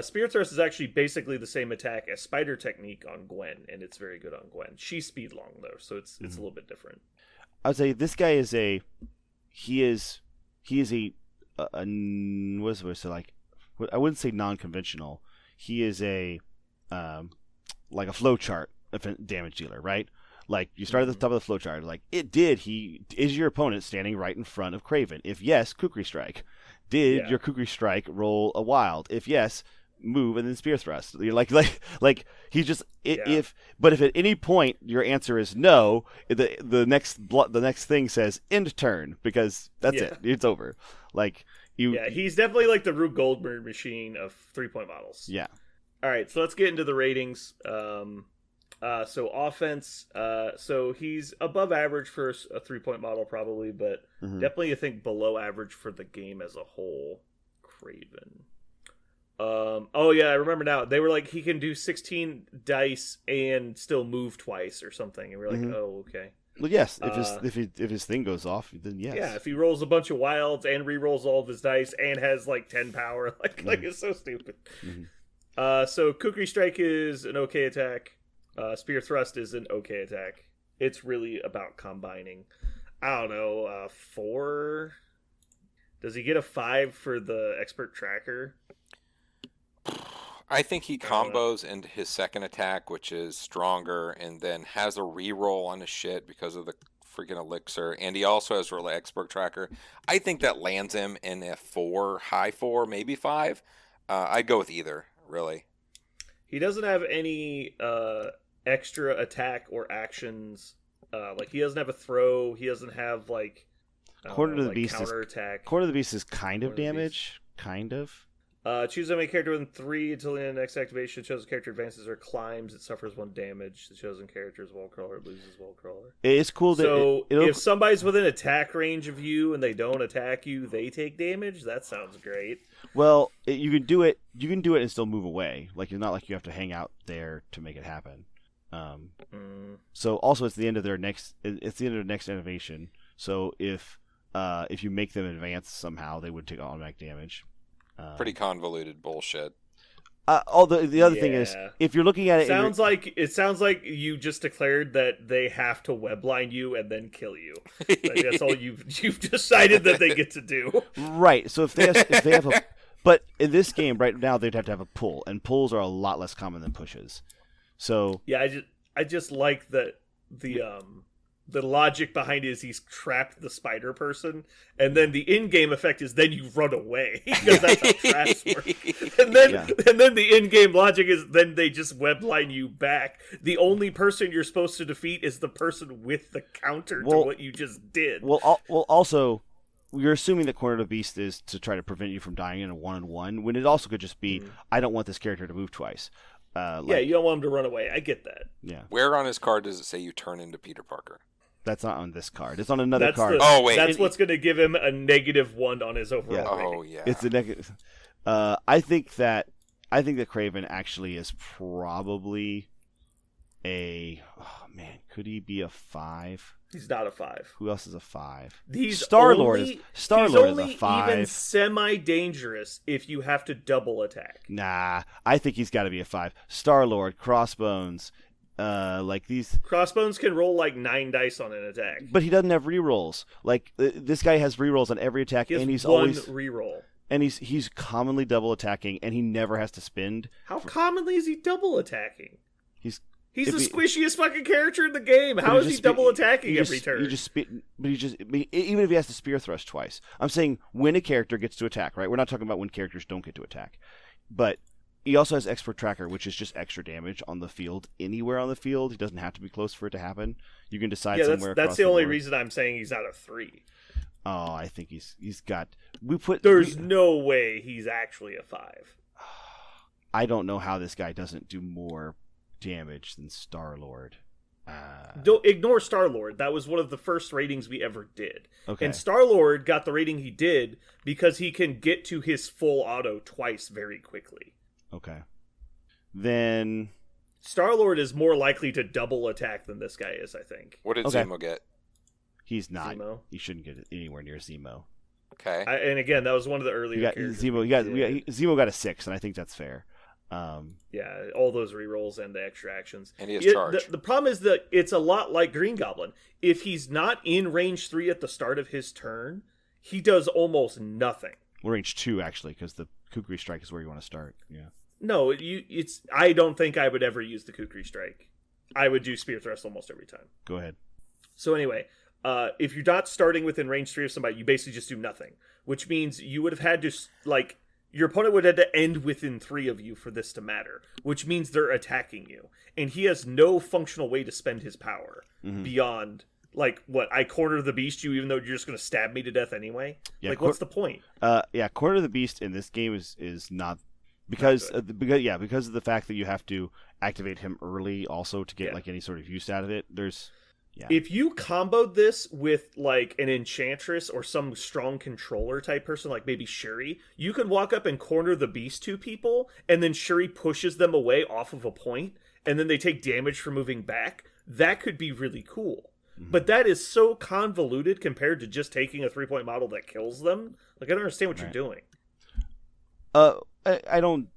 [SPEAKER 1] Spear thrust is actually basically the same attack as spider technique on Gwen, and it's very good on Gwen. She's speed long though, so it's a little bit different.
[SPEAKER 2] I would say this guy is he is a what is it like? I wouldn't say non-conventional. He is a like a flowchart damage dealer, right? Like you start at the top of the flowchart. Like is your opponent standing right in front of Craven? If yes, Kukri strike. Did your Kukri strike roll a wild? If yes, move and then spear thrust. You're like he just but if at any point your answer is no, the next thing says end turn because that's it. It's over. Like
[SPEAKER 1] he's definitely like the Rube Goldberg machine of 3-point models.
[SPEAKER 2] Yeah.
[SPEAKER 1] All right, so let's get into the ratings. So offense, so he's above average for a 3-point model probably, but definitely I think below average for the game as a whole. Craven. Oh yeah, I remember now. They were like he can do 16 dice and still move twice or something, and we're like, oh okay.
[SPEAKER 2] Well, yes, if his thing goes off, then yes.
[SPEAKER 1] Yeah, if he rolls a bunch of wilds and re-rolls all of his dice and has like 10 power, like it's so stupid. So Kukri strike is an okay attack. Spear thrust is an okay attack. It's really about combining. I don't know, 4. Does he get a 5 for the expert tracker?
[SPEAKER 3] I think he combos into his second attack, which is stronger, and then has a reroll on his shit because of the freaking elixir, and he also has really expert tracker. I think that lands him in a 4, high 4, maybe 5. I'd go with either, really.
[SPEAKER 1] He doesn't have any extra attack or actions. Like he doesn't have a throw. He doesn't have like
[SPEAKER 2] Quarter to the Beast
[SPEAKER 1] counterattack.
[SPEAKER 2] Quarter of the Beast is kind of damage, kind of.
[SPEAKER 1] Choose a character within 3 until the end of the next activation. The chosen character advances or climbs. It suffers 1 damage. The chosen character's wall crawler loses wall crawler.
[SPEAKER 2] It's cool that
[SPEAKER 1] so if somebody's within attack range of you and they don't attack you, they take damage. That sounds great.
[SPEAKER 2] Well, you can do it. You can do it and still move away. Like it's not like you have to hang out there to make it happen. So also it's the end of their next. It's the end of their next innovation. So if you make them advance somehow, they would take automatic damage.
[SPEAKER 3] Pretty convoluted bullshit.
[SPEAKER 2] The other thing is, if you're looking at it,
[SPEAKER 1] it sounds like you just declared that they have to webline you and then kill you. Like that's all you've decided that they get to do.
[SPEAKER 2] Right. So if they have a, but in this game right now they'd have to have a pull, and pulls are a lot less common than pushes. So
[SPEAKER 1] yeah, I just like that The logic behind it is he's trapped the spider person, and then the in-game effect is then you run away because that's how traps work. And then the in-game logic is then they just webline you back. The only person you're supposed to defeat is the person with the counter to what you just did.
[SPEAKER 2] Well, also, you're assuming that Corner of the Beast is to try to prevent you from dying in a 1-on-1, when it also could just be, I don't want this character to move twice.
[SPEAKER 1] You don't want him to run away. I get that.
[SPEAKER 2] Yeah.
[SPEAKER 3] Where on his card does it say you turn into Peter Parker?
[SPEAKER 2] That's not on this card. It's on another card.
[SPEAKER 1] That's what's going to give him a -1 on his overall rating.
[SPEAKER 3] Oh, yeah.
[SPEAKER 2] It's a negative. I think that Kraven actually is probably a. Oh man, could he be a 5?
[SPEAKER 1] He's not a 5.
[SPEAKER 2] Who else is a 5?
[SPEAKER 1] Star-Lord is
[SPEAKER 2] a 5.
[SPEAKER 1] Even semi-dangerous if you have to double attack.
[SPEAKER 2] Nah, I think he's got to be a 5. Star-Lord, Crossbones, like these.
[SPEAKER 1] Crossbones can roll like 9 dice on an attack,
[SPEAKER 2] but he doesn't have rerolls. Like this guy has rerolls on every attack, and he's
[SPEAKER 1] one
[SPEAKER 2] always
[SPEAKER 1] reroll.
[SPEAKER 2] And he's commonly double attacking, and he never has to spend.
[SPEAKER 1] How commonly is he double attacking? He's the
[SPEAKER 2] he,
[SPEAKER 1] squishiest fucking character in the game. How is he double attacking every turn?
[SPEAKER 2] Even if he has to spear thrust twice. I'm saying when a character gets to attack, right? We're not talking about when characters don't get to attack. But he also has Expert Tracker, which is just extra damage on the field, anywhere on the field. He doesn't have to be close for it to happen. You can decide somewhere across
[SPEAKER 1] that's the only
[SPEAKER 2] board.
[SPEAKER 1] reason I'm saying he's not a 3.
[SPEAKER 2] Oh, I think he's got.
[SPEAKER 1] There's no way he's actually a 5.
[SPEAKER 2] I don't know how this guy doesn't do more damage than Star-Lord.
[SPEAKER 1] Don't ignore Star-Lord. That was one of the first ratings we ever did.
[SPEAKER 2] Okay.
[SPEAKER 1] And Star-Lord got the rating he did because he can get to his full auto twice very quickly.
[SPEAKER 2] Okay. Then
[SPEAKER 1] Star-Lord is more likely to double attack than this guy is, I think.
[SPEAKER 3] What did Zemo get?
[SPEAKER 2] He's not.
[SPEAKER 1] Zemo?
[SPEAKER 2] He shouldn't get anywhere near Zemo.
[SPEAKER 3] Okay.
[SPEAKER 1] And again, that was one of the earlier characters.
[SPEAKER 2] Zemo got a 6, and I think that's fair.
[SPEAKER 1] Yeah, all those rerolls and the extra actions.
[SPEAKER 3] And he has charge.
[SPEAKER 1] The problem is that it's a lot like Green Goblin. If he's not in range 3 at the start of his turn, he does almost nothing.
[SPEAKER 2] Well, range 2, actually, because the Kukri Strike is where you want to start. Yeah.
[SPEAKER 1] No, I don't think I would ever use the Kukri Strike. I would do Spear Thrust almost every time.
[SPEAKER 2] Go ahead.
[SPEAKER 1] So anyway, if you're not starting within range 3 of somebody, you basically just do nothing. Which means you would have had to, like... Your opponent would have to end within 3 of you for this to matter, which means they're attacking you. And he has no functional way to spend his power beyond, like, what, I corner the beast you even though you're just going to stab me to death anyway? Yeah, what's the point?
[SPEAKER 2] Corner the Beast in this game is not... Because of the fact that you have to activate him early also to get, like, any sort of use out of it, there's... Yeah.
[SPEAKER 1] If you comboed this with, like, an Enchantress or some strong controller type person, like maybe Shuri, you could walk up and corner the beast 2 people, and then Shuri pushes them away off of a point, and then they take damage for moving back. That could be really cool. Mm-hmm. But that is so convoluted compared to just taking a 3-point model that kills them. Like, I don't understand what you're doing.
[SPEAKER 2] I don't...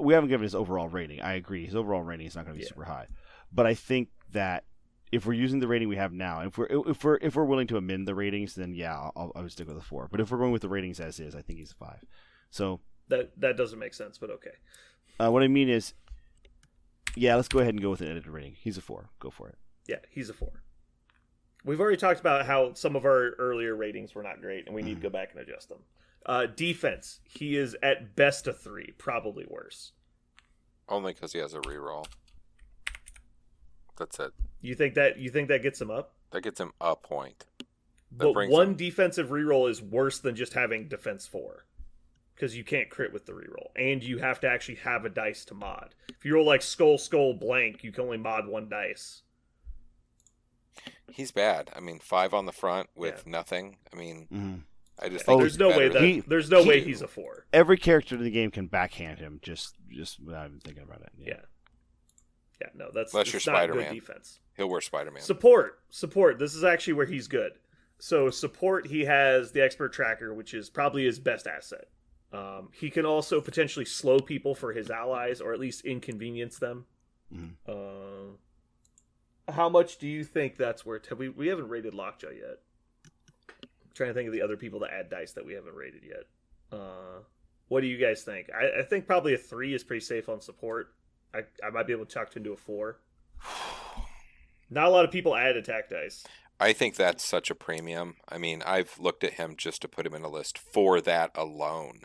[SPEAKER 2] We haven't given his overall rating. I agree. His overall rating is not going to be super high. But I think that if we're using the rating we have now, if we're willing to amend the ratings, then I would stick with a 4. But if we're going with the ratings as is, I think he's a 5. So
[SPEAKER 1] that doesn't make sense, but okay.
[SPEAKER 2] What I mean is, let's go ahead and go with an edited rating. He's a 4. Go for it.
[SPEAKER 1] Yeah, he's a 4. We've already talked about how some of our earlier ratings were not great, and we need to go back and adjust them. Defense, he is at best a 3, probably worse.
[SPEAKER 3] Only because he has a reroll. That's it.
[SPEAKER 1] You think that gets him up?
[SPEAKER 3] That gets him a point.
[SPEAKER 1] But one defensive reroll is worse than just having defense 4. Because you can't crit with the reroll. And you have to actually have a dice to mod. If you roll like skull, blank, you can only mod 1 dice.
[SPEAKER 3] He's bad. I mean, 5 on the front with nothing. I mean, I just
[SPEAKER 1] think
[SPEAKER 3] there's no
[SPEAKER 1] way he's a 4.
[SPEAKER 2] Every character in the game can backhand him just without even thinking about it.
[SPEAKER 1] Yeah. Yeah, no, that's
[SPEAKER 3] unless you're
[SPEAKER 1] not
[SPEAKER 3] Spider-Man.
[SPEAKER 1] Good defense.
[SPEAKER 3] He'll wear Spider-Man.
[SPEAKER 1] Support. This is actually where he's good. So support, he has the Expert Tracker, which is probably his best asset. He can also potentially slow people for his allies, or at least inconvenience them. Mm-hmm. How much do you think that's worth? We haven't rated Lockjaw yet. I'm trying to think of the other people that add dice that we haven't rated yet. What do you guys think? I think probably a 3 is pretty safe on support. I might be able to talk into a 4. Not a lot of people add attack dice.
[SPEAKER 3] I think that's such a premium. I mean, I've looked at him just to put him in a list for that alone.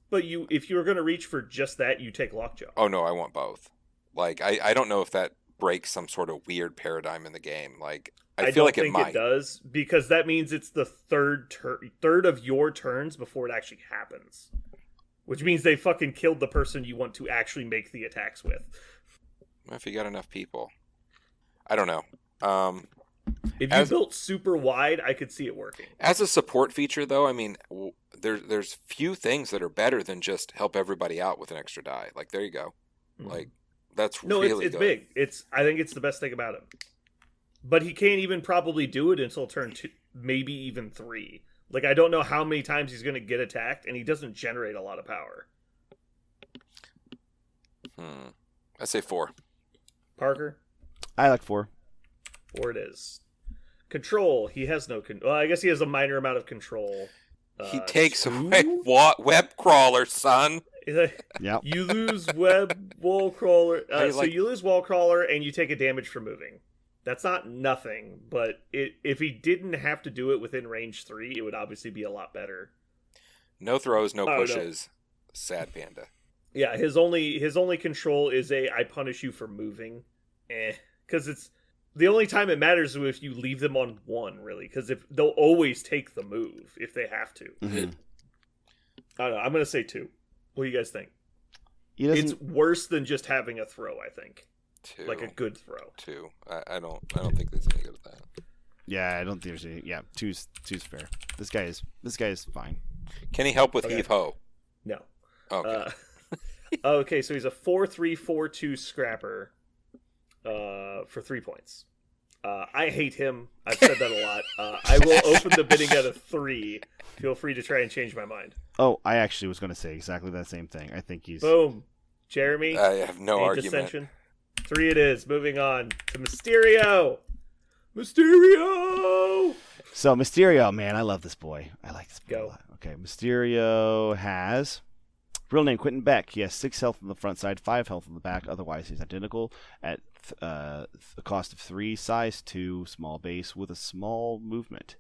[SPEAKER 1] But if you were going to reach for just that, you take Lockjaw.
[SPEAKER 3] Oh no, I want both. Like I don't know if that breaks some sort of weird paradigm in the game. Like I feel
[SPEAKER 1] don't
[SPEAKER 3] like it
[SPEAKER 1] think
[SPEAKER 3] might.
[SPEAKER 1] it does, because that means it's the third of your turns before it actually happens. Which means they fucking killed the person you want to actually make the attacks with.
[SPEAKER 3] If you got enough people. I don't know.
[SPEAKER 1] If you built super wide, I could see it working.
[SPEAKER 3] As a support feature, though, I mean, there's few things that are better than just help everybody out with an extra die. Like, there you go.
[SPEAKER 1] Mhm.
[SPEAKER 3] Like, that's
[SPEAKER 1] No,
[SPEAKER 3] really
[SPEAKER 1] it's
[SPEAKER 3] good.
[SPEAKER 1] big. I think it's the best thing about him. But he can't even probably do it until turn 2, maybe even 3. Like, I don't know how many times he's going to get attacked, and he doesn't generate a lot of power.
[SPEAKER 3] I say 4.
[SPEAKER 1] Parker?
[SPEAKER 2] I like 4.
[SPEAKER 1] 4 it is. Control. He has no well, I guess he has a minor amount of control.
[SPEAKER 3] He takes
[SPEAKER 1] 2?
[SPEAKER 3] away web crawler, son.
[SPEAKER 2] Yep.
[SPEAKER 1] You lose wall crawler. So
[SPEAKER 3] like-
[SPEAKER 1] you lose wall crawler, and you take a damage for moving. That's not nothing, but if he didn't have to do it within range 3, it would obviously be a lot better.
[SPEAKER 3] No throws, no
[SPEAKER 1] Oh, no.
[SPEAKER 3] pushes. Sad panda.
[SPEAKER 1] Yeah, his only control is I punish you for moving, because it's the only time it matters is if you leave them on 1, really, because if they'll always take the move if they have to.
[SPEAKER 2] Mhm.
[SPEAKER 1] I don't know. I'm gonna say 2. What do you guys think?
[SPEAKER 2] He doesn't.
[SPEAKER 1] It's worse than just having a throw. I think
[SPEAKER 3] 2.
[SPEAKER 1] like a good throw.
[SPEAKER 3] 2. I don't think there's any good at that.
[SPEAKER 2] Yeah, I don't think there's any. Yeah, two's fair. This guy is fine.
[SPEAKER 3] Can he help with
[SPEAKER 1] Okay.
[SPEAKER 3] heave ho?
[SPEAKER 1] No.
[SPEAKER 3] Okay.
[SPEAKER 1] Okay, so he's a 4-3-4-2 scrapper for 3 points. I hate him. I've said that a lot. I will open the bidding at a 3. Feel free to try and change my mind.
[SPEAKER 2] Oh, I actually was going to say exactly that same thing. I think he's.
[SPEAKER 1] Boom. Jeremy.
[SPEAKER 3] I have no
[SPEAKER 1] Ain't
[SPEAKER 3] argument.
[SPEAKER 1] dissension. 3 it is. Moving on to Mysterio. Mysterio!
[SPEAKER 2] So Mysterio, man, I love this boy. I like this boy
[SPEAKER 1] Go.
[SPEAKER 2] a lot. Okay, Mysterio has real name Quentin Beck. He has 6 health on the front side, 5 health on the back. Otherwise, he's identical at a cost of 3, size 2, small base with a small movement.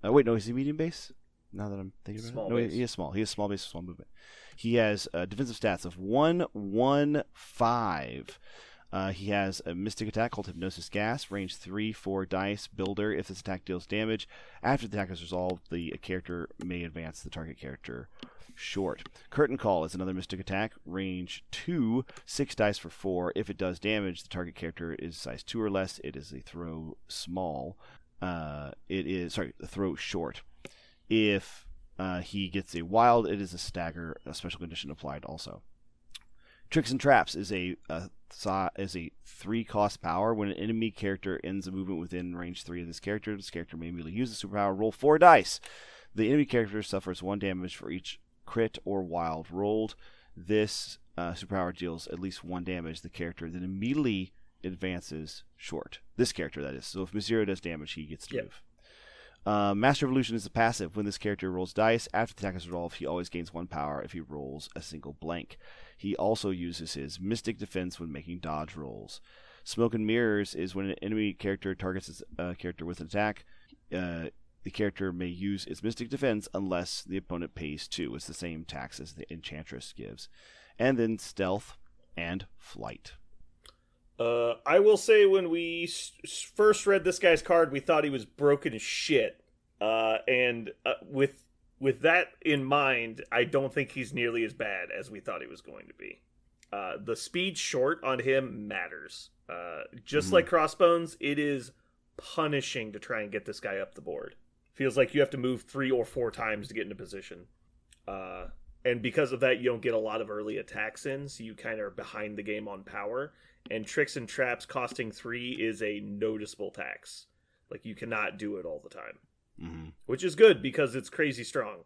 [SPEAKER 2] Wait, no, is he medium base? Now that I'm thinking about
[SPEAKER 1] Small
[SPEAKER 2] it, no,
[SPEAKER 1] base.
[SPEAKER 2] he is small. He has small base, small movement. He has defensive stats of 1-1-5. He has a Mystic Attack called Hypnosis Gas, range 3/4 dice, builder. If this attack deals damage, after the attack is resolved, the character may advance the target character short. Curtain Call is another Mystic Attack, range 2, 6 dice for 4. If it does damage, the target character is size 2 or less. It is a throw small. A throw short. If he gets a wild, it is a stagger. A special condition applied also. Tricks and Traps is a 3-cost power. When an enemy character ends a movement within range 3 of this character may immediately use the superpower. Roll 4 dice. The enemy character suffers 1 damage for each crit or wild rolled. This superpower deals at least 1 damage. The character then immediately advances short. This character, that is. So if Mysterio does damage, he gets to move. Master Evolution is a passive. When this character rolls dice, after the attack is resolved, he always gains 1 power if he rolls a single blank. He also uses his Mystic Defense when making dodge rolls. Smoke and Mirrors is when an enemy character targets a character with an attack. The character may use its Mystic Defense unless the opponent pays 2. It's the same tax as the Enchantress gives. And then Stealth and Flight.
[SPEAKER 1] I will say when we first read this guy's card, we thought he was broken as shit. And with that in mind, I don't think he's nearly as bad as we thought he was going to be. The speed short on him matters. Just like Crossbones, it is punishing to try and get this guy up the board. Feels like you have to move 3 or 4 times to get into position. And because of that, you don't get a lot of early attacks in, so you kind of are behind the game on power. And Tricks and Traps costing 3 is a noticeable tax. Like, you cannot do it all the time.
[SPEAKER 2] Mm-hmm.
[SPEAKER 1] Which is good, because it's crazy strong.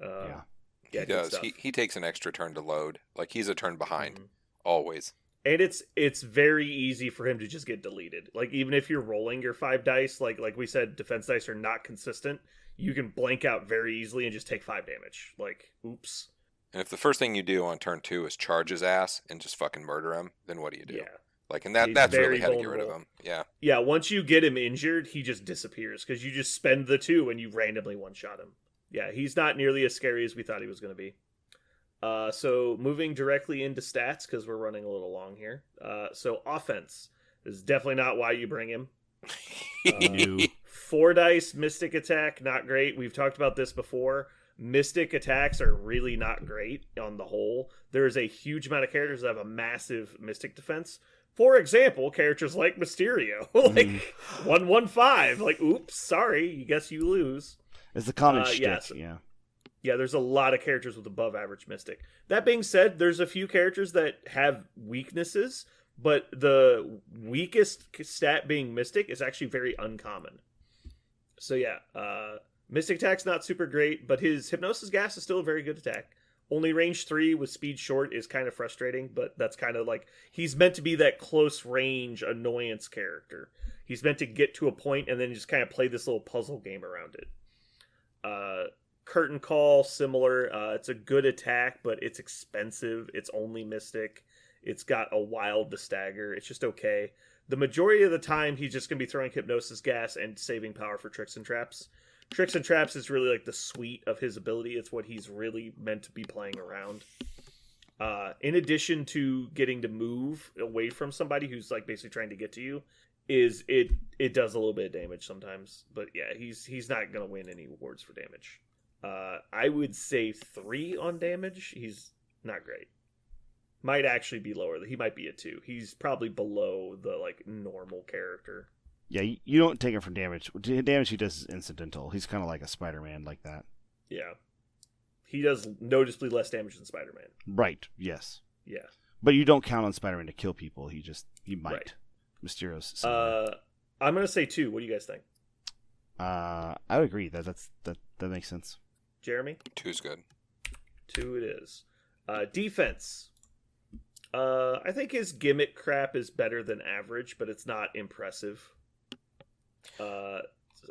[SPEAKER 2] Yeah.
[SPEAKER 3] He
[SPEAKER 1] good
[SPEAKER 3] does.
[SPEAKER 1] stuff.
[SPEAKER 3] He takes an extra turn to load. Like, he's a turn behind.
[SPEAKER 1] Mhm.
[SPEAKER 3] Always.
[SPEAKER 1] And it's very easy for him to just get deleted. Like, even if you're rolling your 5 dice, like we said, defense dice are not consistent, you can blank out very easily and just take 5 damage. Like, oops.
[SPEAKER 3] And if the first thing you do on turn 2 is charge his ass and just fucking murder him, then what do you do?
[SPEAKER 1] Yeah.
[SPEAKER 3] Like, and
[SPEAKER 1] He's
[SPEAKER 3] that's
[SPEAKER 1] very
[SPEAKER 3] really how to get rid of
[SPEAKER 1] vulnerable.
[SPEAKER 3] him. Yeah.
[SPEAKER 1] Yeah, once you get him injured, he just disappears because you just spend the 2 and you randomly one-shot him. Yeah, he's not nearly as scary as we thought he was going to be. So moving directly into stats because we're running a little long here. So offense is definitely not why you bring him.
[SPEAKER 2] New.
[SPEAKER 1] 4 dice Mystic attack, not great. We've talked about this before. Mystic attacks are really not great on the whole. There's a huge amount of characters that have a massive Mystic defense. For example, characters like Mysterio, like 115. Like, oops, sorry, you guess you lose.
[SPEAKER 2] It's the common shtick,
[SPEAKER 1] yes.
[SPEAKER 2] yeah.
[SPEAKER 1] Yeah, there's a lot of characters with above average Mystic. That being said, there's a few characters that have weaknesses, but the weakest stat being Mystic is actually very uncommon. So yeah, Mystic attack's not super great, but his Hypnosis Gas is still a very good attack. Only range 3 with speed short is kind of frustrating, but that's kind of like, he's meant to be that close range annoyance character. He's meant to get to a point and then just kind of play this little puzzle game around it. Curtain Call, similar. It's a good attack, but it's expensive. It's only Mystic. It's got a wild to stagger. It's just okay. The majority of the time, he's just going to be throwing Hypnosis Gas and saving power for Tricks and Traps. Tricks and Traps is really like the suite of his ability. It's what he's really meant to be playing around. In addition to getting to move away from somebody who's like basically trying to get to you, it does a little bit of damage sometimes. But yeah, he's not going to win any awards for damage. I would say 3 on damage. He's not great. Might actually be lower. He might be a 2. He's probably below the like normal character.
[SPEAKER 2] Yeah, you don't take him for damage. Damage he does is incidental. He's kind of like a Spider-Man like that.
[SPEAKER 1] Yeah. He does noticeably less damage than Spider-Man.
[SPEAKER 2] Right, yes.
[SPEAKER 1] Yeah.
[SPEAKER 2] But you don't count on Spider-Man to kill people. He might.
[SPEAKER 1] Right.
[SPEAKER 2] Mysterio's similar.
[SPEAKER 1] I'm going to say 2. What do you guys think?
[SPEAKER 2] I would agree. That makes sense.
[SPEAKER 1] Jeremy?
[SPEAKER 3] 2's good.
[SPEAKER 1] 2 it is. Defense. I think his gimmick crap is better than average, but it's not impressive.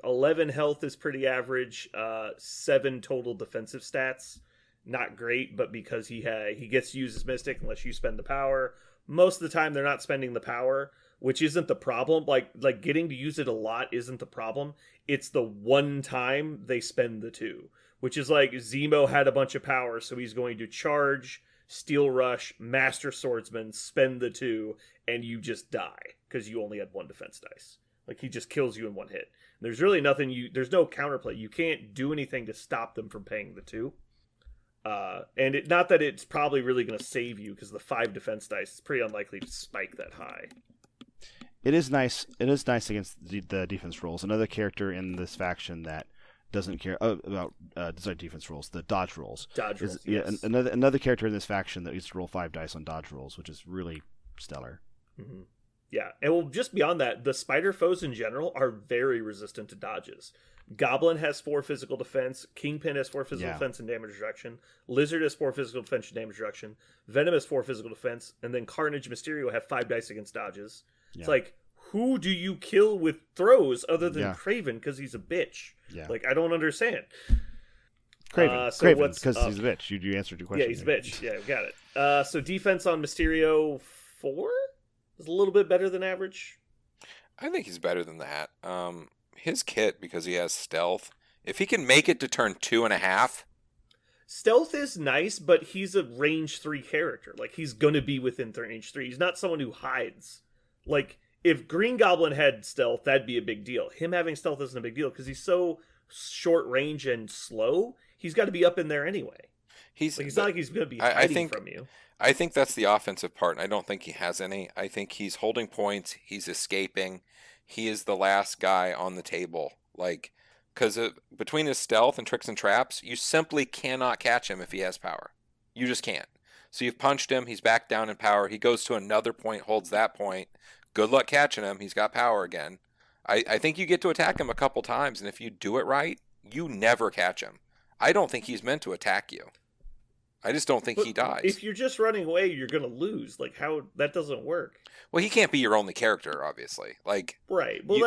[SPEAKER 1] 11 health is pretty average. 7 total defensive stats, not great, but because he gets to use his Mystic unless you spend the power. Most of the time, they're not spending the power, which isn't the problem. Like getting to use it a lot isn't the problem. It's the one time they spend the 2, which is like Zemo had a bunch of power, so he's going to charge, Steel Rush, Master Swordsman, spend the 2, and you just die because you only had 1 defense dice. Like, he just kills you in 1 hit. There's really nothing there's no counterplay. You can't do anything to stop them from paying the 2. And not that it's probably really going to save you, because the 5 defense dice is pretty unlikely to spike that high.
[SPEAKER 2] It is nice. It is nice against the defense rolls. Another character in this faction that doesn't care about defense rolls, the dodge rolls.
[SPEAKER 1] Dodge rolls,
[SPEAKER 2] yes. Yeah, another character in this faction that used to roll 5 dice on dodge rolls, which is really stellar.
[SPEAKER 1] Mm-hmm. Yeah, and well, just beyond that, the spider foes in general are very resistant to dodges. Goblin has 4 physical defense, Kingpin has 4 physical defense and damage reduction, Lizard has 4 physical defense and damage reduction, Venom has 4 physical defense, and then Carnage, Mysterio have 5 dice against dodges. Yeah. It's like, who do you kill with throws other than Kraven because he's a bitch? Yeah. Like, I don't understand.
[SPEAKER 2] Kraven, because he's a bitch. You answered your question.
[SPEAKER 1] Yeah, he's a bitch. Yeah, got it. So defense on Mysterio 4 is a little bit better than average.
[SPEAKER 3] I think he's better than that. His kit, because he has stealth, if he can make it to turn 2.5.
[SPEAKER 1] Stealth is nice, but he's a range 3 character. Like, he's gonna be within range 3. He's not someone who hides. Like, if Green Goblin had stealth, that'd be a big deal. Him having stealth isn't a big deal because he's so short range and slow. He's got to be up in there anyway. He's not like he's going to be hiding from you.
[SPEAKER 3] I think that's the offensive part, and I don't think he has any. I think he's holding points. He's escaping. He is the last guy on the table. Like, because between his stealth and tricks and traps, you simply cannot catch him if he has power. You just can't. So you've punched him. He's back down in power. He goes to another point, holds that point. Good luck catching him. He's got power again. I think you get to attack him a couple times, and if you do it right, you never catch him. I don't think he's meant to attack you. I just don't think he dies.
[SPEAKER 1] If you're just running away, you're going to lose. Like, how that doesn't work.
[SPEAKER 3] Well, he can't be your only character, obviously. Like,
[SPEAKER 1] right. Well,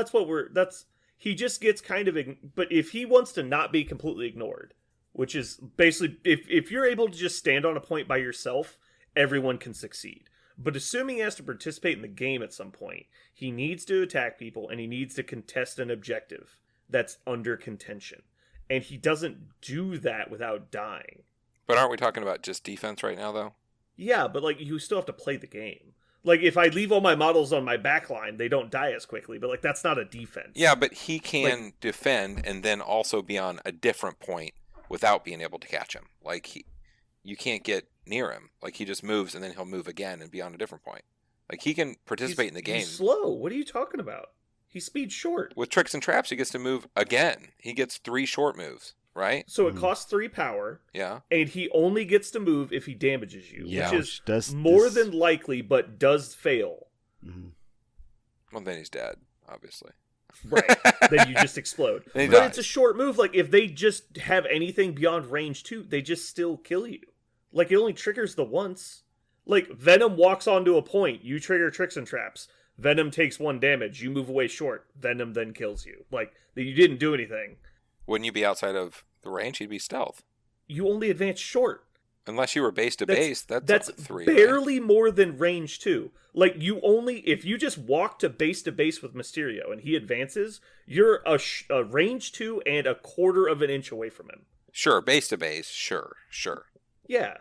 [SPEAKER 1] he just gets kind of, but if he wants to not be completely ignored, which is basically, if you're able to just stand on a point by yourself, everyone can succeed. But assuming he has to participate in the game at some point, he needs to attack people and he needs to contest an objective that's under contention. And he doesn't do that without dying.
[SPEAKER 3] But aren't we talking about just defense right now, though?
[SPEAKER 1] Yeah, but like you still have to play the game. Like if I leave all my models on my back line, they don't die as quickly. But like that's not a defense.
[SPEAKER 3] Yeah, but he can defend and then also be on a different point without being able to catch him. Like you can't get near him. Like he just moves and then he'll move again and be on a different point. Like he can participate in the game.
[SPEAKER 1] He's slow. What are you talking about? He's speed short.
[SPEAKER 3] With tricks and traps, he gets to move again. He gets 3 short moves, right?
[SPEAKER 1] So it costs 3 power.
[SPEAKER 3] Yeah.
[SPEAKER 1] And he only gets to move if he damages you,
[SPEAKER 2] Yeah,
[SPEAKER 1] which is more than likely, but does fail.
[SPEAKER 2] Mm-hmm.
[SPEAKER 3] Well, then he's dead, obviously.
[SPEAKER 1] Right. Then you just explode.
[SPEAKER 3] Then he
[SPEAKER 1] But
[SPEAKER 3] dies.
[SPEAKER 1] it's a short move. Like if they just have anything beyond range 2, they just still kill you. Like it only triggers the once. Like Venom walks onto a point, you trigger tricks and traps. Venom takes 1 damage, you move away short. Venom then kills you. Like you didn't do anything.
[SPEAKER 3] Wouldn't you be outside of the range? He'd be stealth.
[SPEAKER 1] You only advance short.
[SPEAKER 3] Unless you were base to base,
[SPEAKER 1] That's
[SPEAKER 3] 3.
[SPEAKER 1] barely more than range 2. Like you only, if you just walk to base with Mysterio and he advances, you're a range 2 and a quarter of an inch away from him.
[SPEAKER 3] Sure, base to base. Sure.
[SPEAKER 1] Yeah.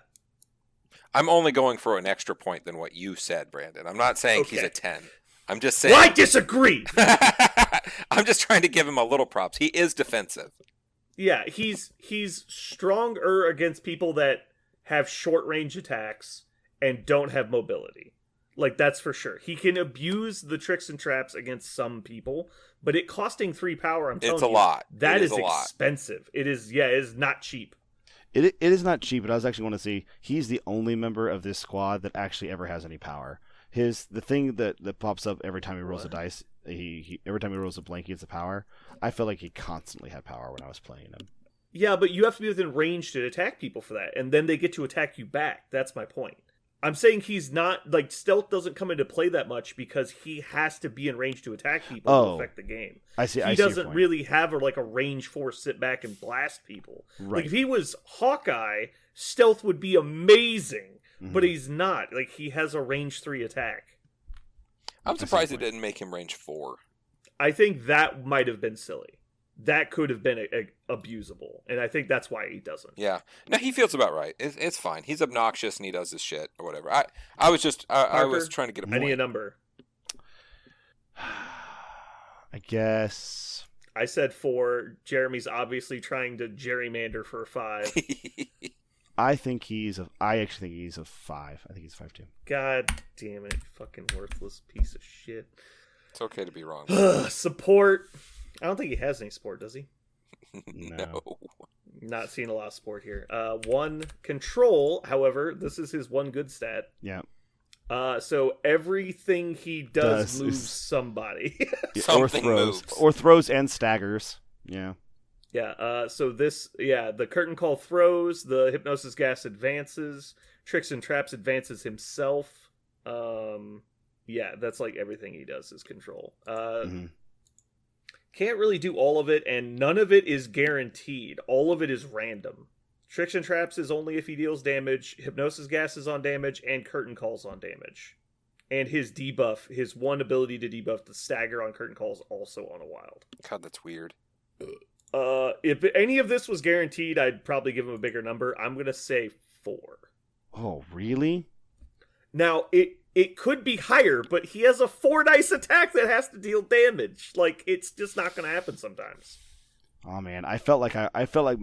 [SPEAKER 3] I'm only going for an extra point than what you said, Brandon. I'm not saying he's
[SPEAKER 1] Okay.
[SPEAKER 3] a 10. I'm just saying.
[SPEAKER 1] Well, I disagree.
[SPEAKER 3] I'm just trying to give him a little props. He is defensive.
[SPEAKER 1] Yeah, he's stronger against people that have short range attacks and don't have mobility. Like that's for sure. He can abuse the tricks and traps against some people, but it costing 3 power, I'm telling
[SPEAKER 3] It's a
[SPEAKER 1] you,
[SPEAKER 3] lot.
[SPEAKER 1] That
[SPEAKER 3] It
[SPEAKER 1] is
[SPEAKER 3] is a lot.
[SPEAKER 1] expensive. It is not cheap.
[SPEAKER 2] It is not cheap, but I was actually going to see he's the only member of this squad that actually ever has any power. The thing that pops up every time he rolls a dice, he every time he rolls a blank, he gets a power. I felt like he constantly had power when I was playing him.
[SPEAKER 1] Yeah, but you have to be within range to attack people for that, and then they get to attack you back. That's my point. I'm saying he's not, like, stealth doesn't come into play that much because he has to be in range to attack people to affect the game.
[SPEAKER 2] I see.
[SPEAKER 1] He doesn't really have a range 4 sit back and blast people.
[SPEAKER 2] Right.
[SPEAKER 1] Like if he was Hawkeye, stealth would be amazing, but he's not. Like he has a range 3 attack.
[SPEAKER 3] I'm surprised it didn't make him range 4.
[SPEAKER 1] I think that might have been silly. That could have been abusable, and I think that's why he doesn't.
[SPEAKER 3] Yeah. No, he feels about right. It's fine. He's obnoxious and he does his shit or whatever. I was just I was trying to get a
[SPEAKER 1] I need a
[SPEAKER 3] point.
[SPEAKER 1] number.
[SPEAKER 2] I guess
[SPEAKER 1] I said 4. Jeremy's obviously trying to gerrymander for 5.
[SPEAKER 2] I actually think he's a 5. I think he's 5 too.
[SPEAKER 1] God damn it, fucking worthless piece of shit.
[SPEAKER 3] It's okay to be wrong.
[SPEAKER 1] Support. I don't think he has any support, does he?
[SPEAKER 3] No.
[SPEAKER 1] Not seeing a lot of support here. 1 control, however, this is his 1 good stat.
[SPEAKER 2] Yeah.
[SPEAKER 1] So everything he does moves
[SPEAKER 2] is-
[SPEAKER 1] somebody.
[SPEAKER 3] Something moves.
[SPEAKER 2] Or throws and staggers. Yeah.
[SPEAKER 1] Yeah, so the curtain call throws, the hypnosis gas advances, tricks and traps advances himself. Yeah, that's like everything he does is control. Can't really do all of it, and none of it is guaranteed. All of it is random. Tricks and traps is only if he deals damage, hypnosis gas is on damage, and curtain calls on damage. And his debuff, his 1 ability to debuff the stagger on curtain calls also on a wild.
[SPEAKER 3] God, that's weird.
[SPEAKER 1] If any of this was guaranteed, I'd probably give him a bigger number. I'm gonna say 4.
[SPEAKER 2] Oh, really?
[SPEAKER 1] Now it could be higher, but he has a 4 dice attack that has to deal damage. Like it's just not gonna happen sometimes.
[SPEAKER 2] Oh man, I felt like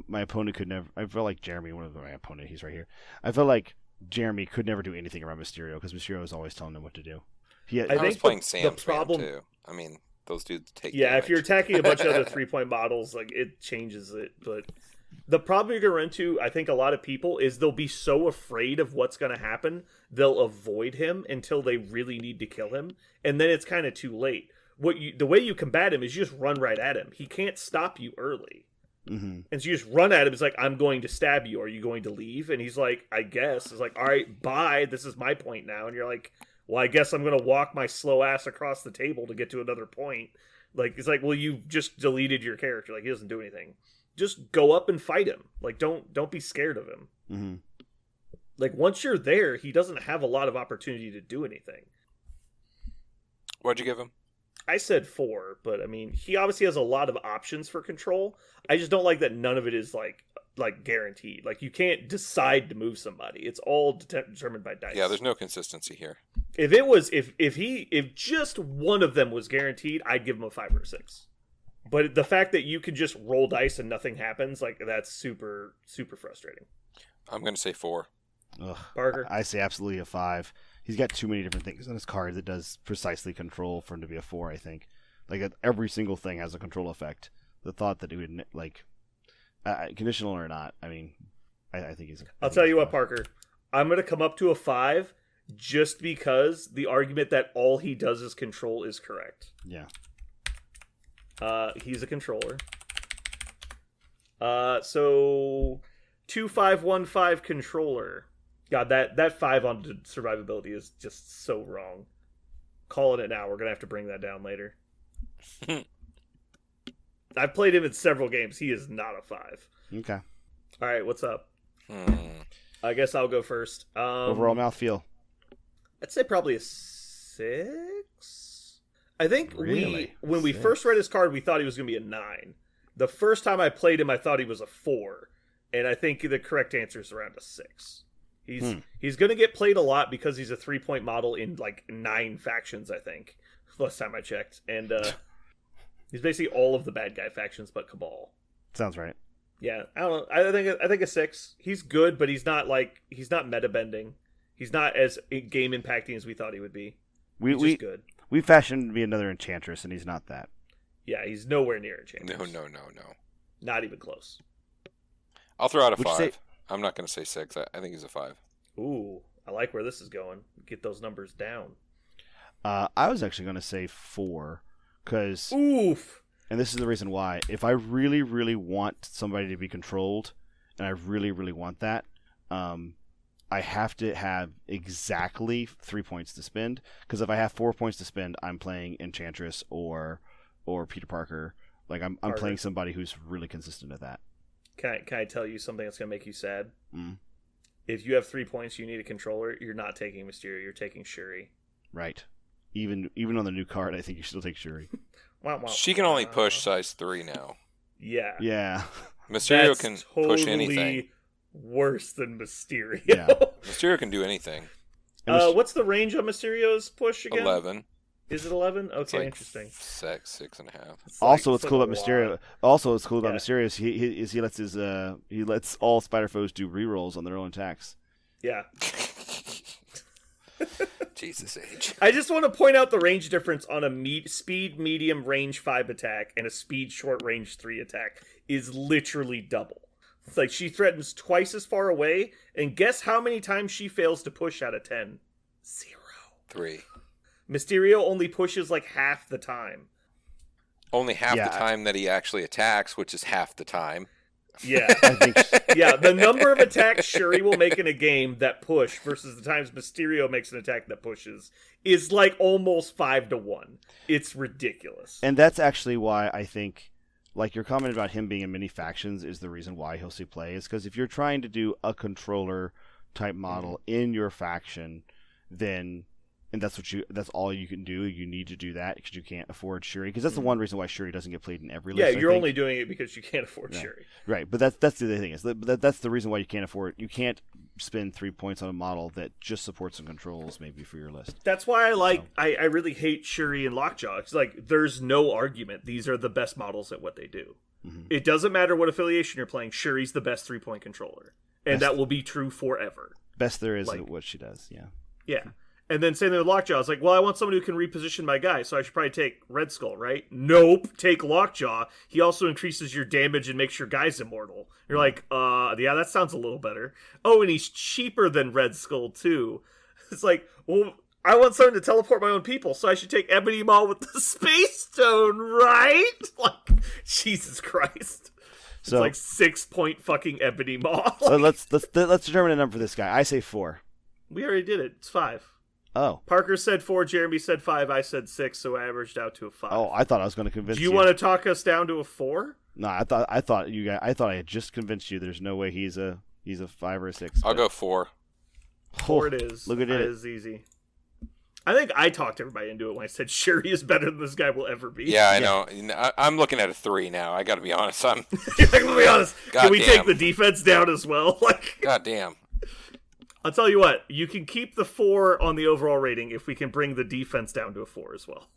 [SPEAKER 2] my opponent could never. I felt like Jeremy, one of my opponent, he's right here. I felt like Jeremy could never do anything around Mysterio because Mysterio was always telling him what to do.
[SPEAKER 1] I
[SPEAKER 3] I was
[SPEAKER 1] think
[SPEAKER 3] playing
[SPEAKER 1] the
[SPEAKER 3] Sam's
[SPEAKER 1] problem-
[SPEAKER 3] too. I mean, those dudes take
[SPEAKER 1] Yeah, if you're
[SPEAKER 3] damage.
[SPEAKER 1] attacking a bunch of other 3-point models, like it changes it. But the problem you're gonna run into, I think, a lot of people is they'll be so afraid of what's gonna happen, they'll avoid him until they really need to kill him, and then it's kind of too late. The way you combat him is you just run right at him. He can't stop you early.
[SPEAKER 2] Mm-hmm.
[SPEAKER 1] And so you just run at him. It's like, I'm going to stab you. Are you going to leave? And he's like, I guess. It's like, all right, bye. This is my point now. And you're like, well, I guess I'm going to walk my slow ass across the table to get to another point. Like, it's like, well, you just deleted your character. Like, he doesn't do anything. Just go up and fight him. Like, don't be scared of him.
[SPEAKER 2] Mm-hmm.
[SPEAKER 1] Like, once you're there, he doesn't have a lot of opportunity to do anything.
[SPEAKER 3] What'd you give him?
[SPEAKER 1] I said 4, but I mean, he obviously has a lot of options for control. I just don't like that none of it is like guaranteed. Like, you can't decide to move somebody. It's all determined by dice.
[SPEAKER 3] Yeah, there's no consistency here.
[SPEAKER 1] If it was, if just one of them was guaranteed, I'd give him a 5 or a 6. But the fact that you can just roll dice and nothing happens, like, that's super, super frustrating.
[SPEAKER 3] I'm going to say 4.
[SPEAKER 2] Ugh.
[SPEAKER 1] Parker?
[SPEAKER 2] I say absolutely a 5. He's got too many different things on his card that does precisely control for him to be a 4, I think. Like, every single thing has a control effect. The thought that he would, like, conditional or not, I mean, I think he's...
[SPEAKER 1] I'll tell you what, Parker. I'm going to come up to a 5 just because the argument that all he does is control is correct.
[SPEAKER 2] Yeah.
[SPEAKER 1] He's a controller. So 2515 controller. God, that 5 on survivability is just so wrong. Calling it now. We're gonna have to bring that down later. I've played him in several games. He is not a 5.
[SPEAKER 2] Okay.
[SPEAKER 1] All right, what's up? I guess I'll go first.
[SPEAKER 2] Overall mouthfeel.
[SPEAKER 1] I'd say probably a 6. I think
[SPEAKER 2] Really?
[SPEAKER 1] when we
[SPEAKER 2] 6?
[SPEAKER 1] first read his card, we thought he was going to be a 9. The first time I played him, I thought he was a 4, and I think the correct answer is around a 6. He's going to get played a lot because he's a 3-point model in like 9 factions, I think. Last time I checked, and he's basically all of the bad guy factions but Cabal.
[SPEAKER 2] Sounds right.
[SPEAKER 1] Yeah, I don't know. I think a 6. He's good, but he's not meta bending. He's not as game impacting as we thought he would be. He's just good.
[SPEAKER 2] We fashioned him to be another Enchantress, and he's not that.
[SPEAKER 1] Yeah, he's nowhere near Enchantress.
[SPEAKER 3] No.
[SPEAKER 1] Not even close.
[SPEAKER 3] I'll throw out a
[SPEAKER 2] Would you
[SPEAKER 3] 5.
[SPEAKER 2] say-
[SPEAKER 3] I'm not going to say 6. I think he's a 5.
[SPEAKER 1] Ooh, I like where this is going. Get those numbers down.
[SPEAKER 2] I was actually going to say 4, because,
[SPEAKER 1] Oof.
[SPEAKER 2] and this is the reason why, if I really, really want somebody to be controlled, and I really, really want that, I have to have exactly 3 points to spend, because if I have 4 points to spend, I'm playing Enchantress or Peter Parker. Like, I'm playing somebody who's really consistent at that.
[SPEAKER 1] Can I tell you something that's going to make you sad?
[SPEAKER 2] Mm.
[SPEAKER 1] If you have 3 points, you need a controller. You're not taking Mysterio. You're taking Shuri.
[SPEAKER 2] Right. Even on the new card, I think you still take Shuri.
[SPEAKER 1] Wow, wow.
[SPEAKER 3] She can only push size 3 now.
[SPEAKER 1] Yeah.
[SPEAKER 2] Yeah.
[SPEAKER 3] Mysterio
[SPEAKER 1] That's
[SPEAKER 3] can
[SPEAKER 1] totally
[SPEAKER 3] push anything.
[SPEAKER 1] Worse than Mysterio.
[SPEAKER 2] Yeah.
[SPEAKER 3] Mysterio can do anything.
[SPEAKER 1] What's the range on Mysterio's push again?
[SPEAKER 3] 11.
[SPEAKER 1] Is it 11? Okay,
[SPEAKER 3] It's like
[SPEAKER 1] interesting.
[SPEAKER 3] 6.5.
[SPEAKER 2] Also, what's
[SPEAKER 1] it's
[SPEAKER 2] cool
[SPEAKER 1] like
[SPEAKER 2] about
[SPEAKER 1] a
[SPEAKER 2] Mysterio.
[SPEAKER 1] lot.
[SPEAKER 2] Also, what's cool about
[SPEAKER 1] Yeah.
[SPEAKER 2] Mysterio is he lets all Spider Foes do rerolls on their own attacks.
[SPEAKER 1] Yeah.
[SPEAKER 3] Jesus age.
[SPEAKER 1] I just want to point out the range difference on a speed medium range 5 attack and a speed short range 3 attack is literally double. It's like she threatens twice as far away, and guess how many times she fails to push out of 10? 0.
[SPEAKER 3] 3.
[SPEAKER 1] Mysterio only pushes like half the time.
[SPEAKER 3] Only half
[SPEAKER 2] Yeah.
[SPEAKER 3] the time that he actually attacks, which is half the time.
[SPEAKER 1] Yeah.
[SPEAKER 2] I think
[SPEAKER 1] Yeah, the number of attacks Shuri will make in a game that push versus the times Mysterio makes an attack that pushes is like almost 5 to 1. It's ridiculous.
[SPEAKER 2] And that's actually why I think, like, your comment about him being in many factions is the reason why he'll see play, is because if you're trying to do a controller type model in your faction, then, and that's all you can do, you need to do that because you can't afford Shuri, because that's the one reason why Shuri doesn't get played in every list.
[SPEAKER 1] Yeah,
[SPEAKER 2] I
[SPEAKER 1] you're
[SPEAKER 2] think.
[SPEAKER 1] only doing it because you can't afford
[SPEAKER 2] Yeah.
[SPEAKER 1] Shuri.
[SPEAKER 2] Right, but that's the thing, is that's the reason why you can't afford, you can't spend 3 points on a model that just supports some controls maybe for your list.
[SPEAKER 1] That's why I really hate Shuri and Lockjaw. It's like, there's no argument. These are the best models at what they do.
[SPEAKER 2] Mm-hmm.
[SPEAKER 1] It doesn't matter what affiliation you're playing. Shuri's the best 3-point controller. And
[SPEAKER 2] Best.
[SPEAKER 1] that will be true forever.
[SPEAKER 2] Best there is
[SPEAKER 1] Like-
[SPEAKER 2] at what she does, yeah.
[SPEAKER 1] Yeah. And then same thing with Lockjaw. It's like, well, I want somebody who can reposition my guy, so I should probably take Red Skull, right? Nope. Take Lockjaw. He also increases your damage and makes your guys immortal. You're like, yeah, that sounds a little better. Oh, and he's cheaper than Red Skull, too. It's like, well, I want someone to teleport my own people, so I should take Ebony Maw with the Space Stone, right? Like, Jesus Christ.
[SPEAKER 2] So
[SPEAKER 1] It's like 6-point fucking Ebony Maw.
[SPEAKER 2] let's determine a number for this guy. I say 4.
[SPEAKER 1] We already did it. It's 5.
[SPEAKER 2] Oh.
[SPEAKER 1] Parker said 4, Jeremy said 5, I said 6, so I averaged out to a 5.
[SPEAKER 2] Oh, I thought I was going to convince
[SPEAKER 1] Do
[SPEAKER 2] you.
[SPEAKER 1] you want to talk us down to a 4?
[SPEAKER 2] No, I thought I had just convinced you. There's no way he's a 5 or a 6.
[SPEAKER 3] I'll
[SPEAKER 2] but
[SPEAKER 3] go 4.
[SPEAKER 1] 4 it is.
[SPEAKER 2] Look at
[SPEAKER 1] That
[SPEAKER 2] it.
[SPEAKER 1] is easy. I think I talked everybody into it when I said Sherry is better than this guy will ever be.
[SPEAKER 3] Yeah, I know. I'm looking at a 3 now. I got to be honest.
[SPEAKER 1] Like, to be honest, can we take the defense down as well? Like,
[SPEAKER 3] God damn.
[SPEAKER 1] I'll tell you what, you can keep the 4 on the overall rating if we can bring the defense down to a 4 as well.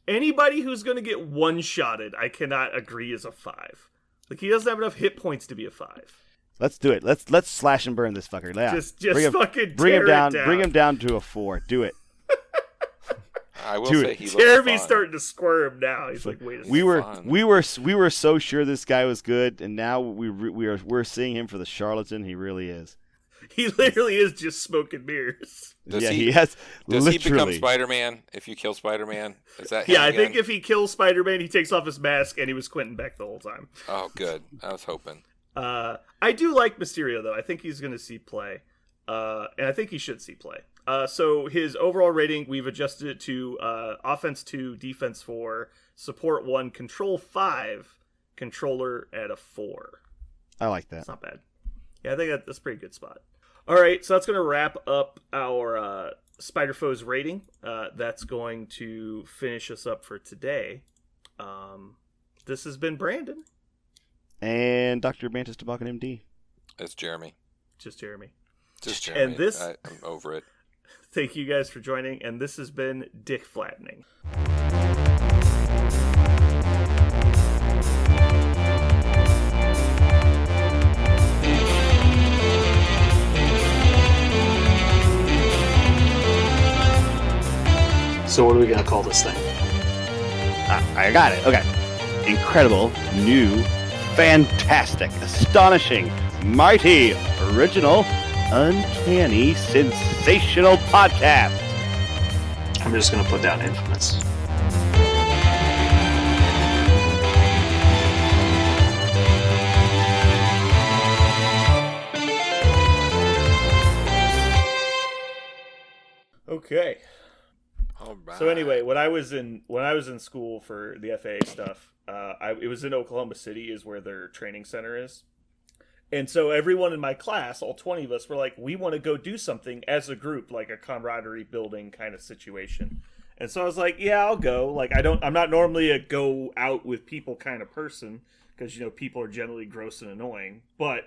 [SPEAKER 1] Anybody who's going to get one-shotted, I cannot agree is a 5. Like, he doesn't have enough hit points to be a 5.
[SPEAKER 2] Let's do it. Let's slash and burn this fucker. Yeah.
[SPEAKER 1] Just
[SPEAKER 2] bring
[SPEAKER 1] bring
[SPEAKER 2] him down.
[SPEAKER 1] it down.
[SPEAKER 2] Bring him down to a 4. Do it.
[SPEAKER 3] I will
[SPEAKER 2] Dude,
[SPEAKER 3] say he looks
[SPEAKER 1] Jeremy's
[SPEAKER 3] fun.
[SPEAKER 1] starting to squirm now. He's like, wait a second.
[SPEAKER 2] We were so sure this guy was good, and now we're seeing him for the charlatan he really is.
[SPEAKER 1] He literally is just smoking mirrors.
[SPEAKER 2] He has.
[SPEAKER 3] Does
[SPEAKER 2] literally.
[SPEAKER 3] he become Spider-Man if you kill Spider-Man? Is that him
[SPEAKER 1] Yeah, I
[SPEAKER 3] again?
[SPEAKER 1] think if he kills Spider-Man, he takes off his mask, and he was Quentin Beck the whole time.
[SPEAKER 3] Oh, good. I was hoping.
[SPEAKER 1] I do like Mysterio, though. I think he's going to see play. And I think he should see play. So his overall rating, we've adjusted it to offense 2, defense 4, support 1, control 5, controller at a 4.
[SPEAKER 2] I like that.
[SPEAKER 1] That's not bad. Yeah, I think that's a pretty good spot. All right, so that's going to wrap up our Spider Foes rating. That's going to finish us up for today. This has been Brandon.
[SPEAKER 2] And Dr. Mantis Toboggan MD.
[SPEAKER 3] It's Jeremy.
[SPEAKER 1] Just Jeremy.
[SPEAKER 3] Just Jeremy.
[SPEAKER 1] And this...
[SPEAKER 3] I'm over it.
[SPEAKER 1] Thank you guys for joining, and this has been Dick Flattening.
[SPEAKER 4] So what are we going to call this thing?
[SPEAKER 2] I got it. Okay. Incredible, new, fantastic, astonishing, mighty, original, uncanny, sensational podcast.
[SPEAKER 4] I'm just going to put down infamous.
[SPEAKER 1] Okay.
[SPEAKER 3] All right.
[SPEAKER 1] So anyway, when I was in school for the FAA stuff, it was in Oklahoma City, is where their training center is. And so everyone in my class, all 20 of us, were like, we want to go do something as a group, like a camaraderie building kind of situation. And so I was like, yeah, I'll go. Like, I'm not normally a go out with people kind of person, because, you know, people are generally gross and annoying, but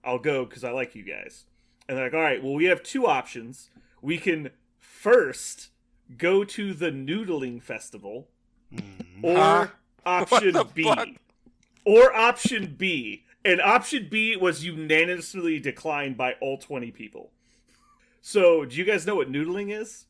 [SPEAKER 1] I'll go because I like you guys. And they're like, all right, well, we have 2 options. We can first go to the Noodling Festival, or option
[SPEAKER 3] What the
[SPEAKER 1] B.
[SPEAKER 3] fuck?
[SPEAKER 1] Or option B. And option B was unanimously declined by all 20 people. So, do you guys know what noodling is?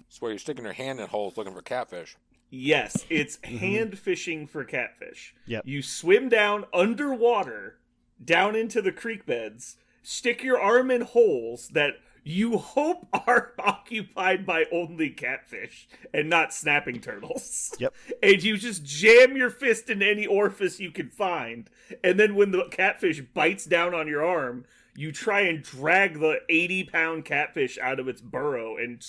[SPEAKER 3] It's where you're sticking your hand in holes looking for catfish.
[SPEAKER 1] Yes, it's hand fishing for catfish.
[SPEAKER 2] Yep.
[SPEAKER 1] You swim down underwater, down into the creek beds, stick your arm in holes that you hope are occupied by only catfish and not snapping turtles.
[SPEAKER 2] Yep.
[SPEAKER 1] And you just jam your fist in any orifice you can find. And then when the catfish bites down on your arm, you try and drag the 80-pound catfish out of its burrow and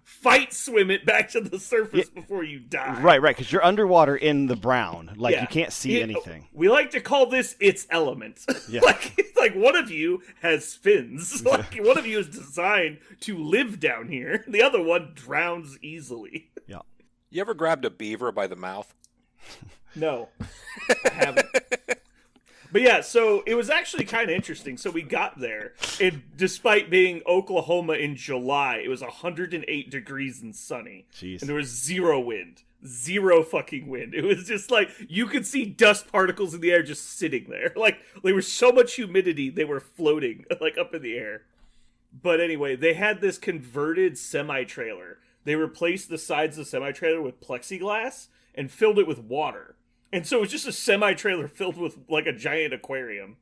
[SPEAKER 1] fight swim it back to the surface before you die.
[SPEAKER 2] Right, because you're underwater in the brown. Like,
[SPEAKER 1] Yeah.
[SPEAKER 2] you can't see anything.
[SPEAKER 1] We like to call this its element.
[SPEAKER 2] Yeah.
[SPEAKER 1] like one of you has fins. Like one of you is designed to live down here. The other one drowns easily.
[SPEAKER 2] Yeah.
[SPEAKER 3] You ever grabbed a beaver by the mouth?
[SPEAKER 1] No, I haven't. But yeah, so it was actually kind of interesting. So we got there, and despite being Oklahoma in July, it was 108 degrees and sunny.
[SPEAKER 2] Jeez.
[SPEAKER 1] And there was 0 wind. 0 fucking wind. It was just like, you could see dust particles in the air just sitting there. Like, there was so much humidity, they were floating, like, up in the air. But anyway, they had this converted semi-trailer. They replaced the sides of the semi-trailer with plexiglass and filled it with water. And so it was just a semi-trailer filled with, like, a giant aquarium.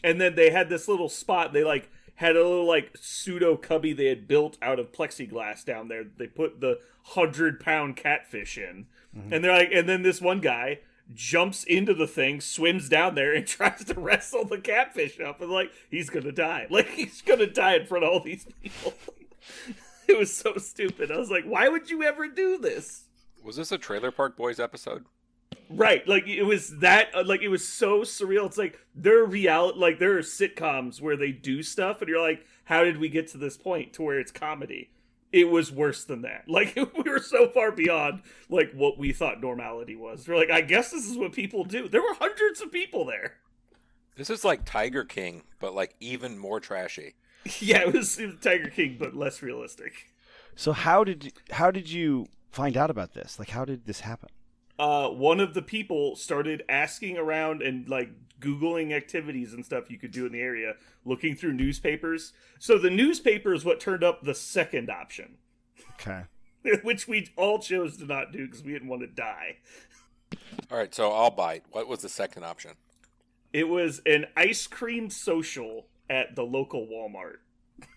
[SPEAKER 1] And then they had this little spot. They, like, had a little, like, pseudo cubby they had built out of plexiglass down there. They put the 100-pound catfish in. Mm-hmm. And they're like, and then this one guy jumps into the thing, swims down there, and tries to wrestle the catfish up. And, like, he's gonna die. Like, he's gonna die in front of all these people. It was so stupid. I was like, why would you ever do this?
[SPEAKER 3] Was this a Trailer Park Boys episode?
[SPEAKER 1] Right, like it was that, like it was so surreal. It's like there are there are sitcoms where they do stuff, and you're like, how did we get to this point to where it's comedy? It was worse than that. Like we were so far beyond like what we thought normality was. We're like, I guess this is what people do. There were hundreds of people there.
[SPEAKER 3] This is like Tiger King, but like even more trashy.
[SPEAKER 1] Yeah, it was Tiger King, but less realistic.
[SPEAKER 2] So how did you find out about this? Like, how did this happen?
[SPEAKER 1] One of the people started asking around and like Googling activities and stuff you could do in the area, looking through newspapers. So the newspaper is what turned up the second option.
[SPEAKER 2] Okay.
[SPEAKER 1] Which we all chose to not do because we didn't want to die.
[SPEAKER 3] All right, so I'll bite. What was the second option?
[SPEAKER 1] It was an ice cream social at the local Walmart.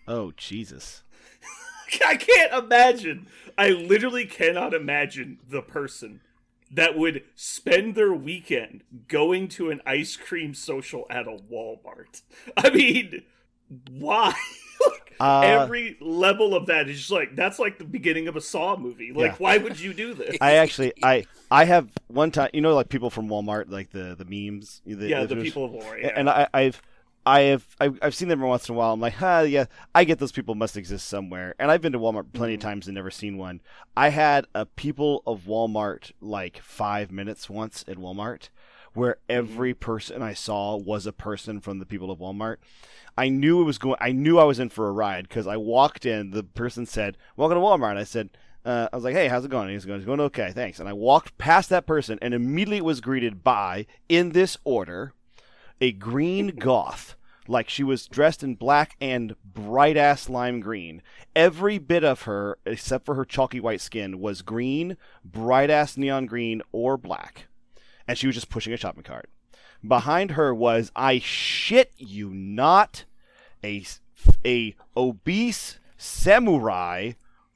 [SPEAKER 2] Oh, Jesus.
[SPEAKER 1] I can't imagine. I literally cannot imagine the person that would spend their weekend going to an ice cream social at a Walmart. I mean, why? Every level of that is just like, that's like the beginning of a Saw movie. Like,
[SPEAKER 2] Yeah.
[SPEAKER 1] why would you do this?
[SPEAKER 2] I have one time, like people from Walmart, like the memes.
[SPEAKER 1] The people of Walmart. Yeah.
[SPEAKER 2] And I've seen them every once in a while. I'm like, yeah, I get those people must exist somewhere. And I've been to Walmart plenty of times and never seen one. I had a people of Walmart like 5 minutes once at Walmart, where every person I saw was a person from the people of Walmart. I knew I was in for a ride because I walked in. The person said, "Welcome to Walmart." I said, I was like, "Hey, how's it going?" And he's going, "Okay, thanks." And I walked past that person and immediately was greeted by, in this order, a green goth. Like she was dressed in black and bright ass lime green. Every bit of her, except for her chalky white skin, was green, bright ass neon green, or black. And she was just pushing a shopping cart. Behind her was, I shit you not, a obese samurai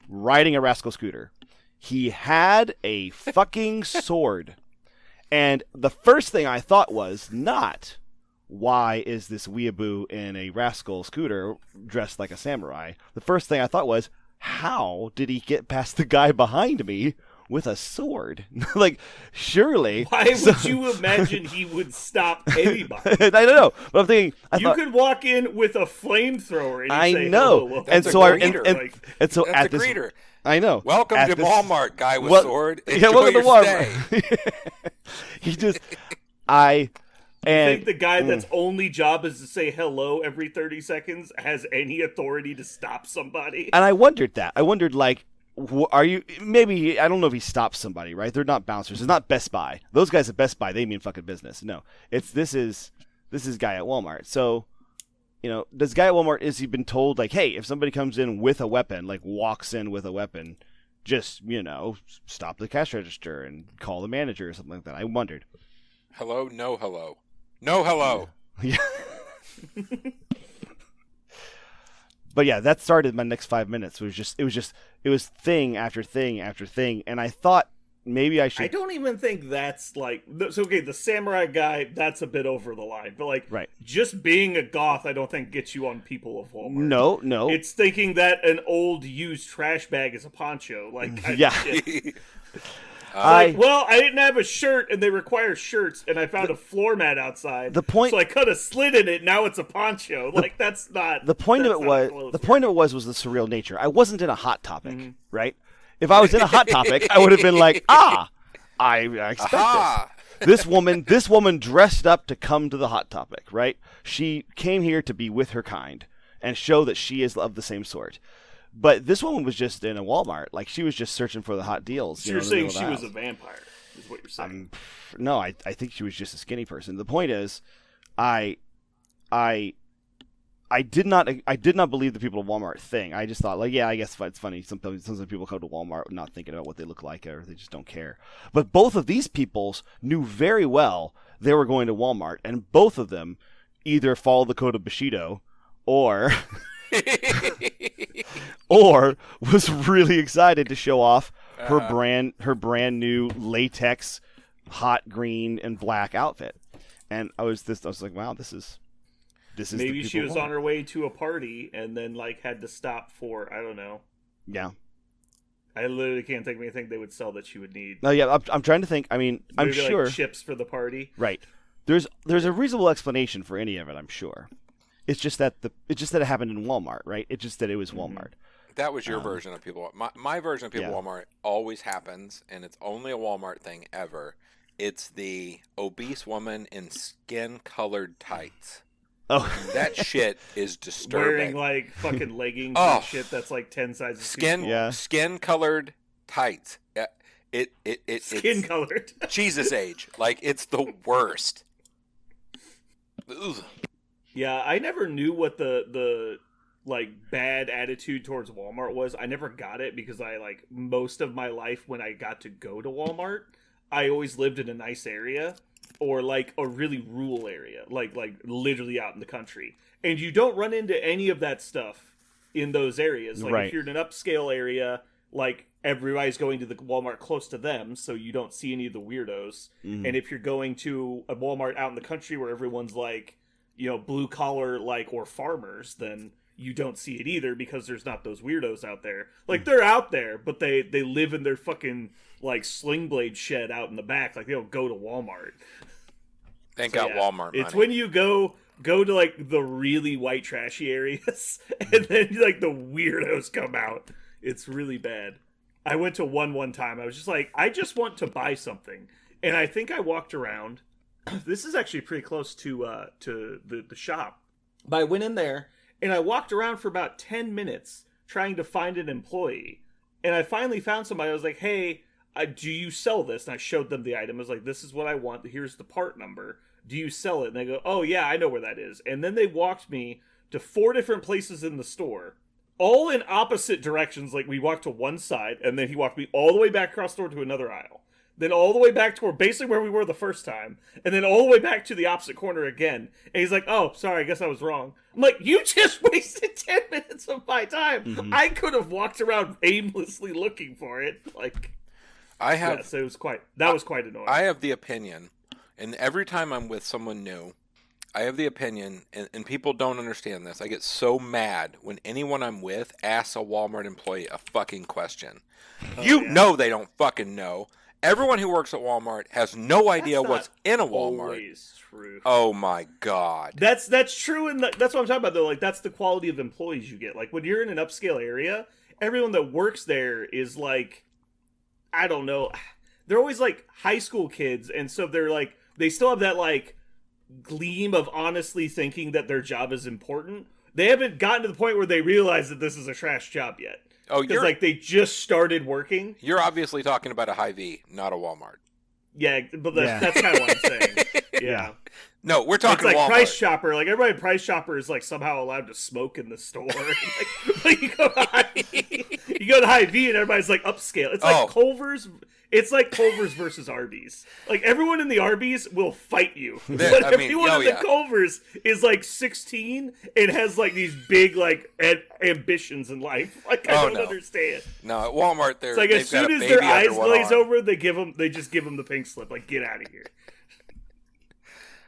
[SPEAKER 2] riding a rascal scooter. He had a fucking sword. And the first thing I thought was not, why is this weeaboo in a rascal scooter dressed like a samurai? The first thing I thought was, how did he get past the guy behind me with a sword? Like, surely.
[SPEAKER 1] Why would you imagine he would stop anybody?
[SPEAKER 2] I don't know, but I'm thinking.
[SPEAKER 1] You could walk in with a flamethrower. And
[SPEAKER 2] I
[SPEAKER 1] say,
[SPEAKER 2] know,
[SPEAKER 1] hello,
[SPEAKER 2] and
[SPEAKER 3] a
[SPEAKER 2] so
[SPEAKER 3] greeter.
[SPEAKER 2] and so
[SPEAKER 3] That's
[SPEAKER 2] at
[SPEAKER 3] a
[SPEAKER 2] this,
[SPEAKER 3] greeter.
[SPEAKER 2] I know.
[SPEAKER 3] Welcome
[SPEAKER 2] at
[SPEAKER 3] to
[SPEAKER 2] this-
[SPEAKER 3] Walmart, guy with sword.
[SPEAKER 2] Yeah,
[SPEAKER 3] Enjoy
[SPEAKER 2] welcome to
[SPEAKER 3] your stay.
[SPEAKER 2] Walmart. He just,
[SPEAKER 1] I
[SPEAKER 2] and
[SPEAKER 1] think the guy that's only job is to say hello every 30 seconds has any authority to stop somebody.
[SPEAKER 2] And I wondered that. I wondered, like, are you, maybe, I don't know if he stops somebody, right? They're not bouncers. It's not Best Buy. Those guys at Best Buy, they mean fucking business. No, this is guy at Walmart. So, does guy at Walmart, is he been told, like, hey, if somebody comes in with a weapon, like walks in with a weapon, just, stop the cash register and call the manager or something like that? I wondered.
[SPEAKER 3] Hello, no hello. No hello.
[SPEAKER 2] Yeah. But yeah, that started my next 5 minutes. It was thing after thing after thing, and I thought maybe I should.
[SPEAKER 1] I don't even think that's like, so okay, the samurai guy, that's a bit over the line, but like,
[SPEAKER 2] Right.
[SPEAKER 1] just being a goth, I don't think gets you on people of Walmart.
[SPEAKER 2] No.
[SPEAKER 1] It's thinking that an old used trash bag is a poncho. Like,
[SPEAKER 2] Yeah.
[SPEAKER 1] I didn't have a shirt, and they require shirts, and I found a floor mat outside.
[SPEAKER 2] The point-
[SPEAKER 1] so I cut a slit in it. Now it's a poncho. Like, that's not
[SPEAKER 2] The point of
[SPEAKER 1] that's
[SPEAKER 2] it
[SPEAKER 1] not
[SPEAKER 2] was
[SPEAKER 1] clothes.
[SPEAKER 2] the point of it was the surreal nature. I wasn't in a hot topic, right? If I was in a hot topic, I would have been like, I expect
[SPEAKER 3] Aha!
[SPEAKER 2] this. This woman dressed up to come to the hot topic, right? She came here to be with her kind and show that she is of the same sort. But this woman was just in a Walmart, like she was just searching for the hot deals.
[SPEAKER 1] So you're saying she was a vampire, is what you're saying.
[SPEAKER 2] No, I think she was just a skinny person. The point is, I did not believe the people of Walmart thing. I just thought, like, yeah, I guess it's funny. Sometimes people come to Walmart not thinking about what they look like, or they just don't care. But both of these peoples knew very well they were going to Walmart, and both of them either follow the code of Bushido, or was really excited to show off her brand new latex hot green and black outfit. And I was like, wow, this is
[SPEAKER 1] Maybe
[SPEAKER 2] the
[SPEAKER 1] she
[SPEAKER 2] people
[SPEAKER 1] was
[SPEAKER 2] of
[SPEAKER 1] on her way to a party and then like had to stop for, I don't know.
[SPEAKER 2] Yeah.
[SPEAKER 1] I literally can't think of anything they would sell that you would need.
[SPEAKER 2] No, yeah, I'm trying to think. I mean, I'm
[SPEAKER 1] Maybe,
[SPEAKER 2] sure.
[SPEAKER 1] like, chips for the party.
[SPEAKER 2] Right. There's a reasonable explanation for any of it, I'm sure. It's just that it happened in Walmart, right? It's just that it was Walmart.
[SPEAKER 3] That was your version of People. My version of People
[SPEAKER 2] Yeah.
[SPEAKER 3] Walmart always happens, and it's only a Walmart thing ever. It's the obese woman in skin-colored tights.
[SPEAKER 2] Oh,
[SPEAKER 3] That shit is disturbing.
[SPEAKER 1] Wearing like fucking leggings
[SPEAKER 3] Oh.
[SPEAKER 1] and shit that's like 10 sizes too
[SPEAKER 3] Skin,
[SPEAKER 1] small.
[SPEAKER 2] Yeah.
[SPEAKER 3] skin-colored tights.
[SPEAKER 1] Skin
[SPEAKER 3] it's
[SPEAKER 1] colored.
[SPEAKER 3] Jesus age. Like, it's the worst. Ugh.
[SPEAKER 1] Yeah, I never knew what the like bad attitude towards Walmart was. I never got it because I like most of my life when I got to go to Walmart, I always lived in a nice area or like a really rural area, like literally out in the country. And you don't run into any of that stuff in those areas. Like
[SPEAKER 2] Right.
[SPEAKER 1] if you're in an upscale area, like everybody's going to the Walmart close to them, so you don't see any of the weirdos.
[SPEAKER 2] Mhm.
[SPEAKER 1] And if you're going to a Walmart out in the country where everyone's like, you know, blue collar, like, or farmers, then you don't see it either because there's not those weirdos out there. Like, they're out there, but they live in their fucking, like, sling blade shed out in the back. Like, they don't go to Walmart.
[SPEAKER 3] Thank
[SPEAKER 1] So,
[SPEAKER 3] God
[SPEAKER 1] yeah,
[SPEAKER 3] Walmart money.
[SPEAKER 1] It's when you go to, like, the really white trashy areas, and then, like, the weirdos come out. It's really bad. I went to one time. I was just like, I just want to buy something. And I think I walked around. This is actually pretty close to the shop. But I went in there, and I walked around for about 10 minutes trying to find an employee. And I finally found somebody. I was like, hey, do you sell this? And I showed them the item. I was like, this is what I want. Here's the part number. Do you sell it? And they go, oh, yeah, I know where that is. And then they walked me to 4 different places in the store, all in opposite directions. Like, we walked to one side, and then he walked me all the way back across the store to another aisle. Then all the way back to basically where we were the first time, and then all the way back to the opposite corner again. And he's like, oh, sorry, I guess I was wrong. I'm like, you just wasted 10 minutes of my time.
[SPEAKER 2] Mhm.
[SPEAKER 1] I could have walked around aimlessly looking for it. Like,
[SPEAKER 3] I have
[SPEAKER 1] yeah, so it was that was quite annoying.
[SPEAKER 3] I have the opinion, and every time I'm with someone new, I have the opinion, and people don't understand this. I get so mad when anyone I'm with asks a Walmart employee a fucking question. You
[SPEAKER 1] yeah.
[SPEAKER 3] know they don't fucking know. Everyone who works at Walmart has no idea
[SPEAKER 1] not
[SPEAKER 3] what's in a Walmart.
[SPEAKER 1] Always true.
[SPEAKER 3] Oh my God.
[SPEAKER 1] That's true, and that's what I'm talking about, though. Like, that's the quality of employees you get. Like, when you're in an upscale area, everyone that works there is like, I don't know, they're always like high school kids, and so they're like, they still have that like gleam of honestly thinking that their job is important. They haven't gotten to the point where they realize that this is a trash job yet.
[SPEAKER 3] Oh,
[SPEAKER 1] Because like they just started working.
[SPEAKER 3] you're obviously talking about a Hy-Vee, not a Walmart.
[SPEAKER 1] Yeah, but
[SPEAKER 2] Yeah.
[SPEAKER 1] that's kind of what I'm saying. Yeah.
[SPEAKER 3] No, we're
[SPEAKER 1] It's
[SPEAKER 3] talking
[SPEAKER 1] like
[SPEAKER 3] Walmart.
[SPEAKER 1] Price Chopper. Like, everybody at Price Chopper is like somehow allowed to smoke in the store. Like, you go to Hy-Vee and everybody's like upscale. It's like
[SPEAKER 3] Oh.
[SPEAKER 1] Culver's. It's like Culver's versus Arby's. Like, everyone in the Arby's will fight you,
[SPEAKER 3] There-
[SPEAKER 1] but
[SPEAKER 3] I mean,
[SPEAKER 1] everyone
[SPEAKER 3] oh,
[SPEAKER 1] in the
[SPEAKER 3] yeah.
[SPEAKER 1] Culver's is like 16 and has like these big like ambitions in life. Like, I
[SPEAKER 3] Oh,
[SPEAKER 1] don't
[SPEAKER 3] no.
[SPEAKER 1] understand.
[SPEAKER 3] No, at Walmart,
[SPEAKER 1] It's like
[SPEAKER 3] they've
[SPEAKER 1] as soon
[SPEAKER 3] got a
[SPEAKER 1] as
[SPEAKER 3] baby
[SPEAKER 1] their eyes
[SPEAKER 3] under one
[SPEAKER 1] glaze
[SPEAKER 3] arm.
[SPEAKER 1] over, they just give them the pink slip. Like, get out of here.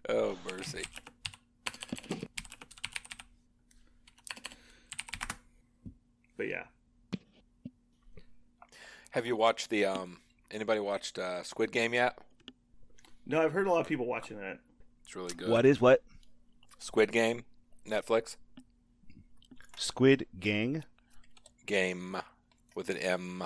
[SPEAKER 3] Oh, mercy.
[SPEAKER 1] But yeah.
[SPEAKER 3] Have you watched the anybody watched Squid Game yet?
[SPEAKER 1] No, I've heard a lot of people watching that.
[SPEAKER 3] It's really good.
[SPEAKER 2] what is what?
[SPEAKER 3] Squid Game, Netflix.
[SPEAKER 2] Squid Gang?
[SPEAKER 3] Game with an M.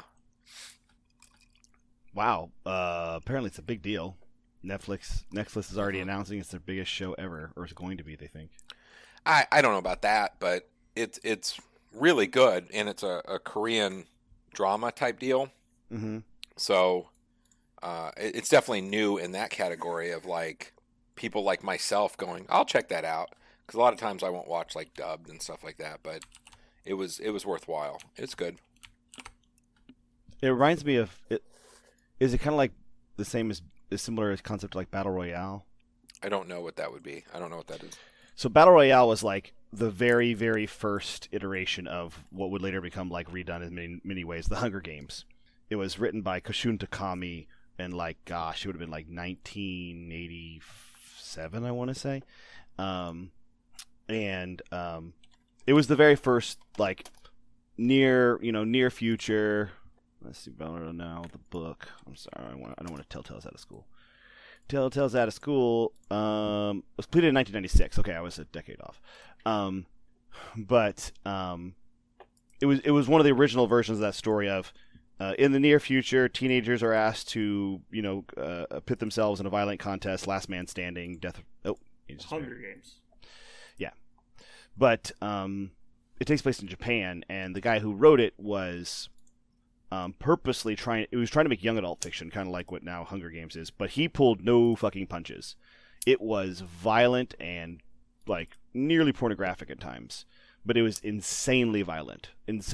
[SPEAKER 2] Wow. Apparently it's a big deal. Netflix is already announcing it's their biggest show ever, or it's going to be, they think.
[SPEAKER 3] I don't know about that, but it's really good, and it's a Korean drama type deal.
[SPEAKER 2] Mm-hmm.
[SPEAKER 3] So it's definitely new in that category of like people like myself going, I'll check that out, because a lot of times I won't watch like dubbed and stuff like that, but it was worthwhile. It's good.
[SPEAKER 2] It reminds me of it. Is it kind of like the same as similar as concept like Battle Royale?
[SPEAKER 3] I don't know what that would be. I don't know what that is.
[SPEAKER 2] So Battle Royale was like the very, very first iteration of what would later become like redone in many ways, the Hunger Games. It was written by Koshun Takami and like, gosh, it would have been like 1987, I want to say. It was the very first like near future Let's see, Battle Royale now, the book. I'm sorry, I don't want to tell Tales Out of School. Telltale's Out of School was completed in 1996. Okay, I was a decade off. But it was one of the original versions of that story of in the near future, teenagers are asked to pit themselves in a violent contest, last man standing, death. Oh,
[SPEAKER 1] Hunger Games.
[SPEAKER 2] Yeah, but it takes place in Japan, and the guy who wrote it was purposely trying to make young adult fiction, kind of like what now Hunger Games is, but he pulled no fucking punches. It was violent and like nearly pornographic at times, but it was insanely violent. And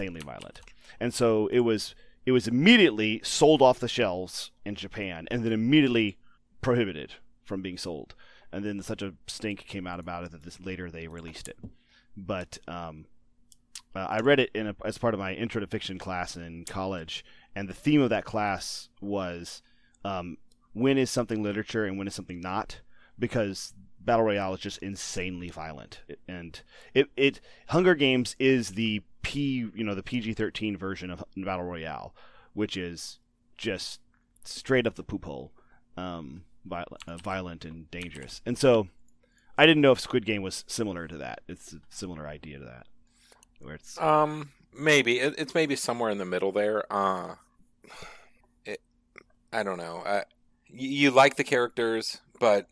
[SPEAKER 2] so it was immediately sold off the shelves in Japan, and then immediately prohibited from being sold. And then such a stink came out about it that later they released it. But I read it as part of my intro to fiction class in college, and the theme of that class was when is something literature and when is something not, because Battle Royale is just insanely violent, and it Hunger Games is the PG-13 version of Battle Royale, which is just straight up the poop hole, violent and dangerous. And so I didn't know if Squid Game was similar to that. It's a similar idea to that. Where it's
[SPEAKER 3] maybe it's maybe somewhere in the middle there. I don't know. You like the characters, but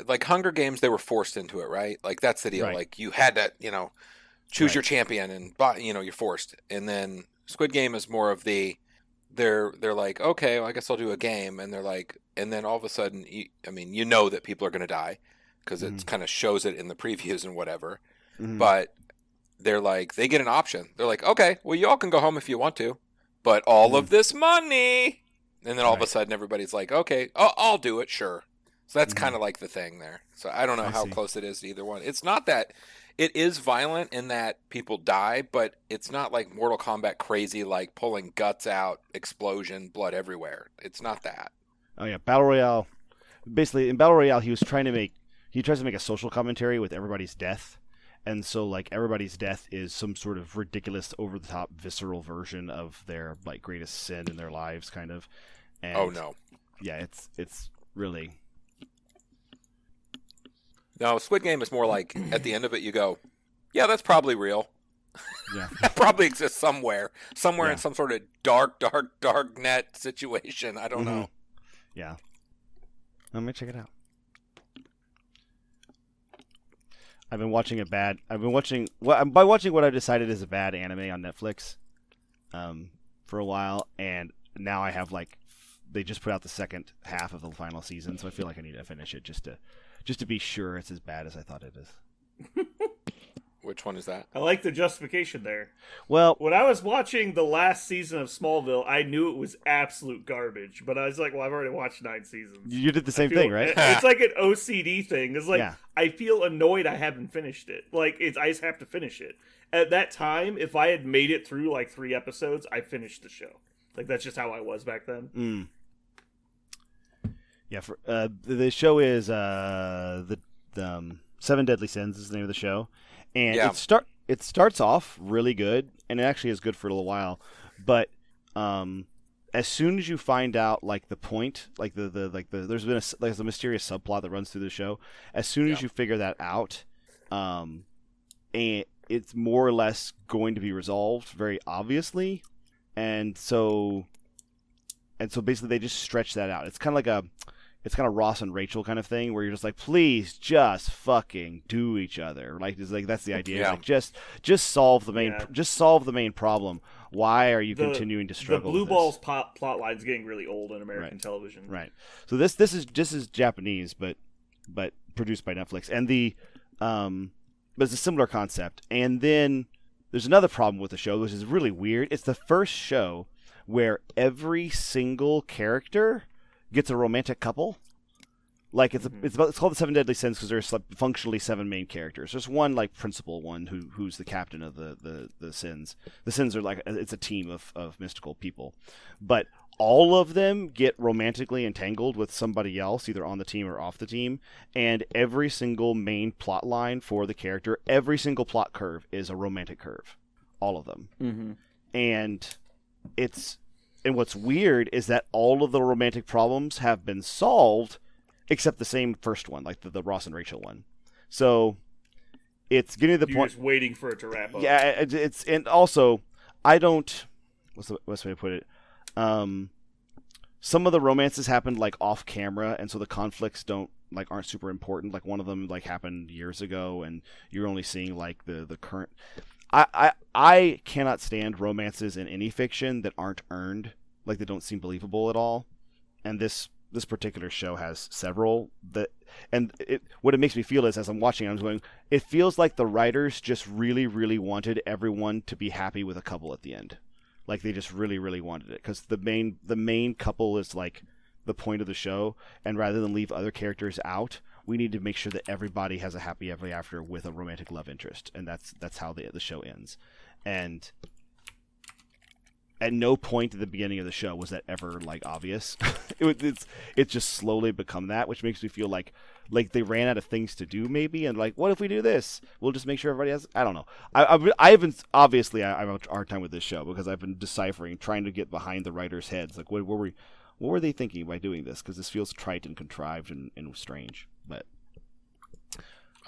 [SPEAKER 3] like Hunger Games, they were forced into it, right? Like that's the deal.
[SPEAKER 2] Right.
[SPEAKER 3] Like you had to, choose
[SPEAKER 2] Right.
[SPEAKER 3] your champion, and you're forced. And then Squid Game is more of the they're like, okay, well, I guess I'll do a game, and they're like, and then all of a sudden, that people are going to die because it kind of shows it in the previews and whatever, but. They're like, they get an option. They're like, okay, well, you all can go home if you want to, but all of this money. And then all of a sudden, everybody's like, okay, I'll do it, sure. So that's kind of like the thing there. So I don't know how close it is to either one. It's not that it is violent in that people die, but it's not like Mortal Kombat crazy, like pulling guts out, explosion, blood everywhere. It's not that.
[SPEAKER 2] Oh yeah, Battle Royale. Basically, in Battle Royale, he tries to make a social commentary with everybody's death. And so, like, everybody's death is some sort of ridiculous, over-the-top, visceral version of their, like, greatest sin in their lives, kind of. And,
[SPEAKER 3] Oh, no.
[SPEAKER 2] Yeah, it's really...
[SPEAKER 3] No, Squid Game is more like, at the end of it, you go, yeah, that's probably real.
[SPEAKER 2] Yeah.
[SPEAKER 3] That probably exists somewhere
[SPEAKER 2] Yeah.
[SPEAKER 3] in some sort of dark net situation. I don't know.
[SPEAKER 2] Yeah. Let me check it out. I've been watching by watching what I've decided is a bad anime on Netflix for a while, and now I have they just put out the second half of the final season, so I feel like I need to finish it just to be sure it's as bad as I thought it is.
[SPEAKER 3] Which one is that?
[SPEAKER 1] I like the justification there.
[SPEAKER 2] Well,
[SPEAKER 1] When I was watching the last season of Smallville, I knew it was absolute garbage, but I was like, well, I've already watched 9 seasons.
[SPEAKER 2] you did the same
[SPEAKER 1] I feel-
[SPEAKER 2] thing, right?
[SPEAKER 1] It's like an OCD thing. It's like,
[SPEAKER 2] Yeah.
[SPEAKER 1] I feel annoyed I haven't finished it. Like, I just have to finish it. At that time, if I had made it through, 3 episodes, I finished the show. Like, that's just how I was back then.
[SPEAKER 2] Yeah, the show is the Seven Deadly Sins is the name of the show, and
[SPEAKER 3] Yeah.
[SPEAKER 2] it starts off really good, and it actually is good for a little while, but as soon as you find out the point, there's been a mysterious subplot that runs through the show. As soon as you figure that out, and it's more or less going to be resolved very obviously, and so basically they just stretch that out. It's kind of Ross and Rachel kind of thing, where you're just like, please just fucking do each other. That's the idea.
[SPEAKER 3] Yeah.
[SPEAKER 2] Just solve the main problem. Why are you continuing to struggle?
[SPEAKER 1] The Blue
[SPEAKER 2] with
[SPEAKER 1] Balls plot line's getting really old in American
[SPEAKER 2] Right.
[SPEAKER 1] television.
[SPEAKER 2] Right. So this is Japanese, but produced by Netflix, and but it's a similar concept. And then there's another problem with the show, which is really weird. It's the first show where every single character gets a romantic couple. It's called the Seven Deadly Sins because there's functionally 7 main characters. There's one principal one who's the captain of the sins. The sins are it's a team of mystical people, but all of them get romantically entangled with somebody else, either on the team or off the team. And every single main plot line for the character, every single plot curve is a romantic curve, all of them.
[SPEAKER 1] Mm-hmm.
[SPEAKER 2] And it's what's weird is that all of the romantic problems have been solved, except the same first one, like the Ross and Rachel one. So it's getting to the
[SPEAKER 1] You're
[SPEAKER 2] point.
[SPEAKER 1] just waiting for it to wrap up.
[SPEAKER 2] Yeah, it's and also I don't. What's the best way to put it? Some of the romances happened like off camera, and so the conflicts aren't super important. Like one of them like happened years ago, and you're only seeing like the current. I cannot stand romances in any fiction that aren't earned, like they don't seem believable at all. And this particular show has several that, and what it makes me feel is as I'm watching, I'm going, it feels like the writers just really, really wanted everyone to be happy with a couple at the end. Like they just really, really wanted it because the main couple is like the point of the show, and rather than leave other characters out, we need to make sure that everybody has a happy ever after with a romantic love interest, and that's how the show ends. And at no point at the beginning of the show was that ever like obvious. It's just slowly become that, which makes me feel like they ran out of things to do maybe, and like, what if we do this? We'll just make sure everybody has. I don't know. I haven't obviously I have a hard time with this show because I've been deciphering, trying to get behind the writers' heads. Like, what were they thinking by doing this? Because this feels trite and contrived and strange. But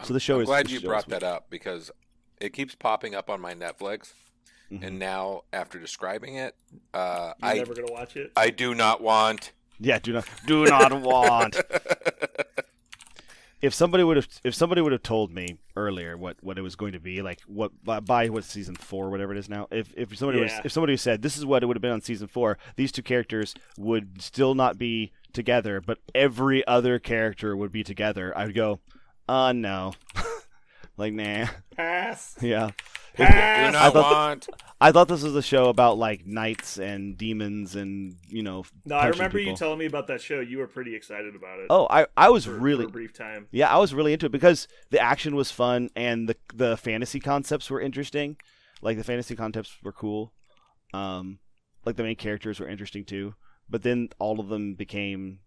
[SPEAKER 2] so the show
[SPEAKER 3] I'm
[SPEAKER 2] is.
[SPEAKER 3] glad you brought that up because it keeps popping up on my Netflix.
[SPEAKER 2] Mm-hmm.
[SPEAKER 3] And now, after describing it,
[SPEAKER 1] You're never gonna watch it.
[SPEAKER 3] I do not want.
[SPEAKER 2] Yeah, do not want. If somebody would have told me earlier what it was going to be, like by season 4, whatever it is now, if somebody said this is what it would have been on season 4, these two characters would still not be together, but every other character would be together, I would go, no. Like, nah.
[SPEAKER 1] Pass.
[SPEAKER 2] Yeah.
[SPEAKER 3] Do not want.
[SPEAKER 2] I thought this was a show about like knights and demons and
[SPEAKER 1] No, I remember
[SPEAKER 2] people.
[SPEAKER 1] you telling me about that show. You were pretty excited about it.
[SPEAKER 2] Oh, I was
[SPEAKER 1] for
[SPEAKER 2] really
[SPEAKER 1] a brief time.
[SPEAKER 2] Yeah, I was really into it because the action was fun and the fantasy concepts were interesting. Like the fantasy concepts were cool. Like the main characters were interesting too. But then all of them became.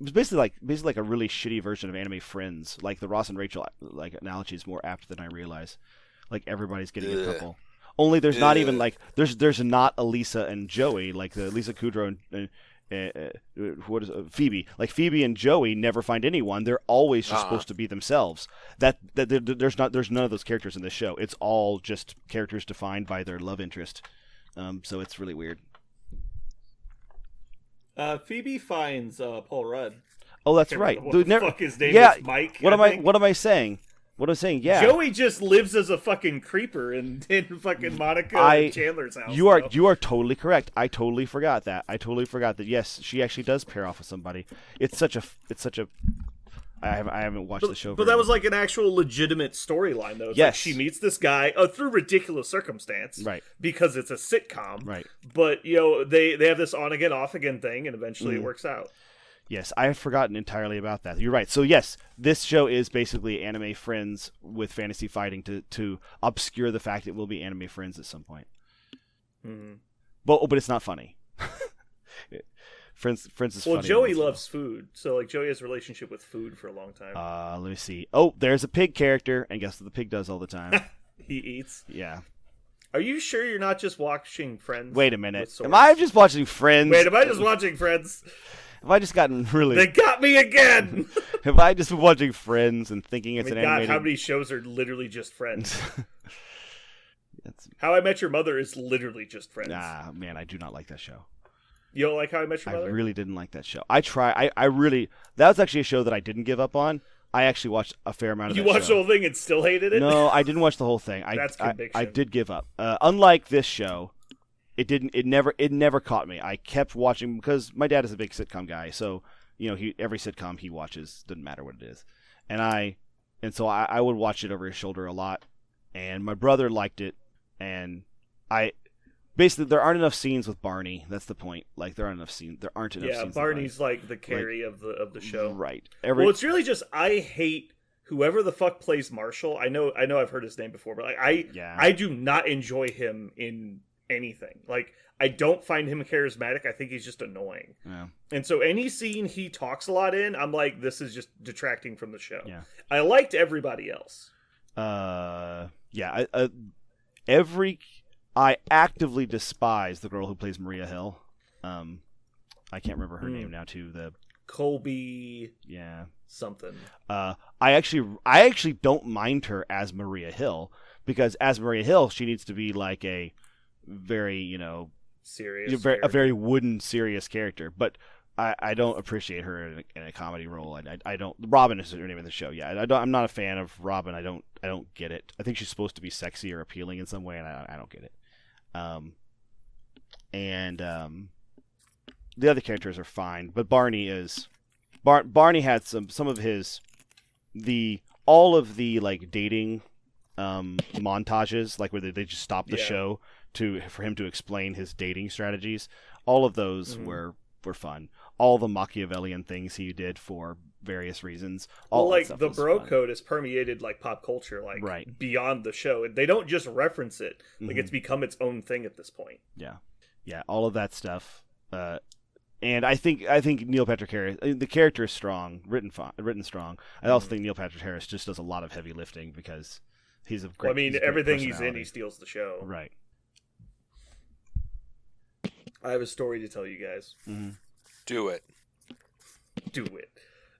[SPEAKER 2] It was basically like a really shitty version of Anime Friends. Like the Ross and Rachel like analogy is more apt than I realize. Like everybody's getting a couple. Only there's not even like there's not a Lisa and Joey, like the Lisa Kudrow and Phoebe. Like Phoebe and Joey never find anyone. They're always just supposed to be themselves. There's none of those characters in this show. It's all just characters defined by their love interest. So it's really weird.
[SPEAKER 1] Phoebe finds Paul Rudd.
[SPEAKER 2] Oh, that's right.
[SPEAKER 1] What the fuck his name
[SPEAKER 2] yeah,
[SPEAKER 1] is? Mike.
[SPEAKER 2] What am I saying? What I'm saying, yeah.
[SPEAKER 1] Joey just lives as a fucking creeper in fucking Monica and Chandler's house.
[SPEAKER 2] You are totally correct. I totally forgot that. Yes, she actually does pair off with somebody. It's such a. I haven't watched the show.
[SPEAKER 1] But that was like an actual legitimate storyline, though. It's
[SPEAKER 2] yes,
[SPEAKER 1] like she meets this guy through ridiculous circumstance,
[SPEAKER 2] right? Because
[SPEAKER 1] it's a sitcom,
[SPEAKER 2] right?
[SPEAKER 1] But they have this on again, off again thing, and eventually it works out.
[SPEAKER 2] Yes, I have forgotten entirely about that. You're right. So yes, this show is basically Anime Friends with fantasy fighting to obscure the fact it will be Anime Friends at some point.
[SPEAKER 1] Mm-hmm.
[SPEAKER 2] But it's not funny. Friends is funny.
[SPEAKER 1] Well, Joey loves food, so like Joey has a relationship with food for a long time.
[SPEAKER 2] Let me see. Oh, there's a pig character, and guess what the pig does all the time?
[SPEAKER 1] He eats.
[SPEAKER 2] Yeah.
[SPEAKER 1] Are you sure you're not just watching Friends?
[SPEAKER 2] Wait a minute. Am I just watching Friends?
[SPEAKER 1] Wait, am I just watching Friends?
[SPEAKER 2] Have I just gotten really...
[SPEAKER 1] They got me again!
[SPEAKER 2] Have I just been watching Friends and thinking it's an animated...
[SPEAKER 1] God, how many shows are literally just Friends? How I Met Your Mother is literally just Friends.
[SPEAKER 2] Nah, man, I do not like that show.
[SPEAKER 1] You don't like How I Met Your Mother?
[SPEAKER 2] I really didn't like that show. I really... That was actually a show that I didn't give up on. I actually watched a fair amount of that show.
[SPEAKER 1] You watched the whole thing and still hated it?
[SPEAKER 2] No, I didn't watch the whole thing.
[SPEAKER 1] That's conviction.
[SPEAKER 2] I did give up. Unlike this show... It never caught me. I kept watching because my dad is a big sitcom guy, so every sitcom he watches doesn't matter what it is, and so I would watch it over his shoulder a lot, and my brother liked it, and basically there aren't enough scenes with Barney. That's the point. Like there aren't enough scenes.
[SPEAKER 1] Yeah, Barney's like the carry of the show.
[SPEAKER 2] Right.
[SPEAKER 1] Well, it's really just I hate whoever the fuck plays Marshall. I know I've heard his name before, but like I do not enjoy him in anything. Like I don't find him charismatic. I think he's just annoying.
[SPEAKER 2] Yeah. And
[SPEAKER 1] so any scene he talks a lot in, I'm like, this is just detracting from the show.
[SPEAKER 2] Yeah.
[SPEAKER 1] I liked everybody else.
[SPEAKER 2] Yeah. I actively despise the girl who plays Maria Hill. I can't remember her name now. Too the
[SPEAKER 1] Colby
[SPEAKER 2] yeah
[SPEAKER 1] something.
[SPEAKER 2] I actually don't mind her as Maria Hill, because as Maria Hill she needs to be like a very
[SPEAKER 1] Serious.
[SPEAKER 2] a very wooden serious character, but I don't appreciate her in a comedy role. I don't. Robin is her name in the show. Yeah, I'm not a fan of Robin. I don't get it. I think she's supposed to be sexy or appealing in some way, and I don't get it. The other characters are fine, but Barney is Barney had some of his all of the like dating montages, like where they just stop the show for him to explain his dating strategies. All of those were fun. All the Machiavellian things he did for various reasons. All
[SPEAKER 1] like the bro code is permeated like pop culture, like beyond the show. They don't just reference it; like it's become its own thing at this point.
[SPEAKER 2] Yeah, all of that stuff. And I think Neil Patrick Harris, the character is strong, written strong. I also think Neil Patrick Harris just does a lot of heavy lifting because he's a great.
[SPEAKER 1] Well, I mean, everything he's in, he steals the show.
[SPEAKER 2] Right.
[SPEAKER 1] I have a story to tell you guys.
[SPEAKER 3] Do it.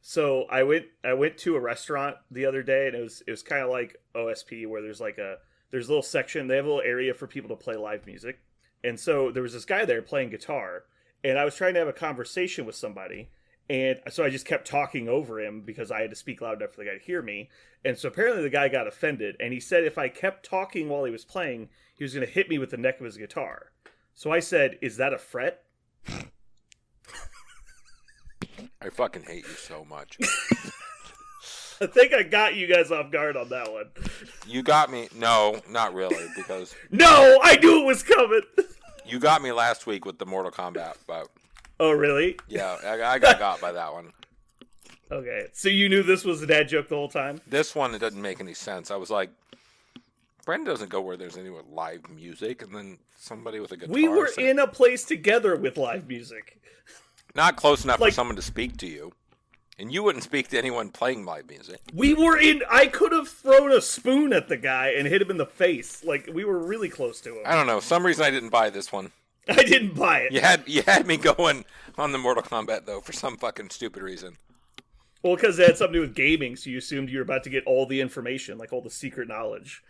[SPEAKER 1] So I went to a restaurant the other day, and it was kind of like OSP, where there's a little section. They have a little area for people to play live music, and so there was this guy there playing guitar, and I was trying to have a conversation with somebody, and so I just kept talking over him because I had to speak loud enough for the guy to hear me. And so apparently the guy got offended, and he said if I kept talking while he was playing, he was going to hit me with the neck of his guitar. So I said, "Is that a fret?"
[SPEAKER 3] I fucking hate you so much.
[SPEAKER 1] I think I got you guys off guard on that one.
[SPEAKER 3] You got me. No, not really, because...
[SPEAKER 1] No, I knew it was coming!
[SPEAKER 3] You got me last week with the Mortal Kombat, but...
[SPEAKER 1] Oh, really?
[SPEAKER 3] Yeah, I got by that one.
[SPEAKER 1] Okay, so you knew this was a dad joke the whole time?
[SPEAKER 3] This one, it doesn't make any sense. I was like, Brendan doesn't go where there's any live music, and then somebody with a guitar...
[SPEAKER 1] We were in a place together with live music.
[SPEAKER 3] Not close enough for someone to speak to you. And you wouldn't speak to anyone playing live music.
[SPEAKER 1] I could have thrown a spoon at the guy and hit him in the face. Like, we were really close to him.
[SPEAKER 3] I don't know. Some reason I didn't buy this one.
[SPEAKER 1] I didn't buy it.
[SPEAKER 3] You had me going on the Mortal Kombat, though, for some fucking stupid reason.
[SPEAKER 1] Well, because it had something to do with gaming, so you assumed you were about to get all the information, like all the secret knowledge.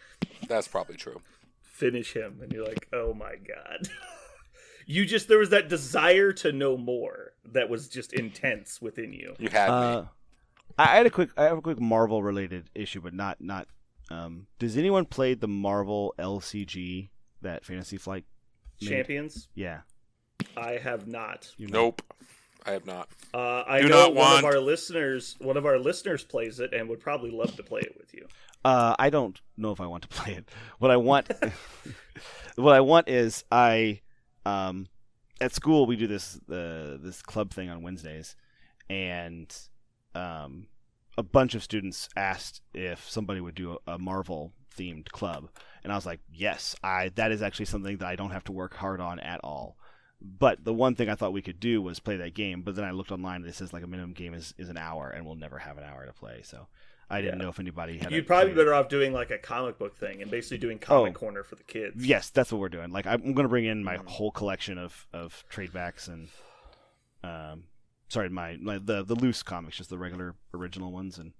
[SPEAKER 3] That's probably true. Finish
[SPEAKER 1] him, and you're like, oh my god. There was that desire to know more that was just intense within you.
[SPEAKER 3] You had me.
[SPEAKER 2] I have a quick Marvel related issue, but not. Does anyone play the Marvel LCG, that Fantasy Flight
[SPEAKER 1] Champions?
[SPEAKER 2] Yeah.
[SPEAKER 1] I have not.
[SPEAKER 3] Nope. I have not.
[SPEAKER 1] I know one of our listeners plays it and would probably love to play it with you.
[SPEAKER 2] I don't know if I want to play it. What I want is at school we do this club thing on Wednesdays, and a bunch of students asked if somebody would do a Marvel themed club, and I was like, yes, that is actually something that I don't have to work hard on at all. But the one thing I thought we could do was play that game, but then I looked online and it says like a minimum game is an hour, and we'll never have an hour to play. So I didn't know if anybody had.
[SPEAKER 1] You'd probably be better off doing like a comic book thing and basically doing Comic Corner for the kids.
[SPEAKER 2] Yes, that's what we're doing. Like I'm going to bring in my whole collection of trade backs and the loose comics, just the regular original ones, and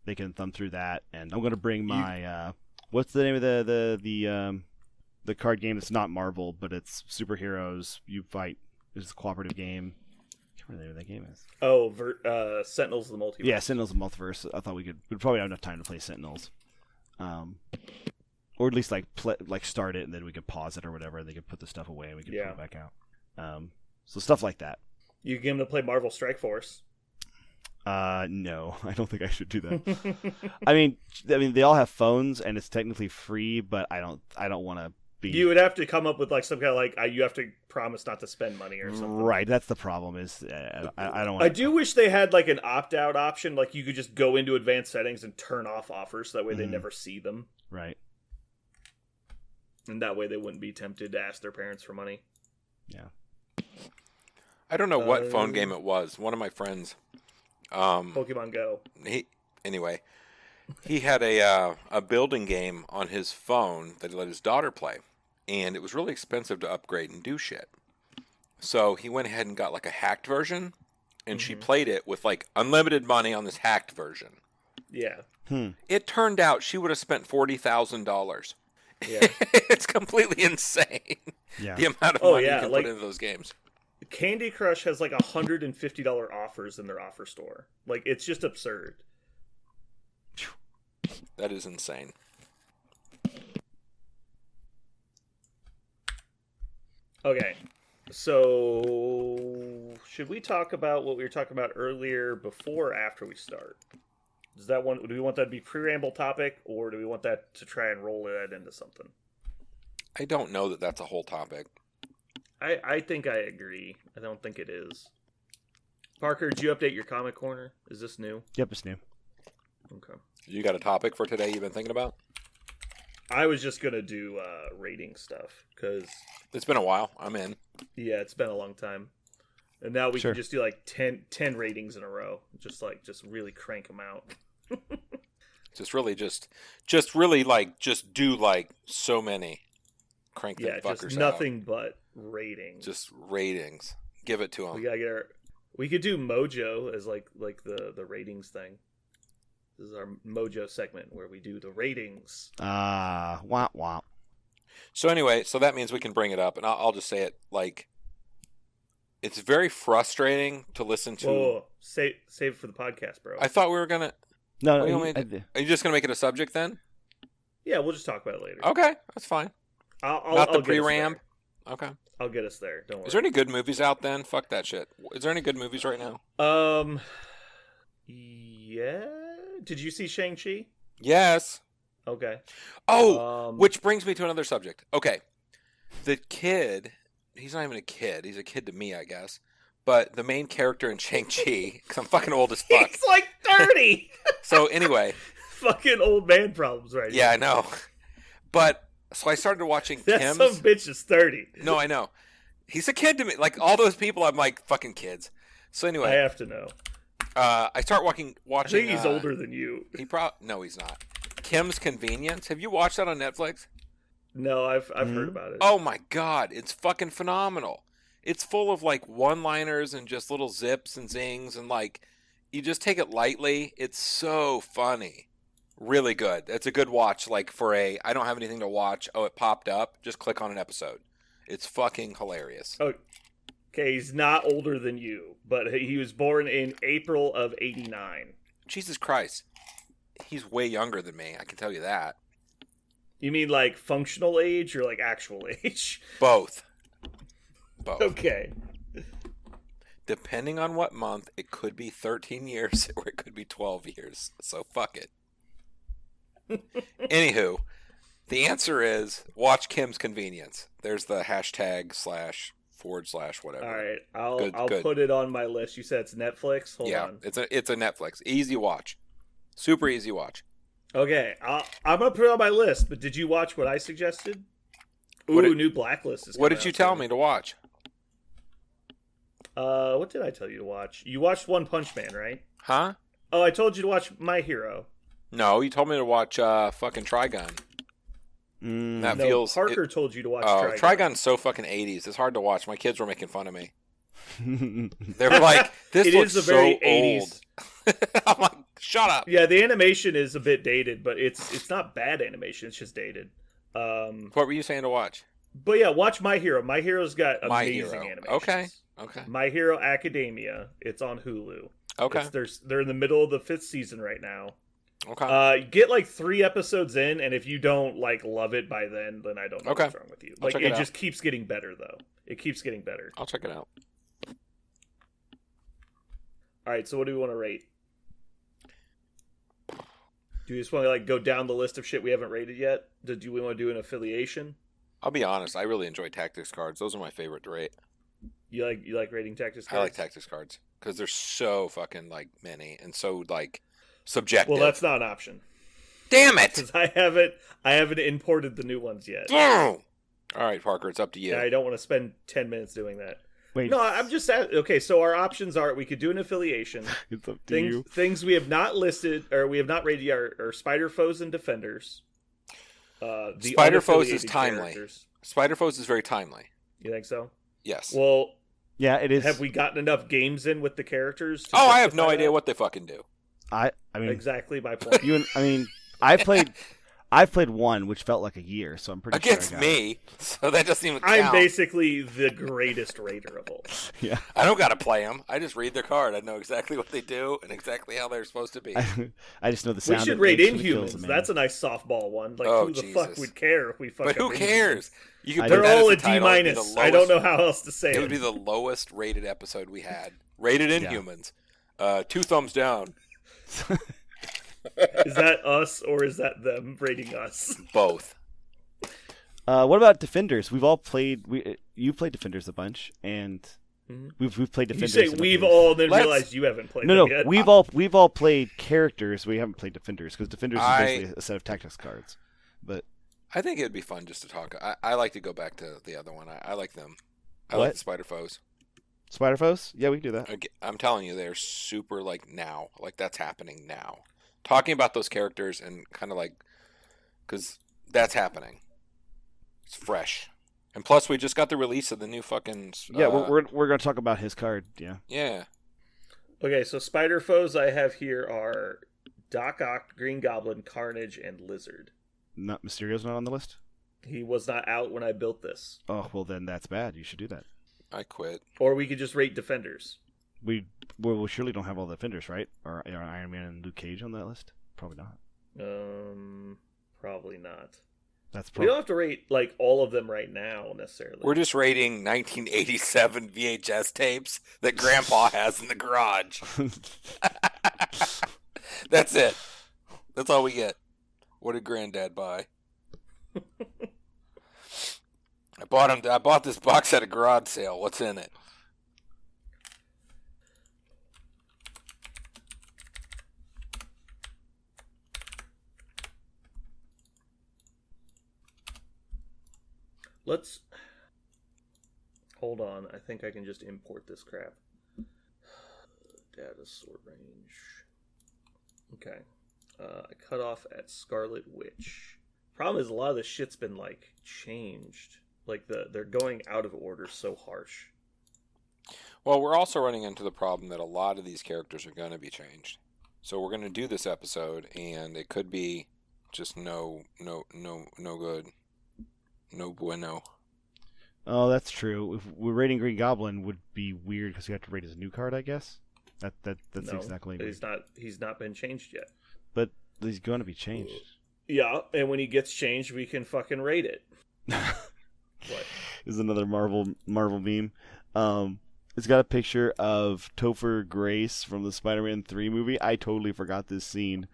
[SPEAKER 2] they can thumb through that. And I'm going to bring my what's the name of the card game that's not Marvel, but it's superheroes. You fight. It's a cooperative game. I can't remember what the name of that game is.
[SPEAKER 1] Oh, Sentinels of the Multiverse.
[SPEAKER 2] Yeah, Sentinels of the Multiverse. I thought we'd probably have enough time to play Sentinels. Or at least start it and then we could pause it or whatever. And they could put the stuff away and we could put it back out. So stuff like that.
[SPEAKER 1] You get them to play Marvel Strike Force.
[SPEAKER 2] No, I don't think I should do that. I mean, they all have phones and it's technically free, but I don't want to.
[SPEAKER 1] You would have to come up with like some kind of you have to promise not to spend money or something.
[SPEAKER 2] Right, that's the problem. Is I don't.
[SPEAKER 1] I do wish they had like an opt-out option, like you could just go into advanced settings and turn off offers, so that way they never see them.
[SPEAKER 2] Right.
[SPEAKER 1] And that way they wouldn't be tempted to ask their parents for money.
[SPEAKER 2] Yeah.
[SPEAKER 3] I don't know what phone game it was. One of my friends.
[SPEAKER 1] Pokemon Go.
[SPEAKER 3] He had a building game on his phone that he let his daughter play. And it was really expensive to upgrade and do shit. So he went ahead and got like a hacked version, and she
[SPEAKER 1] Mhm.
[SPEAKER 3] played it with like unlimited money on this hacked version.
[SPEAKER 1] Yeah.
[SPEAKER 3] It turned out she would have spent $40,000.
[SPEAKER 1] Yeah.
[SPEAKER 3] It's completely insane.
[SPEAKER 2] Yeah.
[SPEAKER 3] The amount of
[SPEAKER 1] Oh,
[SPEAKER 3] money
[SPEAKER 1] yeah,
[SPEAKER 3] you can
[SPEAKER 1] like-
[SPEAKER 3] put into those games.
[SPEAKER 1] Candy Crush has like $150 offers in their offer store. Like, it's just absurd.
[SPEAKER 3] That is insane.
[SPEAKER 1] Okay. So, should we talk about what we were talking about earlier before or after we start? Do we want that to be preamble topic, or do we want that to try and roll that into something?
[SPEAKER 3] I don't know that that's a whole topic.
[SPEAKER 1] I think I agree. I don't think it is. Parker, did you update your comic corner? Is this new?
[SPEAKER 2] Yep, it's new.
[SPEAKER 1] Okay.
[SPEAKER 3] You got a topic for today you've been thinking about?
[SPEAKER 1] I was just gonna do rating stuff because
[SPEAKER 3] It's been a while. I'm in.
[SPEAKER 1] yeah, it's been a long time, and now we
[SPEAKER 2] Sure.
[SPEAKER 1] can just do like 10 ratings in a row, just really crank them out.
[SPEAKER 3] Just do like so many. Crank them
[SPEAKER 1] Yeah,
[SPEAKER 3] fuckers
[SPEAKER 1] just
[SPEAKER 3] out.
[SPEAKER 1] nothing but ratings.
[SPEAKER 3] Just ratings. Give it to
[SPEAKER 1] we
[SPEAKER 3] them.
[SPEAKER 1] gotta get we could do Mojo as like the ratings thing. This is our Mojo segment where we do the ratings.
[SPEAKER 2] Womp womp.
[SPEAKER 3] So anyway, so that means we can bring it up, and I'll just say it like it's very frustrating to listen to.
[SPEAKER 1] Whoa, save it for the podcast, bro.
[SPEAKER 3] I thought we were gonna.
[SPEAKER 2] No,
[SPEAKER 3] What do you
[SPEAKER 2] no,
[SPEAKER 3] want me to- Are you just gonna make it a subject then?
[SPEAKER 1] Yeah, we'll just talk about it later.
[SPEAKER 3] Okay, that's fine.
[SPEAKER 1] I'll
[SPEAKER 3] Not the
[SPEAKER 1] get us
[SPEAKER 3] pre-ram?
[SPEAKER 1] there.
[SPEAKER 3] Okay.
[SPEAKER 1] I'll get us there. Don't worry.
[SPEAKER 3] Is there any good movies out then? Fuck that shit. Is there any good movies right now?
[SPEAKER 1] Yeah. Did you see Shang-Chi?
[SPEAKER 3] Yes.
[SPEAKER 1] Okay.
[SPEAKER 3] Oh, which brings me to another subject. Okay. The kid, he's not even a kid. He's a kid to me, I guess. But the main character in Shang-Chi, because I'm fucking old as fuck.
[SPEAKER 1] He's like 30.
[SPEAKER 3] So anyway,
[SPEAKER 1] Fucking old man problems right
[SPEAKER 3] yeah,
[SPEAKER 1] now.
[SPEAKER 3] I know. But, so I started watching
[SPEAKER 1] That
[SPEAKER 3] Kim's.
[SPEAKER 1] some bitch is 30.
[SPEAKER 3] No, I know. He's a kid to me. Like, all those people, I'm like, fucking kids. So
[SPEAKER 1] I
[SPEAKER 3] anyway,
[SPEAKER 1] have to know.
[SPEAKER 3] I start watching.
[SPEAKER 1] I think he's
[SPEAKER 3] uh,
[SPEAKER 1] older than you.
[SPEAKER 3] No, he's not. Kim's Convenience. Have you watched that on Netflix?
[SPEAKER 1] No, I've heard about it.
[SPEAKER 3] Oh my god, it's fucking phenomenal. It's full of like one-liners and just little zips and zings, and like you just take it lightly. It's so funny. Really good. It's a good watch, like for I don't have anything to watch. Oh, it popped up. Just click on an episode. It's fucking hilarious.
[SPEAKER 1] Okay, he's not older than you, but he was born in April of 89.
[SPEAKER 3] Jesus Christ. He's way younger than me, I can tell you that.
[SPEAKER 1] You mean like functional age or like actual age?
[SPEAKER 3] Both.
[SPEAKER 1] Okay.
[SPEAKER 3] Depending on what month, it could be 13 years or it could be 12 years. So fuck it. Anywho, the answer is watch Kim's Convenience. There's the #/ whatever.
[SPEAKER 1] All right, I'll
[SPEAKER 3] Good.
[SPEAKER 1] put it on my list. You said it's Netflix. Hold
[SPEAKER 3] Yeah,
[SPEAKER 1] on.
[SPEAKER 3] it's a Netflix. Easy watch. Super easy watch.
[SPEAKER 1] Okay, I'm gonna put it on my list. But did you watch what I suggested? Ooh,
[SPEAKER 3] What did-
[SPEAKER 1] new Blacklist is.
[SPEAKER 3] What
[SPEAKER 1] coming
[SPEAKER 3] did you
[SPEAKER 1] out
[SPEAKER 3] tell
[SPEAKER 1] soon.
[SPEAKER 3] me to watch?
[SPEAKER 1] What did I tell you to watch? You watched One Punch Man, right?
[SPEAKER 3] Huh?
[SPEAKER 1] Oh, I told you to watch My Hero.
[SPEAKER 3] No, you told me to watch fucking Trigun. That
[SPEAKER 1] No,
[SPEAKER 3] feels
[SPEAKER 1] Parker told you to watch
[SPEAKER 3] Oh,
[SPEAKER 1] Trigun.
[SPEAKER 3] Trigun's so fucking 80s. It's hard to watch. My kids were making fun of me. They were like, "This
[SPEAKER 1] It
[SPEAKER 3] looks
[SPEAKER 1] is a very
[SPEAKER 3] so
[SPEAKER 1] 80s.
[SPEAKER 3] old." I'm like, "Shut up."
[SPEAKER 1] Yeah, the animation is a bit dated, but it's not bad animation. It's just dated.
[SPEAKER 3] What were you saying to watch?
[SPEAKER 1] But yeah, watch My Hero. My Hero's got
[SPEAKER 3] My
[SPEAKER 1] amazing
[SPEAKER 3] Hero.
[SPEAKER 1] animations.
[SPEAKER 3] Okay.
[SPEAKER 1] My Hero Academia. It's on Hulu.
[SPEAKER 3] Okay.
[SPEAKER 1] They're in the middle of the 5th season right now.
[SPEAKER 3] Okay.
[SPEAKER 1] Get like 3 episodes in, and if you don't like love it by then I don't know
[SPEAKER 3] Okay.
[SPEAKER 1] what's wrong with you.
[SPEAKER 3] I'll
[SPEAKER 1] Like
[SPEAKER 3] check
[SPEAKER 1] it
[SPEAKER 3] it out.
[SPEAKER 1] just keeps getting better though. It keeps getting better.
[SPEAKER 3] I'll check it out.
[SPEAKER 1] All right, so what do we want to rate? Do you just want to like go down the list of shit we haven't rated yet? Do we want to do an affiliation?
[SPEAKER 3] I'll be honest. I really enjoy tactics cards. Those are my favorite to rate.
[SPEAKER 1] You like rating tactics
[SPEAKER 3] I
[SPEAKER 1] cards?
[SPEAKER 3] like tactics cards because there's so fucking like many and so like subjective.
[SPEAKER 1] Well, that's not an option
[SPEAKER 3] Damn it!
[SPEAKER 1] because I haven't imported the new ones yet.
[SPEAKER 3] All right, Parker, it's up to you.
[SPEAKER 1] And I don't want to spend 10 minutes doing that.
[SPEAKER 2] Wait,
[SPEAKER 1] No, I'm just okay. So our options are: we could do an affiliation.
[SPEAKER 2] it's up to you.
[SPEAKER 1] Things we have not listed or we have not rated are Spider Foes and Defenders. The
[SPEAKER 3] Spider Foes is
[SPEAKER 1] unaffiliated
[SPEAKER 3] timely.
[SPEAKER 1] characters.
[SPEAKER 3] Spider Foes is very timely.
[SPEAKER 1] You think so?
[SPEAKER 3] Yes.
[SPEAKER 1] Well,
[SPEAKER 2] Yeah, it is.
[SPEAKER 1] Have we gotten enough games in with the characters?
[SPEAKER 3] Oh, I have no
[SPEAKER 1] justify
[SPEAKER 3] idea
[SPEAKER 1] that?
[SPEAKER 3] what they fucking do.
[SPEAKER 2] I mean,
[SPEAKER 1] Exactly my point.
[SPEAKER 2] I've played one, which felt like a year, so I'm pretty
[SPEAKER 3] Against
[SPEAKER 2] sure I got
[SPEAKER 3] me, so that doesn't even count.
[SPEAKER 1] I'm basically the greatest raider of all.
[SPEAKER 2] it. Yeah.
[SPEAKER 3] I don't got to play them. I just read their card. I know exactly what they do and exactly how they're supposed to be.
[SPEAKER 2] I just know the
[SPEAKER 1] We
[SPEAKER 2] sound.
[SPEAKER 1] should
[SPEAKER 2] it
[SPEAKER 1] raid
[SPEAKER 2] makes when it kills
[SPEAKER 1] Inhumans.
[SPEAKER 2] a man.
[SPEAKER 1] That's a nice softball one. Like,
[SPEAKER 3] Oh,
[SPEAKER 1] who the fuck
[SPEAKER 3] Jesus.
[SPEAKER 1] would care if we fucking
[SPEAKER 3] But who
[SPEAKER 1] raid
[SPEAKER 3] cares?
[SPEAKER 1] Inhumans?
[SPEAKER 3] You can
[SPEAKER 2] I
[SPEAKER 3] put
[SPEAKER 2] know.
[SPEAKER 1] They're
[SPEAKER 3] that
[SPEAKER 1] all
[SPEAKER 3] as
[SPEAKER 1] a
[SPEAKER 3] title. It'd be the
[SPEAKER 1] D-. I don't
[SPEAKER 3] lowest-
[SPEAKER 1] know how else to say
[SPEAKER 3] It
[SPEAKER 1] it.
[SPEAKER 3] would be the lowest rated episode we had. Rated
[SPEAKER 2] Yeah.
[SPEAKER 3] Inhumans. 2 thumbs down.
[SPEAKER 1] Is that us or is that them rating us?
[SPEAKER 3] Both.
[SPEAKER 2] What about Defenders? We've all played. You played Defenders a bunch, and
[SPEAKER 1] Mhm.
[SPEAKER 2] we've played
[SPEAKER 1] You
[SPEAKER 2] Defenders.
[SPEAKER 1] say
[SPEAKER 2] in a
[SPEAKER 1] we've
[SPEAKER 2] few.
[SPEAKER 1] all, then
[SPEAKER 3] Let's-
[SPEAKER 1] realized you haven't played
[SPEAKER 2] No,
[SPEAKER 1] them
[SPEAKER 2] no,
[SPEAKER 1] yet.
[SPEAKER 2] we've all played characters. We haven't played Defenders because Defenders is basically a set of tactics cards. But
[SPEAKER 3] I think it would be fun just to talk. I like to go back to the other one. I like them. I
[SPEAKER 2] What?
[SPEAKER 3] like the Spider Foes.
[SPEAKER 2] Spider Foes, yeah, we can do that.
[SPEAKER 3] I'm telling you, they're super like now. Like that's happening now. Talking about those characters and kind of like, because that's happening. It's fresh. And plus, we just got the release of the new fucking.
[SPEAKER 2] Yeah, we're gonna talk about his card. Yeah.
[SPEAKER 3] Yeah.
[SPEAKER 1] Okay, so spider foes I have here are Doc Ock, Green Goblin, Carnage, and Lizard.
[SPEAKER 2] Not Mysterio's not on the list.
[SPEAKER 1] He was not out when I built this.
[SPEAKER 2] Oh well, then that's bad. You should do that.
[SPEAKER 3] I quit.
[SPEAKER 1] Or we could just rate Defenders.
[SPEAKER 2] We surely don't have all the Defenders, right? Or are Iron Man and Luke Cage on that list? Probably not.
[SPEAKER 1] Probably not.
[SPEAKER 2] That's
[SPEAKER 1] We don't
[SPEAKER 2] probably
[SPEAKER 1] have to rate like all of them right now necessarily.
[SPEAKER 3] We're just rating 1987 VHS tapes that Grandpa has in the garage. That's it. That's all we get. What did Granddad buy? I bought this box at a garage sale. What's in it?
[SPEAKER 1] Let's hold on. I think I can just import this crap. Data sort range. Okay. I cut off at Scarlet Witch. Problem is, a lot of this shit's been like changed. Like they're going out of order so harsh.
[SPEAKER 3] Well, we're also running into the problem that a lot of these characters are going to be changed. So we're going to do this episode, and it could be just no good, no bueno.
[SPEAKER 2] Oh, that's true. If we're rating Green Goblin, would be weird because you have to rate his new card, I guess. That's
[SPEAKER 1] No,
[SPEAKER 2] exactly.
[SPEAKER 1] He's not been changed yet.
[SPEAKER 2] But he's going to be changed.
[SPEAKER 1] Yeah, and when he gets changed, we can fucking rate it. What?
[SPEAKER 2] Is another Marvel meme. It's got a picture of Topher Grace from the Spider-Man 3 movie. I totally forgot this scene.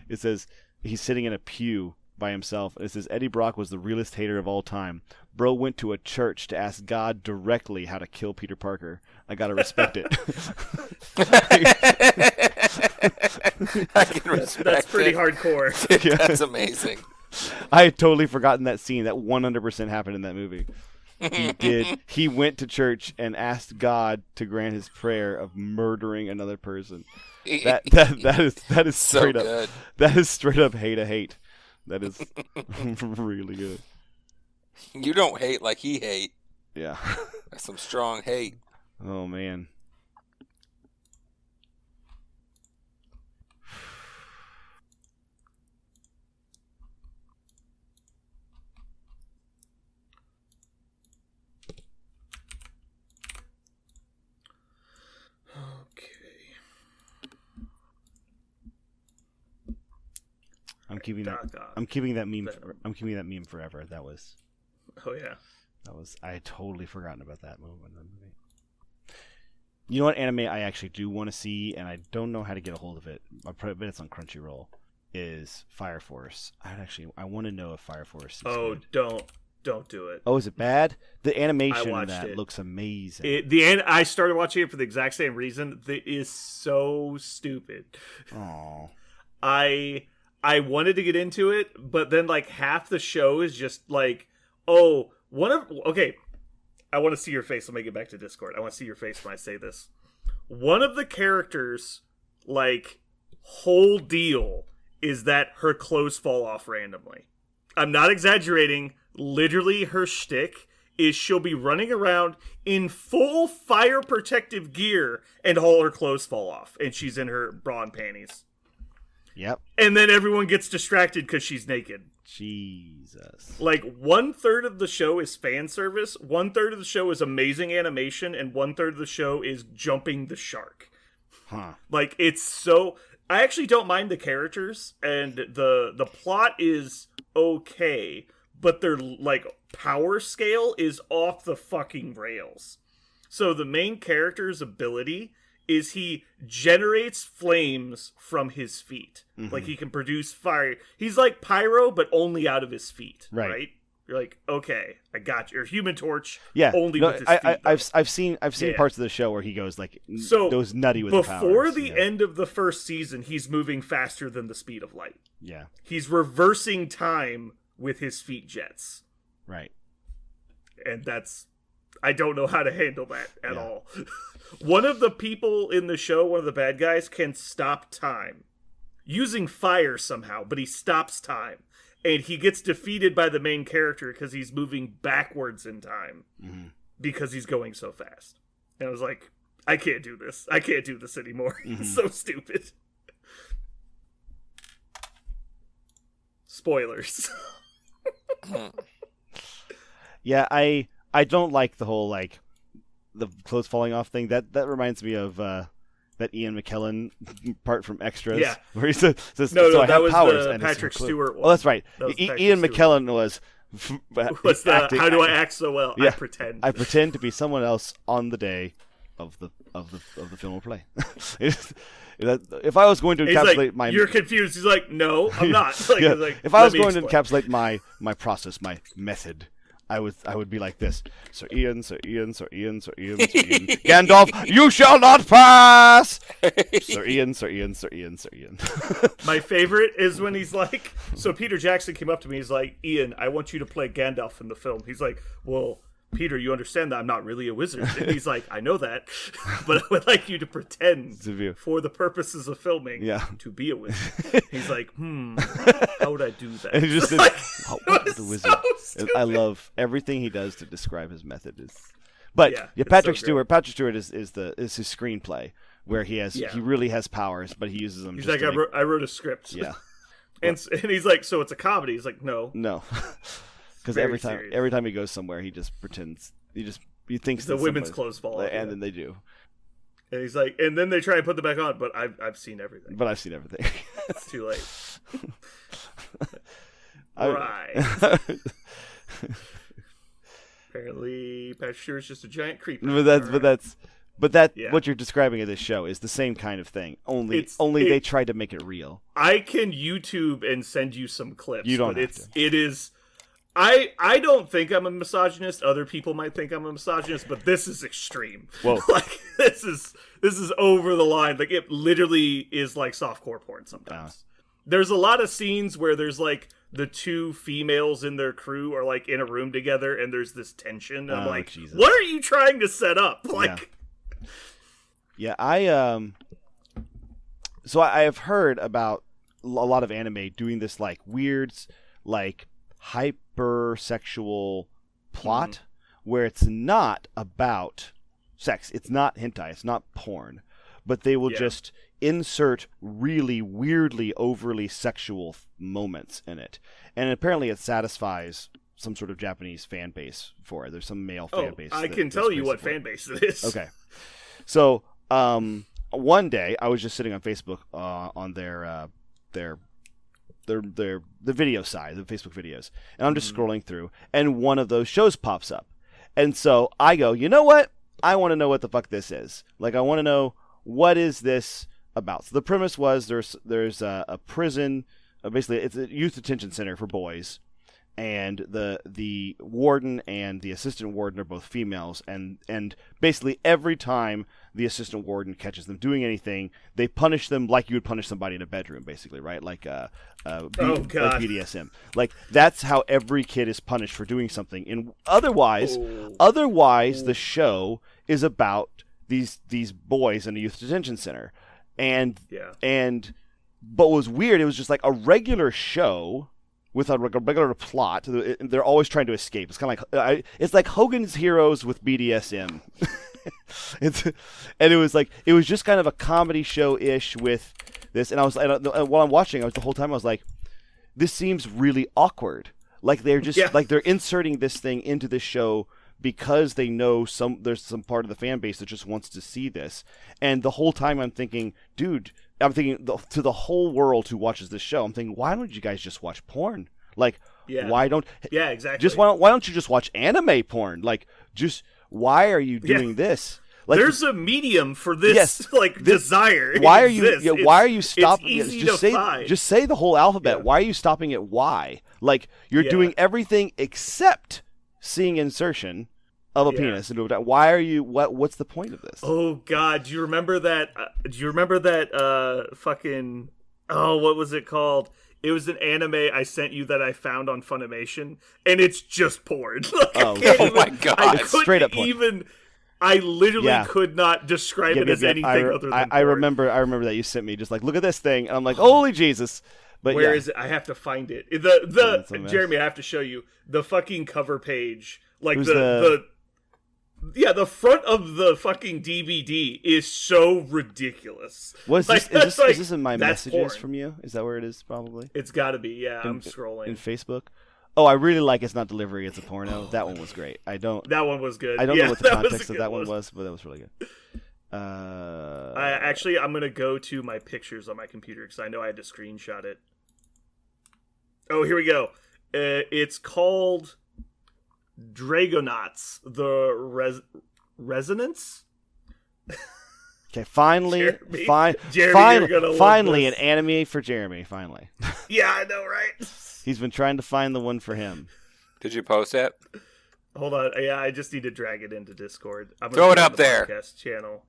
[SPEAKER 2] It says he's sitting in a pew by himself. And it says Eddie Brock was the realest hater of all time. Bro went to a church to ask God directly how to kill Peter Parker. I gotta respect it.
[SPEAKER 3] I can respect
[SPEAKER 1] That's pretty
[SPEAKER 3] it.
[SPEAKER 1] hardcore.
[SPEAKER 2] Yeah.
[SPEAKER 3] That's amazing.
[SPEAKER 2] I had totally forgotten that scene. That 100% happened in that movie. He did. He went to church and asked God to grant his prayer of murdering another person. That is
[SPEAKER 3] So
[SPEAKER 2] straight up.
[SPEAKER 3] good.
[SPEAKER 2] That is straight up hate. That is really good.
[SPEAKER 3] You don't hate like he hate.
[SPEAKER 2] Yeah.
[SPEAKER 3] That's some strong hate.
[SPEAKER 2] Oh man.
[SPEAKER 1] Okay.
[SPEAKER 2] I'm keeping that.
[SPEAKER 1] Doc Ock.
[SPEAKER 2] I'm keeping that meme.
[SPEAKER 1] Venom.
[SPEAKER 2] I'm keeping that meme forever. That was.
[SPEAKER 1] Oh yeah.
[SPEAKER 2] I had totally forgotten about that moment in the movie. You know what anime I actually do want to see, and I don't know how to get a hold of it. I bet it's on Crunchyroll. Is Fire Force? I want to know if Fire Force. Is
[SPEAKER 1] Oh,
[SPEAKER 2] good.
[SPEAKER 1] don't do it.
[SPEAKER 2] Oh, is it bad? The
[SPEAKER 1] I
[SPEAKER 2] animation in
[SPEAKER 1] watched
[SPEAKER 2] that
[SPEAKER 1] it.
[SPEAKER 2] looks amazing.
[SPEAKER 1] I started watching it for the exact same reason. It is so stupid.
[SPEAKER 2] Oh,
[SPEAKER 1] I wanted to get into it, but then like half the show is just like, oh, okay. I want to see your face. Let me get back to Discord. I want to see your face when I say this. One of the characters, like, whole deal is that her clothes fall off randomly. I'm not exaggerating. Literally, her shtick is she'll be running around in full fire protective gear and all her clothes fall off and she's in her bra and panties.
[SPEAKER 2] Yep.
[SPEAKER 1] And then everyone gets distracted because she's naked.
[SPEAKER 2] Jesus.
[SPEAKER 1] Like 1/3 of the show is fan service, 1/3 of the show is amazing animation, and 1/3 of the show is jumping the shark.
[SPEAKER 2] Huh.
[SPEAKER 1] Like it's so. I actually don't mind the characters, and the plot is okay, but their like power scale is off the fucking rails. So the main character's ability is he generates flames from his feet.
[SPEAKER 2] Mm-hmm.
[SPEAKER 1] Like he can produce fire. He's like Pyro, but only out of his feet.
[SPEAKER 2] Right.
[SPEAKER 1] You're like, okay, I got you. Or Human Torch,
[SPEAKER 2] Yeah.
[SPEAKER 1] only
[SPEAKER 2] No,
[SPEAKER 1] with his feet.
[SPEAKER 2] I've seen
[SPEAKER 1] Yeah.
[SPEAKER 2] parts of the show where he goes like
[SPEAKER 1] So,
[SPEAKER 2] goes nutty with the powers.
[SPEAKER 1] before the
[SPEAKER 2] yeah.
[SPEAKER 1] end of the first season, he's moving faster than the speed of light.
[SPEAKER 2] Yeah.
[SPEAKER 1] He's reversing time with his feet jets.
[SPEAKER 2] Right.
[SPEAKER 1] And that's... I don't know how to handle that at
[SPEAKER 2] Yeah.
[SPEAKER 1] all. One of the people in the show, one of the bad guys, can stop time. Using fire somehow, but he stops time. And he gets defeated by the main character because he's moving backwards in time.
[SPEAKER 2] Mm-hmm.
[SPEAKER 1] Because he's going so fast. And I was like, I can't do this. I can't do this anymore.
[SPEAKER 2] Mm-hmm.
[SPEAKER 1] It's so stupid. Spoilers.
[SPEAKER 2] Yeah, I don't like the whole like the clothes falling off thing. That reminds me of that Ian McKellen part from Extras,
[SPEAKER 1] Yeah.
[SPEAKER 2] where he says,
[SPEAKER 1] No,
[SPEAKER 2] "So I
[SPEAKER 1] that
[SPEAKER 2] have
[SPEAKER 1] was
[SPEAKER 2] powers."
[SPEAKER 1] the
[SPEAKER 2] and it's
[SPEAKER 1] Patrick
[SPEAKER 2] so
[SPEAKER 1] Stewart one.
[SPEAKER 2] Oh, that's right.
[SPEAKER 1] That was Patrick
[SPEAKER 2] Ian
[SPEAKER 1] Stewart.
[SPEAKER 2] McKellen was.
[SPEAKER 1] What's the
[SPEAKER 2] acting-
[SPEAKER 1] how do I act so well?
[SPEAKER 2] Yeah.
[SPEAKER 1] I pretend.
[SPEAKER 2] I pretend to be someone else on the day of the film or play. If I was going to
[SPEAKER 1] He's
[SPEAKER 2] encapsulate
[SPEAKER 1] like,
[SPEAKER 2] my
[SPEAKER 1] you're confused. He's like, no, I'm not. Like,
[SPEAKER 2] Yeah.
[SPEAKER 1] I was like,
[SPEAKER 2] If I
[SPEAKER 1] "Let
[SPEAKER 2] was
[SPEAKER 1] me
[SPEAKER 2] going to
[SPEAKER 1] explain."
[SPEAKER 2] encapsulate my process, my method, I would be like this. Sir Ian, Gandalf, you shall not pass! Sir Ian.
[SPEAKER 1] My favorite is when he's like, so Peter Jackson came up to me, he's like, Ian, I want you to play Gandalf in the film. He's like, well, Peter, you understand that I'm not really a wizard. And he's like, I know that, but I would like you to pretend
[SPEAKER 2] To be-
[SPEAKER 1] for the purposes of filming
[SPEAKER 2] Yeah.
[SPEAKER 1] to be a wizard. He's like, how would I do that?
[SPEAKER 2] And he just says,
[SPEAKER 1] Like,
[SPEAKER 2] "Oh,
[SPEAKER 1] it
[SPEAKER 2] what
[SPEAKER 1] was
[SPEAKER 2] is a wizard?"
[SPEAKER 1] so stupid.
[SPEAKER 2] I love everything he does to describe his method. But
[SPEAKER 1] Yeah,
[SPEAKER 2] yeah,
[SPEAKER 1] it's
[SPEAKER 2] Patrick
[SPEAKER 1] so
[SPEAKER 2] Stewart. Patrick Stewart is his screenplay where he
[SPEAKER 1] Yeah.
[SPEAKER 2] really has powers, but he uses them.
[SPEAKER 1] He's
[SPEAKER 2] just
[SPEAKER 1] like,
[SPEAKER 2] to
[SPEAKER 1] I wrote a script.
[SPEAKER 2] Yeah.
[SPEAKER 1] and he's like, so it's a comedy. He's like, no.
[SPEAKER 2] No, because
[SPEAKER 1] Very
[SPEAKER 2] every time he goes somewhere, he just pretends. He thinks
[SPEAKER 1] The
[SPEAKER 2] that
[SPEAKER 1] women's
[SPEAKER 2] somebody's-
[SPEAKER 1] clothes fall off.
[SPEAKER 2] and
[SPEAKER 1] yeah.
[SPEAKER 2] then they do.
[SPEAKER 1] And he's like, and then they try and put them back on, but I've seen everything.
[SPEAKER 2] But I've seen everything.
[SPEAKER 1] It's too late.
[SPEAKER 2] I-
[SPEAKER 1] Right. Apparently, Patrick Stewart's just a giant creeper.
[SPEAKER 2] But that
[SPEAKER 1] Yeah.
[SPEAKER 2] what you're describing in this show is the same kind of thing. Only
[SPEAKER 1] It's-
[SPEAKER 2] they tried to make it real.
[SPEAKER 1] I can YouTube and send you some clips.
[SPEAKER 2] You don't
[SPEAKER 1] but
[SPEAKER 2] have
[SPEAKER 1] it is. I don't think I'm a misogynist. Other people might think I'm a misogynist, but this is extreme.
[SPEAKER 2] Whoa.
[SPEAKER 1] Like this is over the line. Like it literally is like softcore porn sometimes. There's a lot of scenes where there's like the two females in their crew are like in a room together and there's this tension. And I'm
[SPEAKER 2] Oh,
[SPEAKER 1] like,
[SPEAKER 2] Jesus.
[SPEAKER 1] what are you trying to set up? Like
[SPEAKER 2] Yeah, so I have heard about a lot of anime doing this like weird, like hypersexual plot where it's not about sex. It's not hentai. It's not porn, but they will
[SPEAKER 1] Yeah.
[SPEAKER 2] just insert really weirdly overly sexual moments in it, and apparently it satisfies some sort of Japanese fan base for it. There's some male fan base.
[SPEAKER 1] I can
[SPEAKER 2] that's
[SPEAKER 1] tell you
[SPEAKER 2] crazy
[SPEAKER 1] what
[SPEAKER 2] for it.
[SPEAKER 1] fan base it is.
[SPEAKER 2] Okay. So, one day I was just sitting on Facebook on their the video side, the Facebook videos, and I'm just scrolling through, and one of those shows pops up, and so I go, you know what? I want to know what the fuck this is. Like, I want to know what is this about. So the premise was there's a prison, basically it's a youth detention center for boys. And the warden and the assistant warden are both females, and basically every time the assistant warden catches them doing anything, they punish them like you would punish somebody in a bedroom, basically, right? Like
[SPEAKER 1] God.
[SPEAKER 2] like BDSM. Like that's how every kid is punished for doing something. And otherwise, the show is about these boys in a youth detention center, and
[SPEAKER 1] Yeah.
[SPEAKER 2] but what was weird, it was just like a regular show. with a regular plot. They're always trying to escape. It's kind of like it's like Hogan's Heroes with BDSM. And it was just kind of a comedy show ish with this. And while I'm watching, the whole time I was like, this seems really awkward. Like they're just like they're inserting this thing into this show because they know there's some part of the fan base that just wants to see this. And the whole time I'm thinking, dude, to the whole world who watches this show, I'm thinking, why don't you guys just watch porn? Like, why don't?
[SPEAKER 1] Yeah, exactly.
[SPEAKER 2] Just why don't you just watch anime porn? Like, just why are you doing this? Like,
[SPEAKER 1] there's a medium for this, desire.
[SPEAKER 2] Why are you? Why are you stopping?
[SPEAKER 1] It's easy to find.
[SPEAKER 2] Just say the whole alphabet.
[SPEAKER 1] Yeah.
[SPEAKER 2] Why are you stopping at Y? Like you're doing everything except seeing insertion of a penis into a. Why are you? What's the point of this?
[SPEAKER 1] Oh God, do you remember that? Fucking? Oh, what was it called? It was an anime I sent you that I found on Funimation, and it's just porn.
[SPEAKER 3] Oh my God!
[SPEAKER 2] It's straight up porn.
[SPEAKER 1] I literally could not describe it as anything other than
[SPEAKER 2] I remember that you sent me just like, look at this thing, and I'm like, holy Jesus! But
[SPEAKER 1] where is it? I have to find it. Jeremy, I have to show you the fucking cover page. Like the front of the fucking DVD is so ridiculous.
[SPEAKER 2] Is this in my messages
[SPEAKER 1] porn
[SPEAKER 2] from you? Is that where it is? Probably.
[SPEAKER 1] It's got to be. Yeah, I'm scrolling
[SPEAKER 2] in Facebook. Oh, I really like It's Not Delivery, It's a Porno. That one was great.
[SPEAKER 1] That one was good.
[SPEAKER 2] I don't know what the context of that one was, but that was really good.
[SPEAKER 1] I'm gonna go to my pictures on my computer because I know I had to screenshot it. Oh, here we go. It's called Dragonauts: The Resonance.
[SPEAKER 2] Okay, finally,
[SPEAKER 1] Jeremy,
[SPEAKER 2] finally, an anime for Jeremy. Finally.
[SPEAKER 1] Yeah, I know, right?
[SPEAKER 2] He's been trying to find the one for him.
[SPEAKER 3] Did you post it?
[SPEAKER 1] Hold on. Yeah, I just need to drag it into Discord.
[SPEAKER 3] Throw it up there.
[SPEAKER 1] Podcast channel.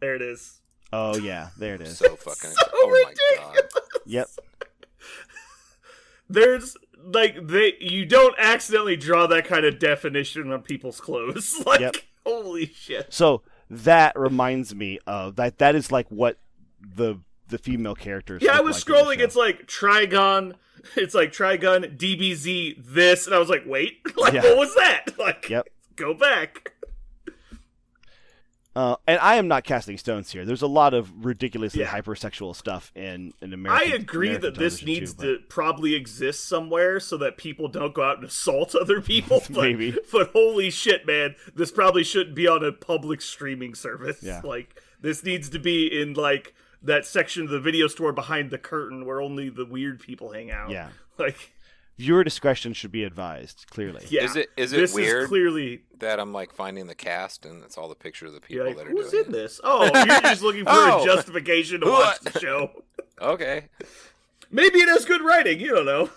[SPEAKER 1] There it is.
[SPEAKER 2] Oh yeah, there it is.
[SPEAKER 3] So fucking. Oh my God.
[SPEAKER 2] Yep.
[SPEAKER 1] There's you don't accidentally draw that kind of definition on people's clothes. Holy shit.
[SPEAKER 2] So that reminds me of that. That is like what the female characters.
[SPEAKER 1] Yeah, I was scrolling. It's like Trigon. It's like Trigun, DBZ, this, and I was like, wait, what was that? Go back.
[SPEAKER 2] And I am not casting stones here. There's a lot of ridiculously hypersexual stuff in American.
[SPEAKER 1] I agree that this needs to probably exist somewhere so that people don't go out and assault other people.
[SPEAKER 2] Maybe.
[SPEAKER 1] But holy shit, man, this probably shouldn't be on a public streaming service.
[SPEAKER 2] Yeah.
[SPEAKER 1] This needs to be in that section of the video store behind the curtain where only the weird people hang out.
[SPEAKER 2] Yeah. Viewer discretion should be advised, clearly.
[SPEAKER 1] Yeah.
[SPEAKER 3] Is it weird
[SPEAKER 1] is clearly
[SPEAKER 3] that I'm finding the cast and it's all the pictures of the people that are
[SPEAKER 1] who's
[SPEAKER 3] doing
[SPEAKER 1] in this? Oh, you're just looking for a justification to watch the show.
[SPEAKER 3] Okay.
[SPEAKER 1] Maybe it has good writing, you don't know.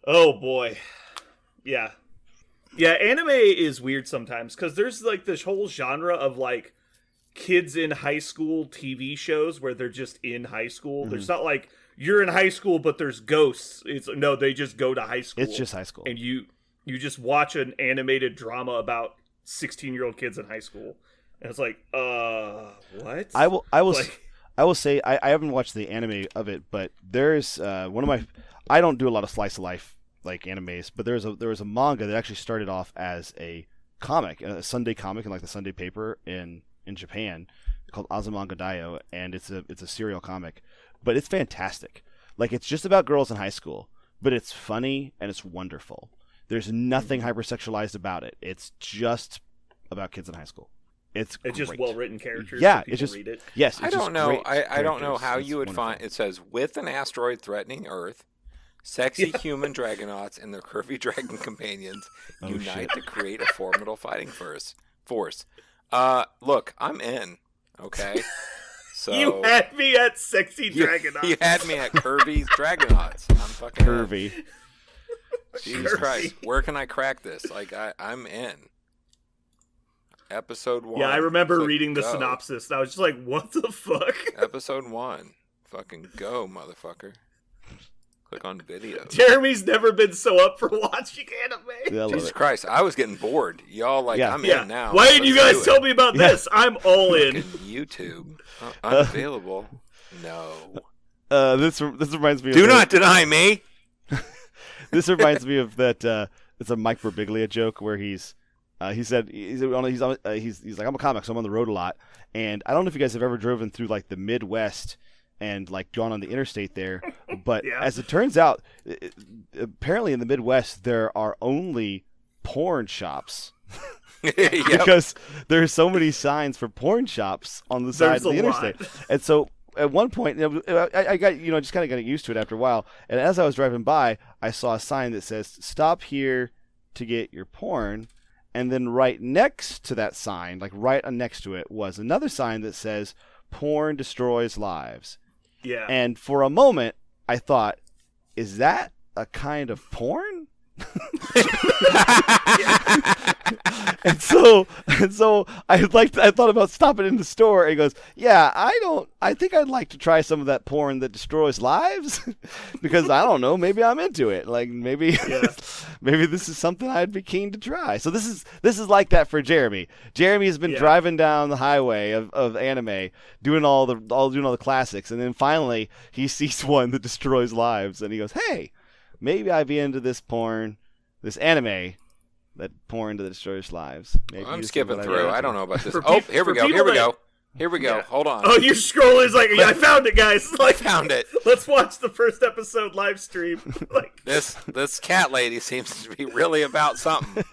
[SPEAKER 1] Oh boy. Yeah. Yeah, anime is weird sometimes because there's this whole genre of kids in high school TV shows where they're just in high school. There's not you're in high school but there's ghosts. They just go to high school.
[SPEAKER 2] It's just high school.
[SPEAKER 1] And you just watch an animated drama about 16-year-old kids in high school. And it's what?
[SPEAKER 2] I will say I haven't watched the anime of it, but there's one of my I don't do a lot of slice of life animes, but there was a manga that actually started off as a comic, a Sunday comic in the Sunday paper in Japan called Azumanga Daioh, and it's a serial comic, but it's fantastic. It's just about girls in high school, but it's funny and it's wonderful. There's nothing hypersexualized about it. It's just about kids in high school. It's
[SPEAKER 1] just well written characters.
[SPEAKER 2] Yeah,
[SPEAKER 1] so
[SPEAKER 2] it's just
[SPEAKER 1] read it.
[SPEAKER 2] Yes.
[SPEAKER 3] I don't know. I don't know how you would find. It says with an asteroid threatening Earth, sexy human dragonauts and their curvy dragon companions unite to create a formidable fighting force. Look, I'm in. Okay. So
[SPEAKER 1] you had me at sexy dragonauts.
[SPEAKER 3] You had me at curvy dragonauts. I'm fucking
[SPEAKER 2] curvy.
[SPEAKER 3] Jesus Christ, where can I crack this? I'm in. Episode 1.
[SPEAKER 1] Yeah, I remember reading the synopsis. And I was just like, what the fuck?
[SPEAKER 3] Episode 1. Fucking go, motherfucker. Click on video.
[SPEAKER 1] Jeremy's never been so up for watching anime.
[SPEAKER 3] Jesus Christ, I was getting bored. Y'all I'm in now.
[SPEAKER 1] Why didn't you guys tell me about this? I'm all in.
[SPEAKER 3] YouTube. Unavailable. No.
[SPEAKER 2] This reminds me.
[SPEAKER 3] Do
[SPEAKER 2] of
[SPEAKER 3] not deny me.
[SPEAKER 2] This reminds me of that. It's a Mike Birbiglia joke where he said he's like, I'm a comic, so I'm on the road a lot, and I don't know if you guys have ever driven through like the Midwest and like gone on the interstate there, but
[SPEAKER 1] Yeah.
[SPEAKER 2] as it turns out, apparently in the Midwest there are only porn shops.
[SPEAKER 3] Yep.
[SPEAKER 2] Because there's so many signs for porn shops on the side
[SPEAKER 1] There's
[SPEAKER 2] of the
[SPEAKER 1] a
[SPEAKER 2] interstate,
[SPEAKER 1] lot.
[SPEAKER 2] and so at one point, I got just kind of got used to it after a while. And as I was driving by, I saw a sign that says "Stop here to get your porn," and then right next to that sign, like right next to it, was another sign that says "Porn destroys lives."
[SPEAKER 1] Yeah.
[SPEAKER 2] And for a moment, I thought, "Is that a kind of porn?" and so I thought about stopping in the store, and he goes, "Yeah, I think I'd like to try some of that porn that destroys lives because I don't know, maybe I'm into it. Like maybe maybe this is something I'd be keen to try." So this is like that for Jeremy. Jeremy has been driving down the highway of anime, doing all the classics, and then finally he sees one that destroys lives, and he goes, "Hey, maybe I'd be into this porn, this anime that porn that destroys lives." Maybe
[SPEAKER 3] I'm
[SPEAKER 2] this is
[SPEAKER 3] skipping
[SPEAKER 2] what I'd
[SPEAKER 3] through.
[SPEAKER 2] be
[SPEAKER 3] I
[SPEAKER 2] into.
[SPEAKER 3] don't know about this.
[SPEAKER 1] For
[SPEAKER 3] Oh,
[SPEAKER 1] peop-
[SPEAKER 3] here we
[SPEAKER 1] for
[SPEAKER 3] go. Here
[SPEAKER 1] people
[SPEAKER 3] we go.
[SPEAKER 1] that-
[SPEAKER 3] Here we go.
[SPEAKER 1] Yeah.
[SPEAKER 3] Hold on.
[SPEAKER 1] Oh, you're scrolling. It's like, yeah, I found it, guys. Like,
[SPEAKER 3] Found it.
[SPEAKER 1] Let's watch the first episode live stream. Like,
[SPEAKER 3] This cat lady seems to be really about something.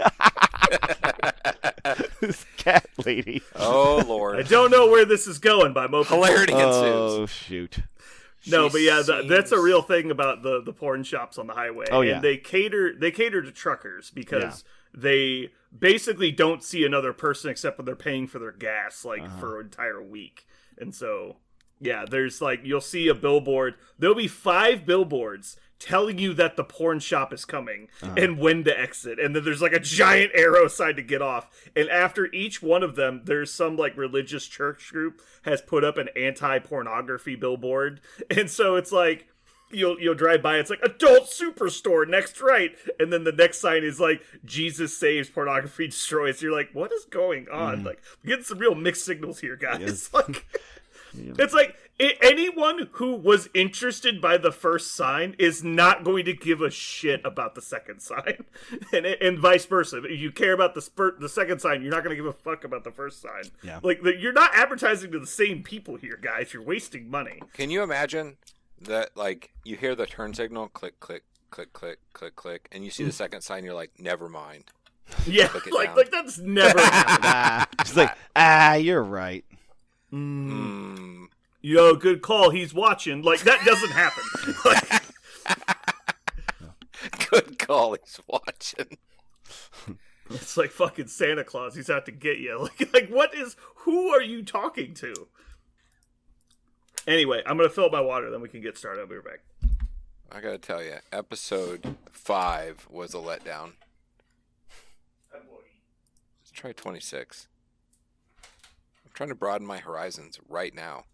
[SPEAKER 2] This cat lady.
[SPEAKER 3] Oh
[SPEAKER 1] I
[SPEAKER 3] Lord.
[SPEAKER 1] don't know where this is going, but I'm open.
[SPEAKER 3] Hilarity ensues.
[SPEAKER 2] Oh shoot.
[SPEAKER 1] No,
[SPEAKER 3] She
[SPEAKER 1] but yeah, that's a
[SPEAKER 3] seems-
[SPEAKER 1] real thing about the porn shops on the highway.
[SPEAKER 2] Oh, yeah.
[SPEAKER 1] And they cater to truckers because they basically don't see another person except when they're paying for their gas, like for an entire week. And so, yeah, there's like, you'll see a billboard. There'll be 5 billboards telling you that the porn shop is coming and when to exit. And then there's like a giant arrow sign to get off. And after each one of them, there's some like religious church group has put up an anti-pornography billboard. And so it's like, you'll drive by, it's like adult superstore next right, and then the next sign is like Jesus saves, pornography destroys. You're like, what is going on? Like, we're getting some real mixed signals here, guys.
[SPEAKER 2] Yes.
[SPEAKER 1] Like, it's like anyone who was interested by the first sign is not going to give a shit about the second sign, and vice versa. If you care about the second sign, you're not going to give a fuck about the first sign.
[SPEAKER 2] Yeah.
[SPEAKER 1] Like, you're not advertising to the same people here, guys. You're wasting money.
[SPEAKER 3] Can you imagine that? Like you hear the turn signal, click, click, click, click, click, click, and you see the second sign. You're like, never mind.
[SPEAKER 1] Yeah,
[SPEAKER 3] Click it
[SPEAKER 1] like
[SPEAKER 3] down.
[SPEAKER 1] like that's never happened.
[SPEAKER 2] She's like, you're right.
[SPEAKER 3] Hmm.
[SPEAKER 1] Yo, good call. He's watching. Like, that doesn't happen. Like,
[SPEAKER 3] Good call. He's watching.
[SPEAKER 1] it's like fucking Santa Claus. He's out to get you. Like what is? Who are you talking to? Anyway, I'm gonna fill up my water. Then we can get started. I'll be right back.
[SPEAKER 3] I gotta tell you, episode 5 was a letdown. Let's try 26. I'm trying to broaden my horizons right now.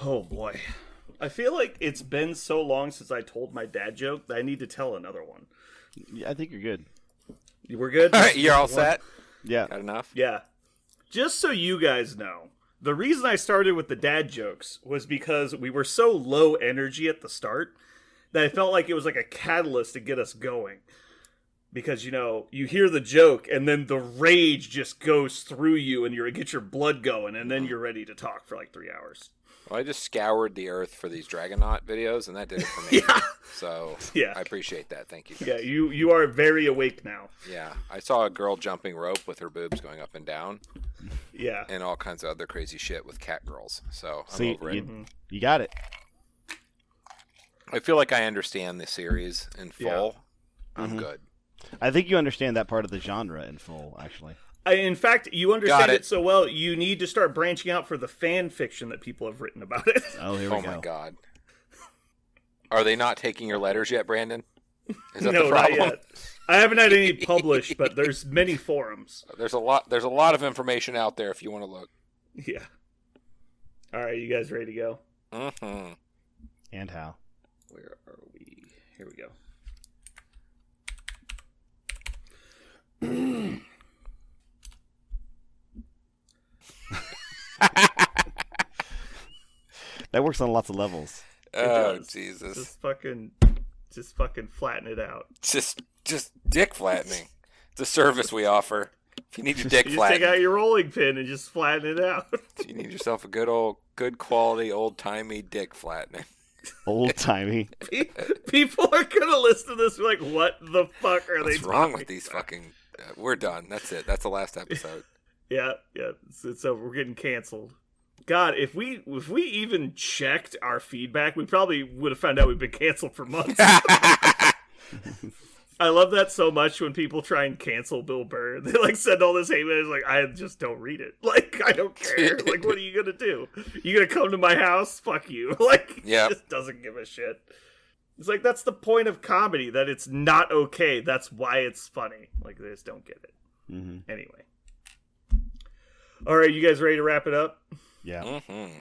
[SPEAKER 1] Oh boy, I feel like it's been so long since I told my dad joke that I need to tell another one.
[SPEAKER 2] Yeah, I think you're good.
[SPEAKER 1] We're good.
[SPEAKER 3] All right, you're all set?
[SPEAKER 2] Yeah.
[SPEAKER 3] Got enough?
[SPEAKER 1] Yeah. Just so you guys know, the reason I started with the dad jokes was because we were so low energy at the start that I felt like it was like a catalyst to get us going. Because, you know, you hear the joke and then the rage just goes through you and you get your blood going and then you're ready to talk for like 3 hours.
[SPEAKER 3] Well, I just scoured the earth for these Dragonaut videos, and that did it for me.
[SPEAKER 1] Yeah.
[SPEAKER 3] So
[SPEAKER 1] Yeah.
[SPEAKER 3] I appreciate that. Thank you, guys.
[SPEAKER 1] Yeah, you are very awake now.
[SPEAKER 3] Yeah, I saw a girl jumping rope with her boobs going up and down,
[SPEAKER 1] Yeah.
[SPEAKER 3] and all kinds of other crazy shit with cat girls. So I'm
[SPEAKER 2] See,
[SPEAKER 3] over it.
[SPEAKER 2] you got it.
[SPEAKER 3] I feel like I understand the series in full.
[SPEAKER 1] Yeah.
[SPEAKER 3] I'm good.
[SPEAKER 2] I think you understand that part of the genre in full, actually.
[SPEAKER 1] In fact, you understand
[SPEAKER 3] Got it.
[SPEAKER 1] it so well, you need to start branching out for the fan fiction that people have written about it.
[SPEAKER 2] Oh, here we
[SPEAKER 3] Oh
[SPEAKER 2] go.
[SPEAKER 3] my god. Are they not taking your letters yet, Brandon? Is that
[SPEAKER 1] No,
[SPEAKER 3] the
[SPEAKER 1] not
[SPEAKER 3] problem?
[SPEAKER 1] yet. I haven't had any published, but there's many forums.
[SPEAKER 3] There's a lot of information out there if you want to look.
[SPEAKER 1] Yeah. All right, you guys ready to go?
[SPEAKER 3] Mm-hmm.
[SPEAKER 2] And how?
[SPEAKER 1] Where are we? Here we go.
[SPEAKER 2] That works on lots of levels.
[SPEAKER 3] Oh
[SPEAKER 1] does.
[SPEAKER 3] Jesus!
[SPEAKER 1] Just fucking flatten it out.
[SPEAKER 3] Just dick flattening. It's a service we offer. If you need your dick
[SPEAKER 1] You just take
[SPEAKER 3] flattened,
[SPEAKER 1] out your rolling pin and just flatten it out.
[SPEAKER 3] you need yourself a good quality, old timey dick flattening.
[SPEAKER 2] Old timey.
[SPEAKER 1] People are gonna listen to this like, what the fuck are they
[SPEAKER 3] What's wrong
[SPEAKER 1] talking
[SPEAKER 3] with these
[SPEAKER 1] about?
[SPEAKER 3] fucking? We're done. That's it. That's the last episode.
[SPEAKER 1] Yeah. It's over. We're getting canceled. God, if we even checked our feedback, we probably would have found out we've been canceled for months. I love that so much when people try and cancel Bill Burr. They like send all this hate mail. Like, I just don't read it. Like, I don't care. Like, what are you gonna do? You gonna come to my house? Fuck you. Like,
[SPEAKER 3] Yep.
[SPEAKER 1] He just doesn't give a shit. It's like, that's the point of comedy, that it's not okay. That's why it's funny. Like, they just don't get it.
[SPEAKER 2] Mm-hmm.
[SPEAKER 1] Anyway. All right, you guys ready to wrap it up?
[SPEAKER 2] Yeah.
[SPEAKER 3] Mm-hmm.